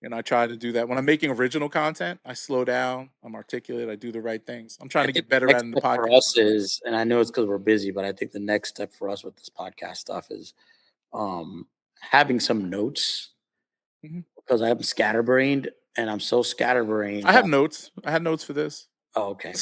And I try to do that when I'm making original content. I slow down. I'm articulate. I do the right things. I'm trying to get better at in the podcast. For us is, and I know it's because we're busy, but I think the next step for us with this podcast stuff is having some notes because I'm scatterbrained and I'm so scatterbrained. I have notes. I had notes for this. Oh, okay.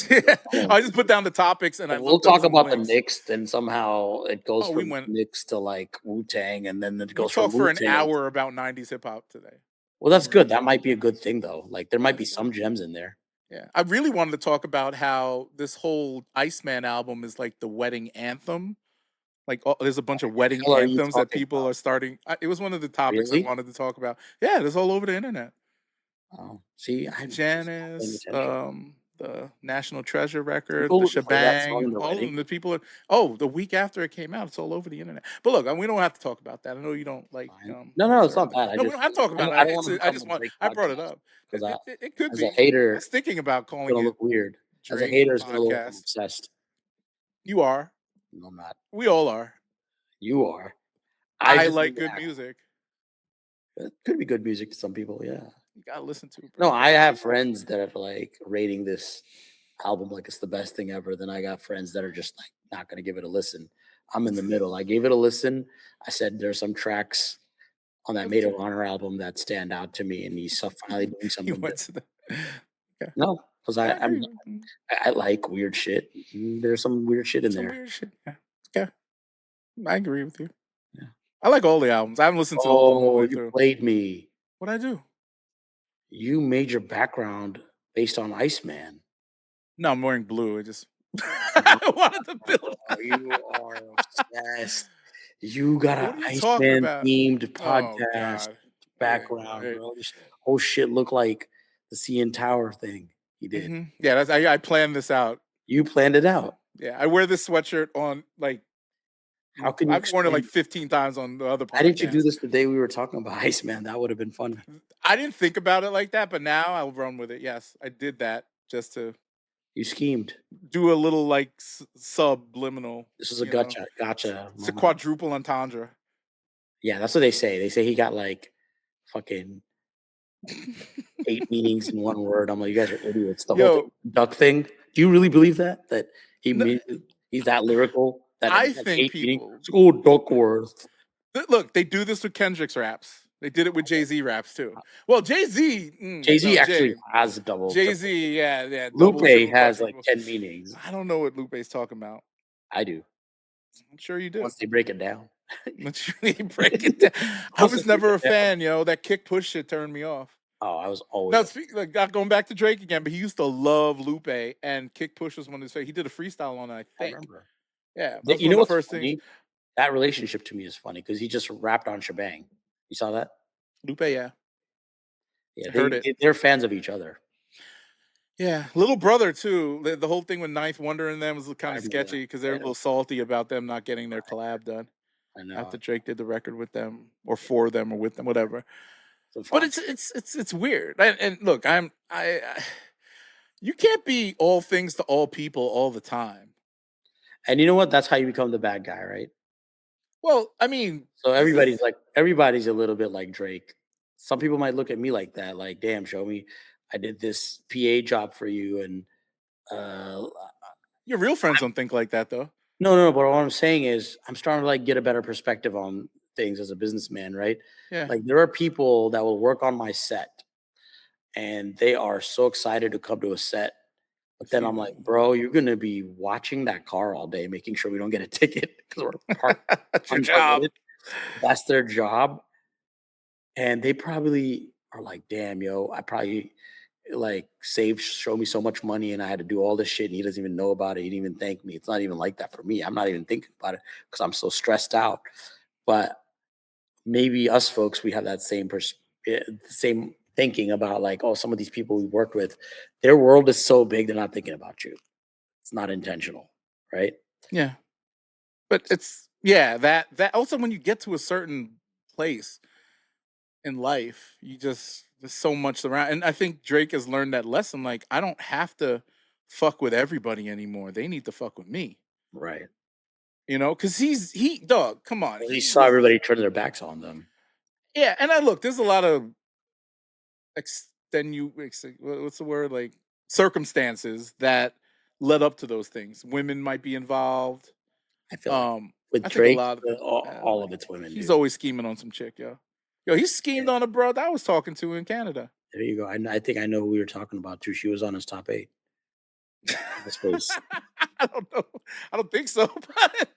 I just put down the topics and we'll talk about the Knicks, and somehow it goes from Knicks to like Wu-Tang, and then it goes from Wu-Tang for an hour about 90s hip hop today. Well, that's good. That might be a good thing, though. Like there might be some gems in there. Yeah, I really wanted to talk about how this whole Iceman album is like the wedding anthem. Like there's a bunch of wedding anthems that people are starting. It was one of the topics I wanted to talk about. Yeah, it's all over the internet. Oh, see, Janice, the National Treasure record, the shebang, all of them. The people are. The week after it came out, it's all over the internet. But look, we don't have to talk about that. I know you don't like. No, it's not bad. No, we don't have to talk about it. I brought it up. It could be. As a hater, I was thinking about calling it look weird. As a hater, it's gonna look obsessed. You are. No, I'm not. We all are. You are. I like good music. It could be good music to some people, yeah. You gotta listen to it. No, I have friends that are like rating this album like it's the best thing ever. Then I got friends that are just like not gonna give it a listen. I'm in the middle. I gave it a listen. I said there's some tracks on that Maid of Honor album that stand out to me, and he's finally doing something. Okay. No, because I like weird shit. There's some weird shit in there. Weird shit. Yeah, I agree with you. Yeah, I like all the albums. I haven't listened to all of them. You played me. What'd I do? You made your background based on Iceman. No, I'm wearing blue. I just I wanted to build. You are obsessed. You got an Iceman themed podcast background, bro. This whole shit look like the CN Tower thing. He did. Yeah, I planned this out. You planned it out. Yeah, I wear this sweatshirt on like. How can you? I've worn it like 15 times on the other podcast. Why didn't you do this the day we were talking about Iceman? That would have been funny. I didn't think about it like that, but now I'll run with it. Yes, I did that just to. You schemed. Do a little like subliminal. This is a gotcha. It's a quadruple entendre. Yeah, that's what they say. They say he got like fucking 8 meanings in one word. I'm like, you guys are idiots. The whole duck thing. Do you really believe that? That he's that lyrical? That I think people. Oh, Duckworth. Look, they do this with Kendrick's raps. They did it with Jay-Z raps too. Well, Jay-Z. Jay-Z actually has double. Jay-Z, yeah. Lupe has like 10 meanings. I don't know what Lupe's talking about. I do. I'm sure you do. Once they break it down. I was never a fan, yo. That kick push shit turned me off. Oh, I was always. Now, going back to Drake again, but he used to love Lupe, and kick push was one of his favorite. He did a freestyle on it, I think. I remember. Yeah. You know what's funny? That relationship to me is funny because he just rapped on Shebang. You saw that? Lupe, yeah. Yeah, they're fans of each other. Yeah, Little Brother too. The whole thing with Ninth Wonder and them was kind of sketchy because they're a little salty about them not getting their collab done. I know. After Drake did the record with them, or for them, or with them, whatever. But it's weird. And look, you can't be all things to all people all the time. And you know what? That's how you become the bad guy, right? Well, I mean, so everybody's a little bit like Drake. Some people might look at me like that, like, damn, Shomi, I did this PA job for you, and your real friends don't think like that, though. No. But what I'm saying is, I'm starting to like get a better perspective on things as a businessman, right? Yeah. Like there are people that will work on my set, and they are so excited to come to a set. But then I'm like, bro, you're gonna be watching that car all day, making sure we don't get a ticket because we're parked. That's your job. That's their job. And they probably are like, damn, yo, I probably like show me so much money and I had to do all this shit and he doesn't even know about it. He didn't even thank me. It's not even like that for me. I'm not even thinking about it because I'm so stressed out. But maybe us folks, we have that same thinking about like, oh, some of these people we worked with, their world is so big, they're not thinking about you. It's not intentional, right? Yeah. But that also when you get to a certain place in life, there's so much around. And I think Drake has learned that lesson. Like, I don't have to fuck with everybody anymore. They need to fuck with me. Right. You know, because dog, come on. Well, he saw everybody turn their backs on them. Yeah, and there's a lot of what's the word? Like circumstances that led up to those things. Women might be involved. I feel with Drake, all of it's women. He's always scheming on some chick, yo. Yo, he schemed on a bro that I was talking to in Canada. There you go. I think I know who we were talking about too. She was on his top 8. I don't know. I don't think so. But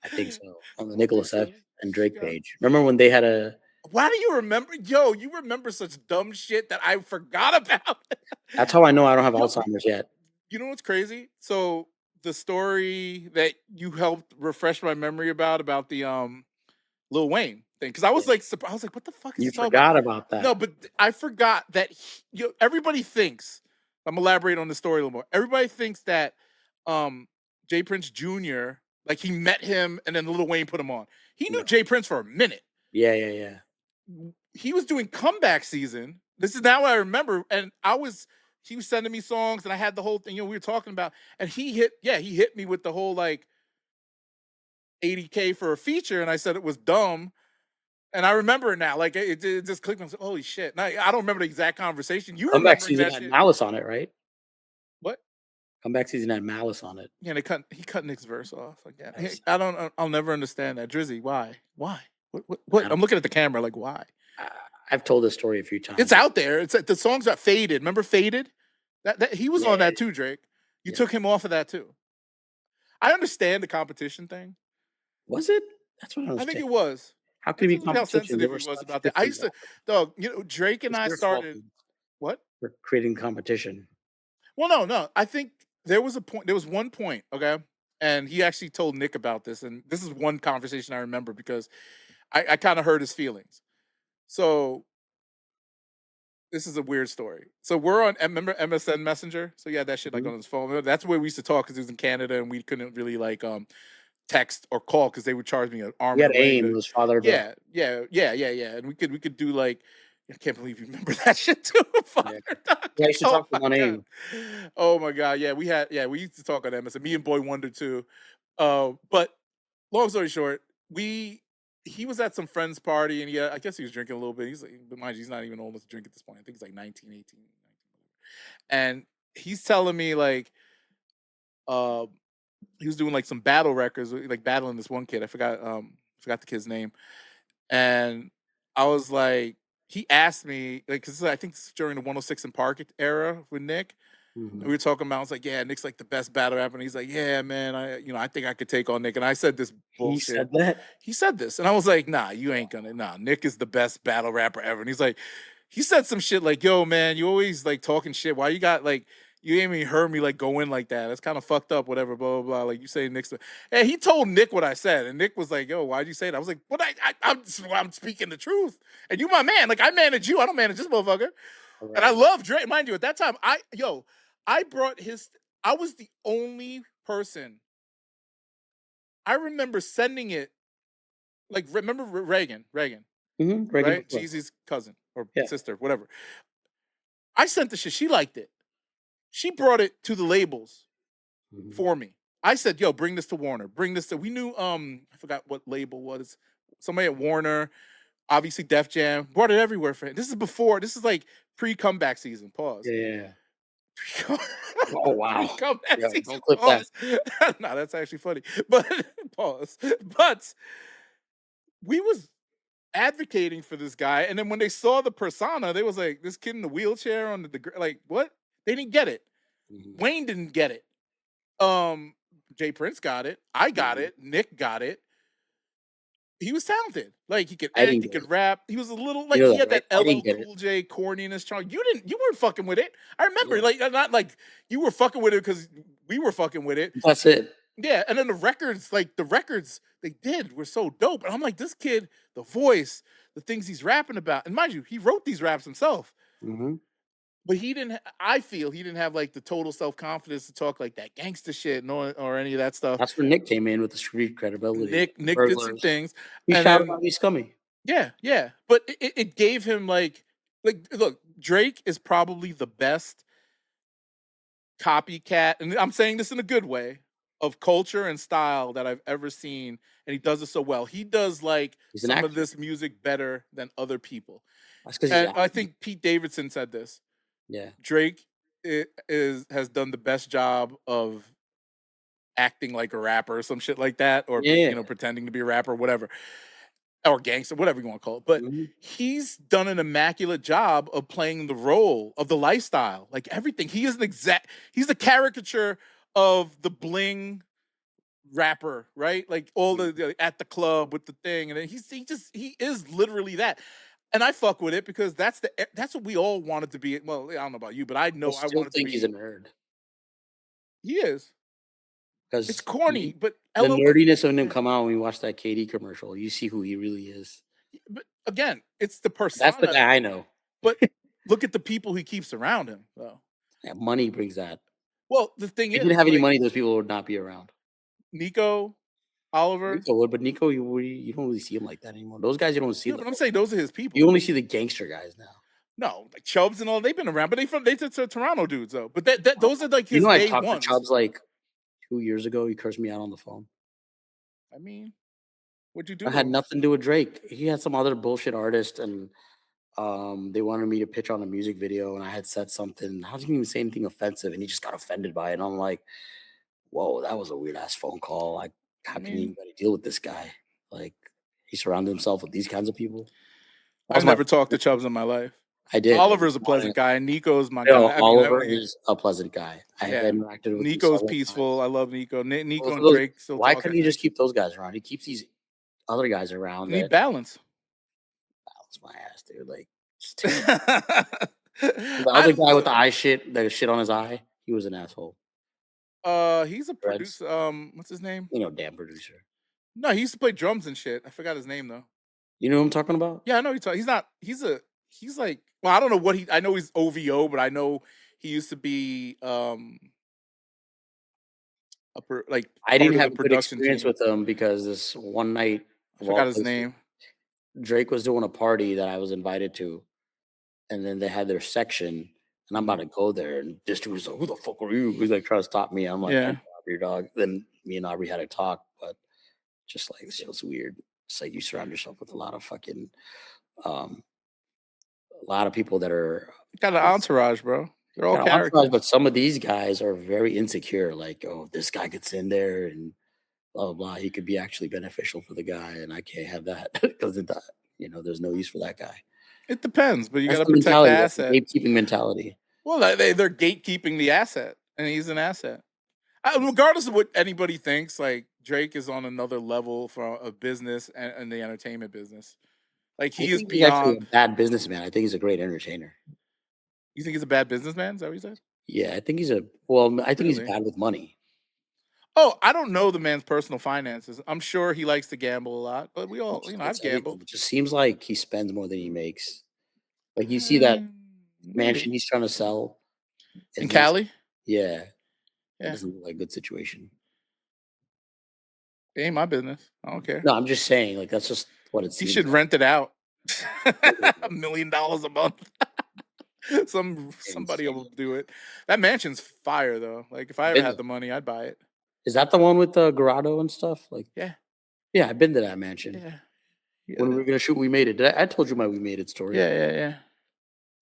I think so. On the Nicholas F. and Drake page. Remember when they had a... Why do you remember? Yo, you remember such dumb shit that I forgot about. That's how I know I don't have Alzheimer's yet. You know what's crazy? So the story that you helped refresh my memory about the Lil Wayne thing, because I was like, what the fuck is you forgot about that? No, but I forgot that everybody thinks. I'm elaborate on the story a little more. Everybody thinks that Jay Prince Jr. like he met him and then Lil Wayne put him on. He knew Jay Prince for a minute. Yeah. He was doing comeback season. This is now what I remember, and he was sending me songs, and I had the whole thing. We were talking about, and he hit me with the whole like $80K for a feature, and I said it was dumb. And I remember it now. Like it just clicked. I was like, holy shit! Now, I don't remember the exact conversation. You comeback season had Malice on it, right? What? Comeback season had Malice on it. Yeah, he cut Nick's verse off. Like that. I'll never understand that. Drizzy, why? What? I'm looking at the camera. Like, why? I've told this story a few times. It's out there. It's the songs got Faded. Remember Faded? That he was on that too, Drake. You took him off of that too. I understand the competition thing. Was it? That's what I was. I think it was. How could it be competition? How sensitive he was about that. I used to, dog. Drake and I started. What? We're creating competition. Well, no. I think there was a point. There was one point. Okay, and he actually told Nick about this, and this is one conversation I remember because I kind of hurt his feelings. So this is a weird story. So we're on, remember MSN Messenger? So yeah, that shit like on his phone. That's where we used to talk because he was in Canada and we couldn't really like text or call because they would charge me an arm He and had a leg. AIM. It was father. Yeah. And we could do like, I can't believe you remember that shit too. Father Doc. Yeah, I used to talk to him on AIM. Oh my god, yeah, we used to talk on MSN. Me and Boy Wonder too. But long story short, he was at some friend's party and I guess he was drinking a little bit. He's like, but mind you, he's not even old enough to drink at this point. I think he's like 19, 18, 19. And he's telling me like, he was doing like some battle records, like battling this one kid. I forgot the kid's name. And I was like, he asked me, like, because I think this is during the 106 and Park era with Nick. And we were talking about, I was like, yeah, Nick's like the best battle rapper. And he's like, yeah, man, I think I could take on Nick. And I said this bullshit. He said that? He said this. And I was like, nah, you ain't gonna. Nah, Nick is the best battle rapper ever. And he's like, he said some shit like, yo, man, you always like talking shit. Why you got like, you ain't even heard me like go in like that. That's kind of fucked up, whatever, blah, blah, blah. Like you say Nick's. And he told Nick what I said. And Nick was like, yo, why'd you say that? I was like, what? I'm speaking the truth. And you my man. Like I manage you. I don't manage this motherfucker. Right. And I love Drake. Mind you, at that time, I brought I was the only person. I remember sending it. Like, remember Reagan? Reagan, right? Jeezy's cousin or sister, whatever. I sent the shit. She liked it. She brought it to the labels for me. I said, yo, bring this to Warner. Bring this to, we knew, I forgot what label was. Somebody at Warner, obviously Def Jam, brought it everywhere for him. This is like pre-comeback season. Pause. Yeah. Oh, wow. Pre-comeback season. Don't clip that. No, that's actually funny. But, pause. But we was advocating for this guy. And then when they saw the persona, they was like, this kid in the wheelchair on the like, what? They didn't get it. Wayne didn't get it. Jay Prince got it. I got it. Nick got it. He was talented. Like he could act, he could rap. He was a little like he had that LL Cool J corniness charm. You weren't fucking with it. I remember, like not like you were fucking with it because we were fucking with it. That's it. Yeah, and then the records they did were so dope. And I'm like, this kid, the voice, the things he's rapping about, and mind you, he wrote these raps himself. But I feel he didn't have like the total self-confidence to talk like that gangster shit or any of that stuff. That's where Nick came in with the street credibility. Nick did some things. He shouted out, he's scummy. Yeah. But it gave him like look, Drake is probably the best copycat, and I'm saying this in a good way, of culture and style that I've ever seen. And he does it so well. He does like some of this music better than other people. And I think Pete Davidson said this. Yeah, Drake has done the best job of acting like a rapper or some shit like that, or pretending to be a rapper, whatever, or gangster, whatever you want to call it. But he's done an immaculate job of playing the role of the lifestyle, like everything. He is he's the caricature of the bling rapper, right? Like all the at the club with the thing, and he is literally that. And I fuck with it because that's what we all wanted to be. Well, I don't know about you, but I know I wanted to be. He's a nerd. He is. Because it's corny, but the nerdiness of him come out when you watch that KD commercial. You see who he really is. But again, it's the persona. That's the guy I know. But look at the people he keeps around him, though. Yeah, money brings that. Well, the thing is, if he didn't have any money, those people would not be around. Nico, Oliver. But Nico, you don't really see him like that anymore. Those guys you don't see. Yeah, but I'm saying those are his people. You only see the gangster guys now. No, like Chubbs and all, they've been around, but they Toronto dudes though. But those are like his day I talked ones. to Chubbs like 2 years ago. He cursed me out on the phone. I mean, what'd you do? I had nothing to do with Drake. He had some other bullshit artist, and they wanted me to pitch on a music video, and I had said something. I didn't even say anything offensive, and he just got offended by it. And I'm like, whoa, that was a weird ass phone call. Like, how can anybody deal with this guy? Like, he surrounded himself with these kinds of people. I've never talked to Chubbs in my life. I did. Oliver's a pleasant guy. Nico's my guy. Oliver is a pleasant guy. I have interacted with Nico's peaceful. I love Nico. Nico and Drake. Why couldn't he just keep those guys around? He keeps these other guys around. Need balance. Balance my ass, dude. Like, the other guy with the eye shit, the shit on his eye, he was an asshole. He's a producer. What's his name? Damn producer. No, he used to play drums and shit. I forgot his name though. You know who I'm talking about? Yeah, I know he's not. He's like, well, I don't know what I know he's OVO, but I know he used to be like I part didn't of have the a good production experience team. with him because this one night of all Forgot his places, name. Drake was doing a party that I was invited to, and then they had their section, and I'm about to go there, and this dude was like, "Who the fuck are you?" He's like trying to stop me. I'm like, Yeah. "I'm Aubrey, dog." Then me and Aubrey had a talk, but just like this was weird. It's like you surround yourself with a lot of fucking, a lot of people that are Got an entourage, bro. They're all got an entourage, characters. but some of these guys are very insecure. Like, oh, this guy gets in there and blah blah blah. He could be actually beneficial for the guy, and I can't have that because there's no use for that guy. It depends, but you got That's to the protect the mentality. That's the asset. gatekeeping mentality. Well, they're gatekeeping the asset, and he's an asset. Regardless of what anybody thinks, like Drake is on another level for a business and the entertainment business. Like he is He's actually beyond. a bad businessman. I think he's a great entertainer. You think he's a bad businessman? Is that what you said? Yeah, I think he's he's Really? bad with money. Oh, I don't know the man's personal finances. I'm sure he likes to gamble a lot, but we all, I've gambled. It just seems like he spends more than he makes. Like you see that mansion he's trying to sell in Cali. Yeah, yeah, it doesn't look like a good situation. It ain't my business. I don't care. No, I'm just saying, like that's just what it seems. He should rent it out. $1 million a month. Somebody will do it. That mansion's fire though. Like if I ever had the money, I'd buy it. Is that the one with the grotto and stuff? Like yeah, I've been to that mansion. Yeah. When we were gonna shoot, we made it. I told you my we made it story. Yeah.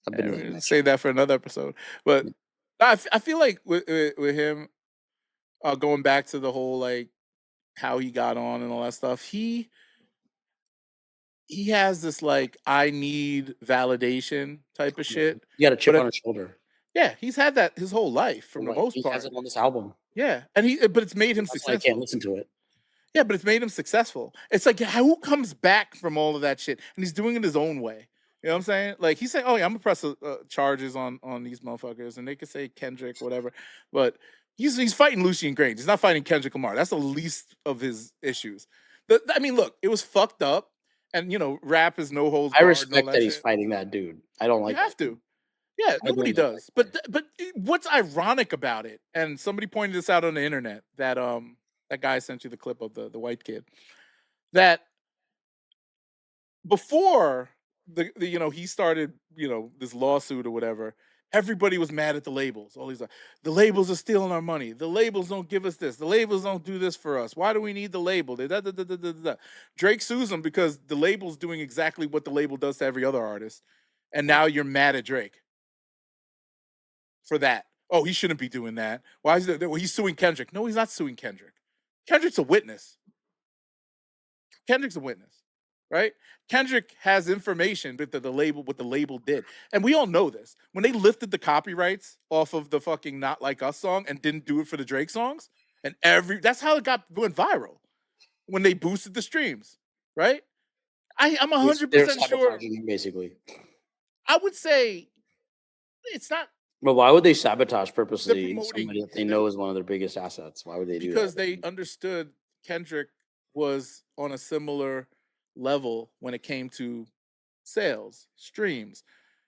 I've been to that save that for another episode. But I feel like with him, going back to the whole like how he got on and all that stuff, he has this like I need validation type of shit. You got a chip on his shoulder. Yeah, he's had that his whole life for the most part. He has it on this album. Yeah, and but it's made him successful. I can't listen to it. Yeah, but it's made him successful. It's like who comes back from all of that shit, and he's doing it his own way. You know what I'm saying? Like he's saying, "Oh yeah, I'm gonna press charges on these motherfuckers," and they could say Kendrick, whatever. But he's fighting Lucian Grainge. He's not fighting Kendrick Lamar. That's the least of his issues. I mean, look, it was fucked up, and rap is no holds barred. I respect that he's fighting that dude. I don't like. You have to. Yeah, nobody does. But what's ironic about it? And somebody pointed this out on the internet that that guy sent you the clip of the white kid that before the he started this lawsuit or whatever. Everybody was mad at the labels. All these like the labels are stealing our money. The labels don't give us this. The labels don't do this for us. Why do we need the label? Drake sues them because the label's doing exactly what the label does to every other artist, and now you're mad at Drake for that. Oh, he shouldn't be doing that. Why is it? Well, he's suing Kendrick. No, he's not suing Kendrick. Kendrick's a witness. Kendrick's a witness, right? Kendrick has information that the label did. And we all know this. When they lifted the copyrights off of the fucking Not Like Us song and didn't do it for the Drake songs, and that's how it went viral. When they boosted the streams, right? I'm 100% sure. Basically. I would say it's not. But why would they sabotage purposely somebody that they know is one of their biggest assets? Why would they do that? Because they understood Kendrick was on a similar level when it came to sales, streams,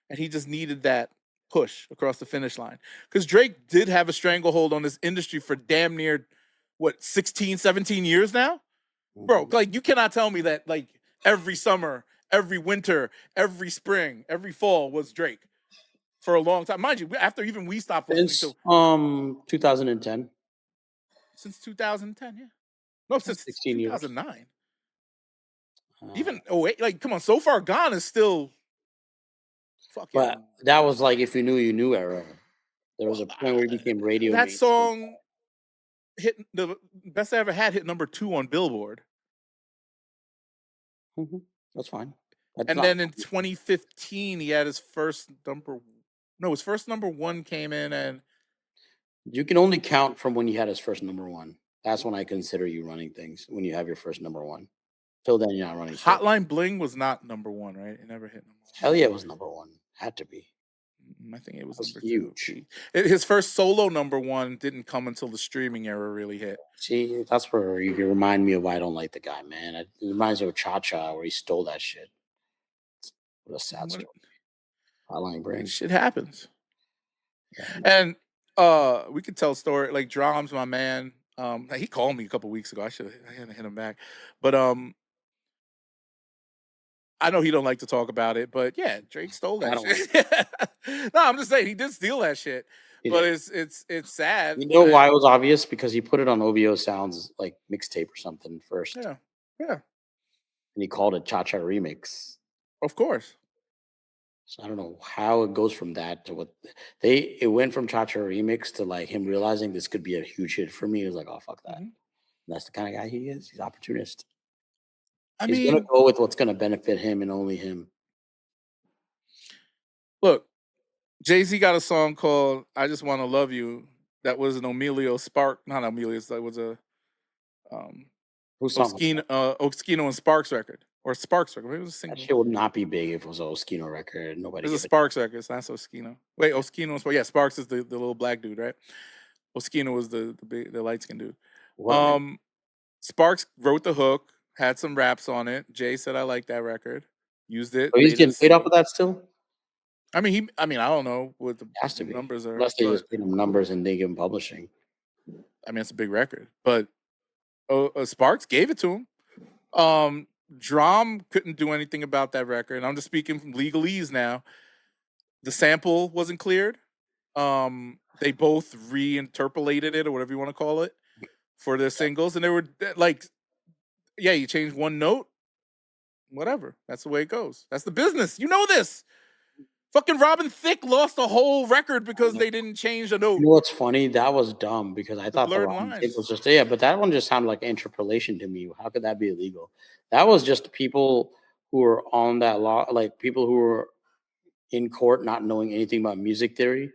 and he just needed that push across the finish line. Because Drake did have a stranglehold on this industry for damn near, 16, 17 years now? Bro, like you cannot tell me that like every summer, every winter, every spring, every fall was Drake. For a long time, mind you. After even we stopped listening since to 2010. Since 2010, yeah. No, since 2009. Even like come on, So Far Gone is still fucking. But that was like if you knew you knew era. There was a point where he became radio. That song hit the Best I Ever Had hit number 2 on Billboard. That's fine. And then in 2015, he had his first number. No, his first number 1 came in, and you can only count from when you had his first number 1. That's when I consider you running things. When you have your first number 1. Till then, you're not running. Hotline Bling was not number 1, right? It never hit number 1. Hell yeah, it was number 1. Had to be. I think it was number huge. 2. His first solo number 1 didn't come until the streaming era really hit. See, that's where you remind me of why I don't like the guy, man. It reminds me of Cha Cha, where he stole that shit. What a sad story. Hotline Bling. Shit happens. Yeah. And we could tell story like Drom's my man. He called me a couple weeks ago. I hadn't hit him back, but I know he don't like to talk about it, but yeah, Drake stole that shit. No, I'm just saying he did steal that shit. But it's sad. You know why it was obvious? Because he put it on OVO Sounds like mixtape or something first. Yeah. And he called it Cha-Cha Remix. Of course. So I don't know how it goes from that to what it went from Cha-Cha Remix to like him realizing this could be a huge hit for me. He was like, oh fuck that. And that's the kind of guy he is. He's opportunist. He's gonna go with what's gonna benefit him and only him. Look, Jay-Z got a song called "I Just Want to Love You." That was an Emilio Spark, not Emilio. That was a Oskino and Sparks record, or Sparks record. Maybe it was a single. That shit would not be big if it was an Oskino record. Nobody. It's a Sparks record. It's not Oskino. Wait, Oskino and Sparks. Yeah, Sparks is the little black dude, right? Oskino was the light skinned dude. What? Sparks wrote the hook, had some raps on it. Jay said, "I like that record." Used it. Oh, he's getting paid off of that still. I mean, I don't know what the numbers are. Unless they just paid him numbers and they give him publishing. I mean, it's a big record, but Sparks gave it to him. Drum couldn't do anything about that record. And I'm just speaking from legalese now. The sample wasn't cleared. They both reinterpolated it, or whatever you want to call it, for their singles, and they were like, "Yeah, you change one note, whatever. That's the way it goes. That's the business. You know this." Fucking Robin Thicke lost a whole record because they didn't change a note. You know what's funny? That was dumb because I thought the Robin Thicke was just but that one just sounded like interpolation to me. How could that be illegal? That was just people who were on that law, like people who were in court not knowing anything about music theory.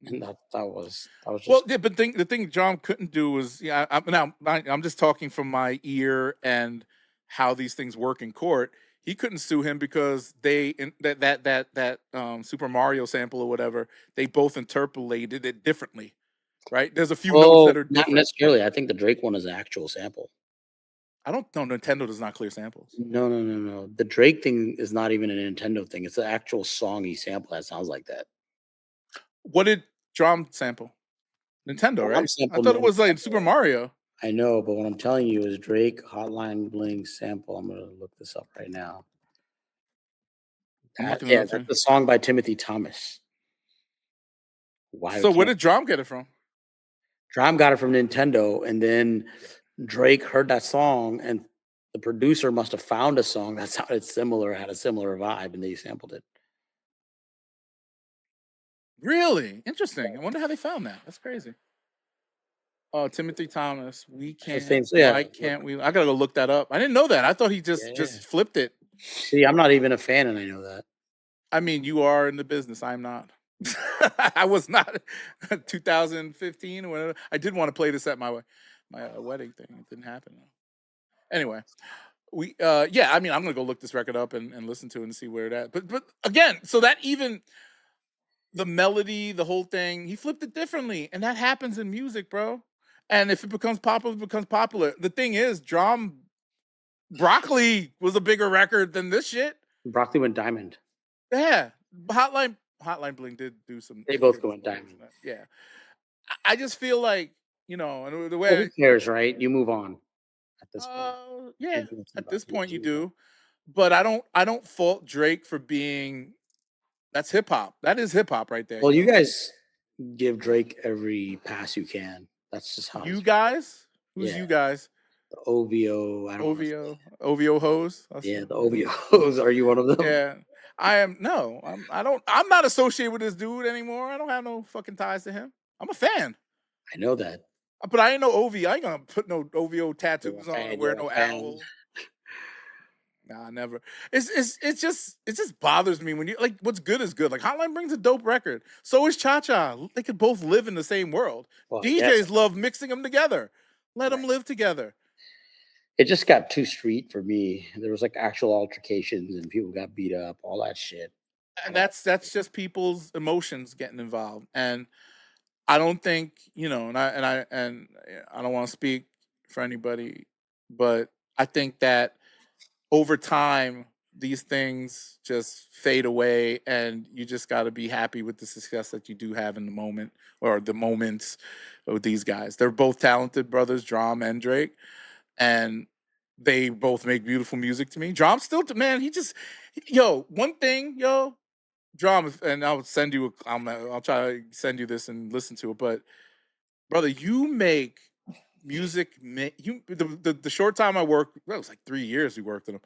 And that was just well. Yeah, but the thing John couldn't do was I'm just talking from my ear and how these things work in court. He couldn't sue him because that Super Mario sample or whatever, they both interpolated it differently, right? There's a few notes that are different. Not necessarily. I think the Drake one is an actual sample. I don't know. Nintendo does not clear samples. No. The Drake thing is not even a Nintendo thing. It's an actual songy sample that sounds like that. What did Drum sample? Nintendo, right? I thought it was like Super Mario. I know, but what I'm telling you is Drake Hotline Bling sample. I'm gonna look this up right now. That's the song by Timothy Thomas. So where did Drum get it from? Drum got it from Nintendo, and then Drake heard that song, and the producer must have found a song that sounded similar, had a similar vibe, and they sampled it. Really interesting. I wonder how they found that. That's crazy. Oh, Timothy Thomas. We can't. Why can't we? I gotta go look that up. I didn't know that. I thought he just flipped it. See, I'm not even a fan, and I know that. I mean, you are in the business. I'm not. I was not. 2015 or whatever. I did want to play this at my wedding thing. It didn't happen. Anyway, I mean, I'm gonna go look this record up and listen to it and see where it at. But again, so that even the melody, the whole thing, he flipped it differently, and that happens in music, bro. And if it becomes popular, it becomes popular. The thing is, Broccoli was a bigger record than this shit. Broccoli went diamond. Yeah, Hotline Bling did do some. They both go in diamond. Yeah, I just feel like, and the way who cares, right? You move on at this point. Yeah, at this point you do, but I don't fault Drake for being. That's hip hop. That is hip hop right there. Well, you guys give Drake every pass you can. That's just how you guys. Who's you guys? The OVO. OVO hoes. Yeah, the OVO hoes. Are you one of them? Yeah, I am. No, I'm not associated with this dude anymore. I don't have no fucking ties to him. I'm a fan. I know that. But I ain't no OV. I ain't gonna put no OVO tattoos on. Wear no owl. Nah, never. It just bothers me when you like what's good is good. Like Hotline Bling's a dope record. So is Cha-Cha. They could both live in the same world. Well, DJs love mixing them together. Let them live together. It just got too street for me. There was like actual altercations and people got beat up, all that shit. And that's just people's emotions getting involved. And I don't think, and I don't want to speak for anybody, but I think that over time, these things just fade away, and you just got to be happy with the success that you do have in the moment or the moments with these guys. They're both talented brothers, Drum and Drake, and they both make beautiful music to me. Drum still, man, one thing, Drum, and I'll send you, I'll try to send you this and listen to it, but brother, you make music. The short time I worked, well, it was like 3 years we worked with him.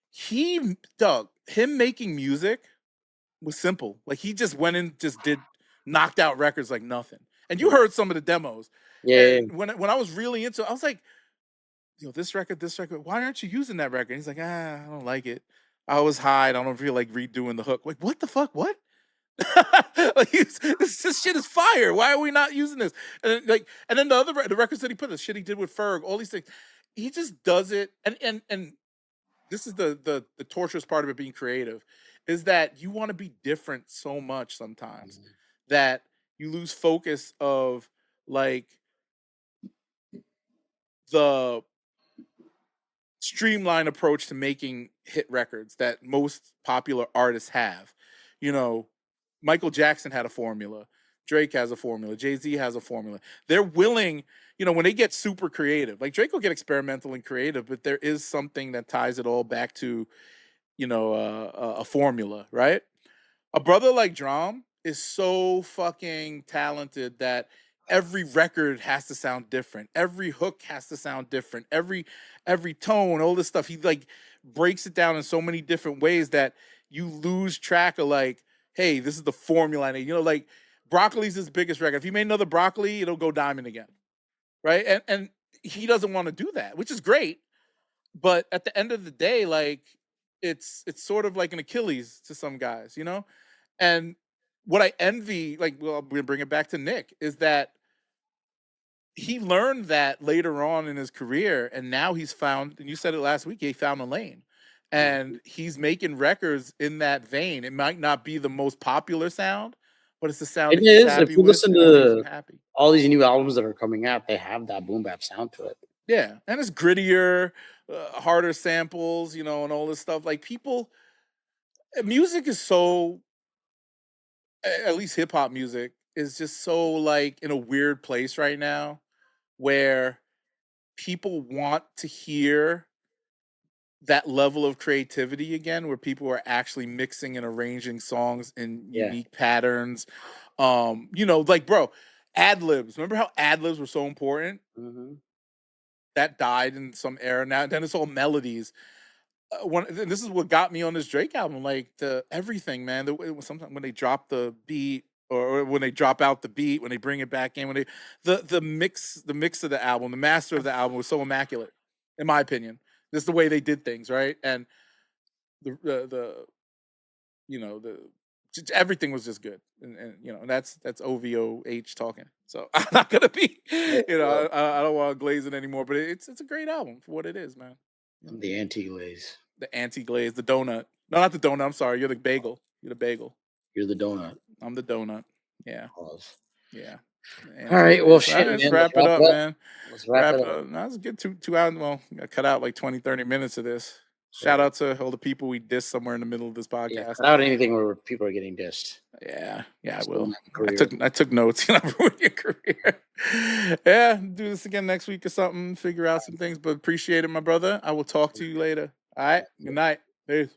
Him making music was simple. Like he just went in, just knocked out records like nothing. And you heard some of the demos. Yeah. And when I was really into it, I was like, this record, why aren't you using that record? And he's like, I don't like it. I was high. I don't feel like redoing the hook. Like, what the fuck? What? Like this shit is fire. Why are we not using this? And then the records that he put, the shit he did with Ferg, all these things, he just does it. And this is the torturous part of it being creative, is that you want to be different so much sometimes that you lose focus of like the streamlined approach to making hit records that most popular artists have. Michael Jackson had a formula. Drake has a formula. Jay-Z has a formula. They're willing, when they get super creative, like Drake will get experimental and creative, but there is something that ties it all back to, a formula, right? A brother like Drum is so fucking talented that every record has to sound different. Every hook has to sound different. Every tone, all this stuff. He like breaks it down in so many different ways that you lose track of like, hey, this is the formula. Like Broccoli's his biggest record. If he made another Broccoli, it'll go diamond again, right? And he doesn't want to do that, which is great. But at the end of the day, like it's sort of like an Achilles to some guys, And what I envy, like, well, we're gonna bring it back to Nick, is that he learned that later on in his career, and now he's found, and you said it last week, he found a lane. And he's making records in that vein. It might not be the most popular sound, but it's the sound it is. If you with, listen to all these new albums that are coming out, they have that boom bap sound to it. Yeah, and it's grittier, harder samples, and all this stuff. Like music is so, at least hip hop music is just so like in a weird place right now, where people want to hear that level of creativity again, where people are actually mixing and arranging songs in unique patterns. Like, bro, ad-libs. Remember how ad-libs were so important? That died in some era. Now then it's all melodies. This is what got me on this Drake album, like everything, man. Sometimes when they drop the beat, or when they drop out the beat, when they bring it back in, when the mix of the album, the master of the album was so immaculate, in my opinion. This is the way they did things, right? And everything was just good, and that's OVOH talking. So I'm not gonna be, I don't want to glaze it anymore, but it's a great album for what it is, man. The Anti-Glaze. The Anti-Glaze, the donut. No, not the donut. I'm sorry. You're the bagel. You're the bagel. You're the donut. I'm the donut. Yeah. Pause. Yeah. All right. Well, shit, let's man. wrap it up, man. Let's wrap it up. No, let's get 2 hours. Well, I cut out like 20, 30 minutes of this. Shout out to all the people we dissed somewhere in the middle of this podcast. Yeah, cut out anything where people are getting dissed. Yeah, I will. I took notes. Ruin your career. Yeah, do this again next week or something. Figure out some things, but appreciate it, my brother. I will talk to you later. All right. Good night. Peace.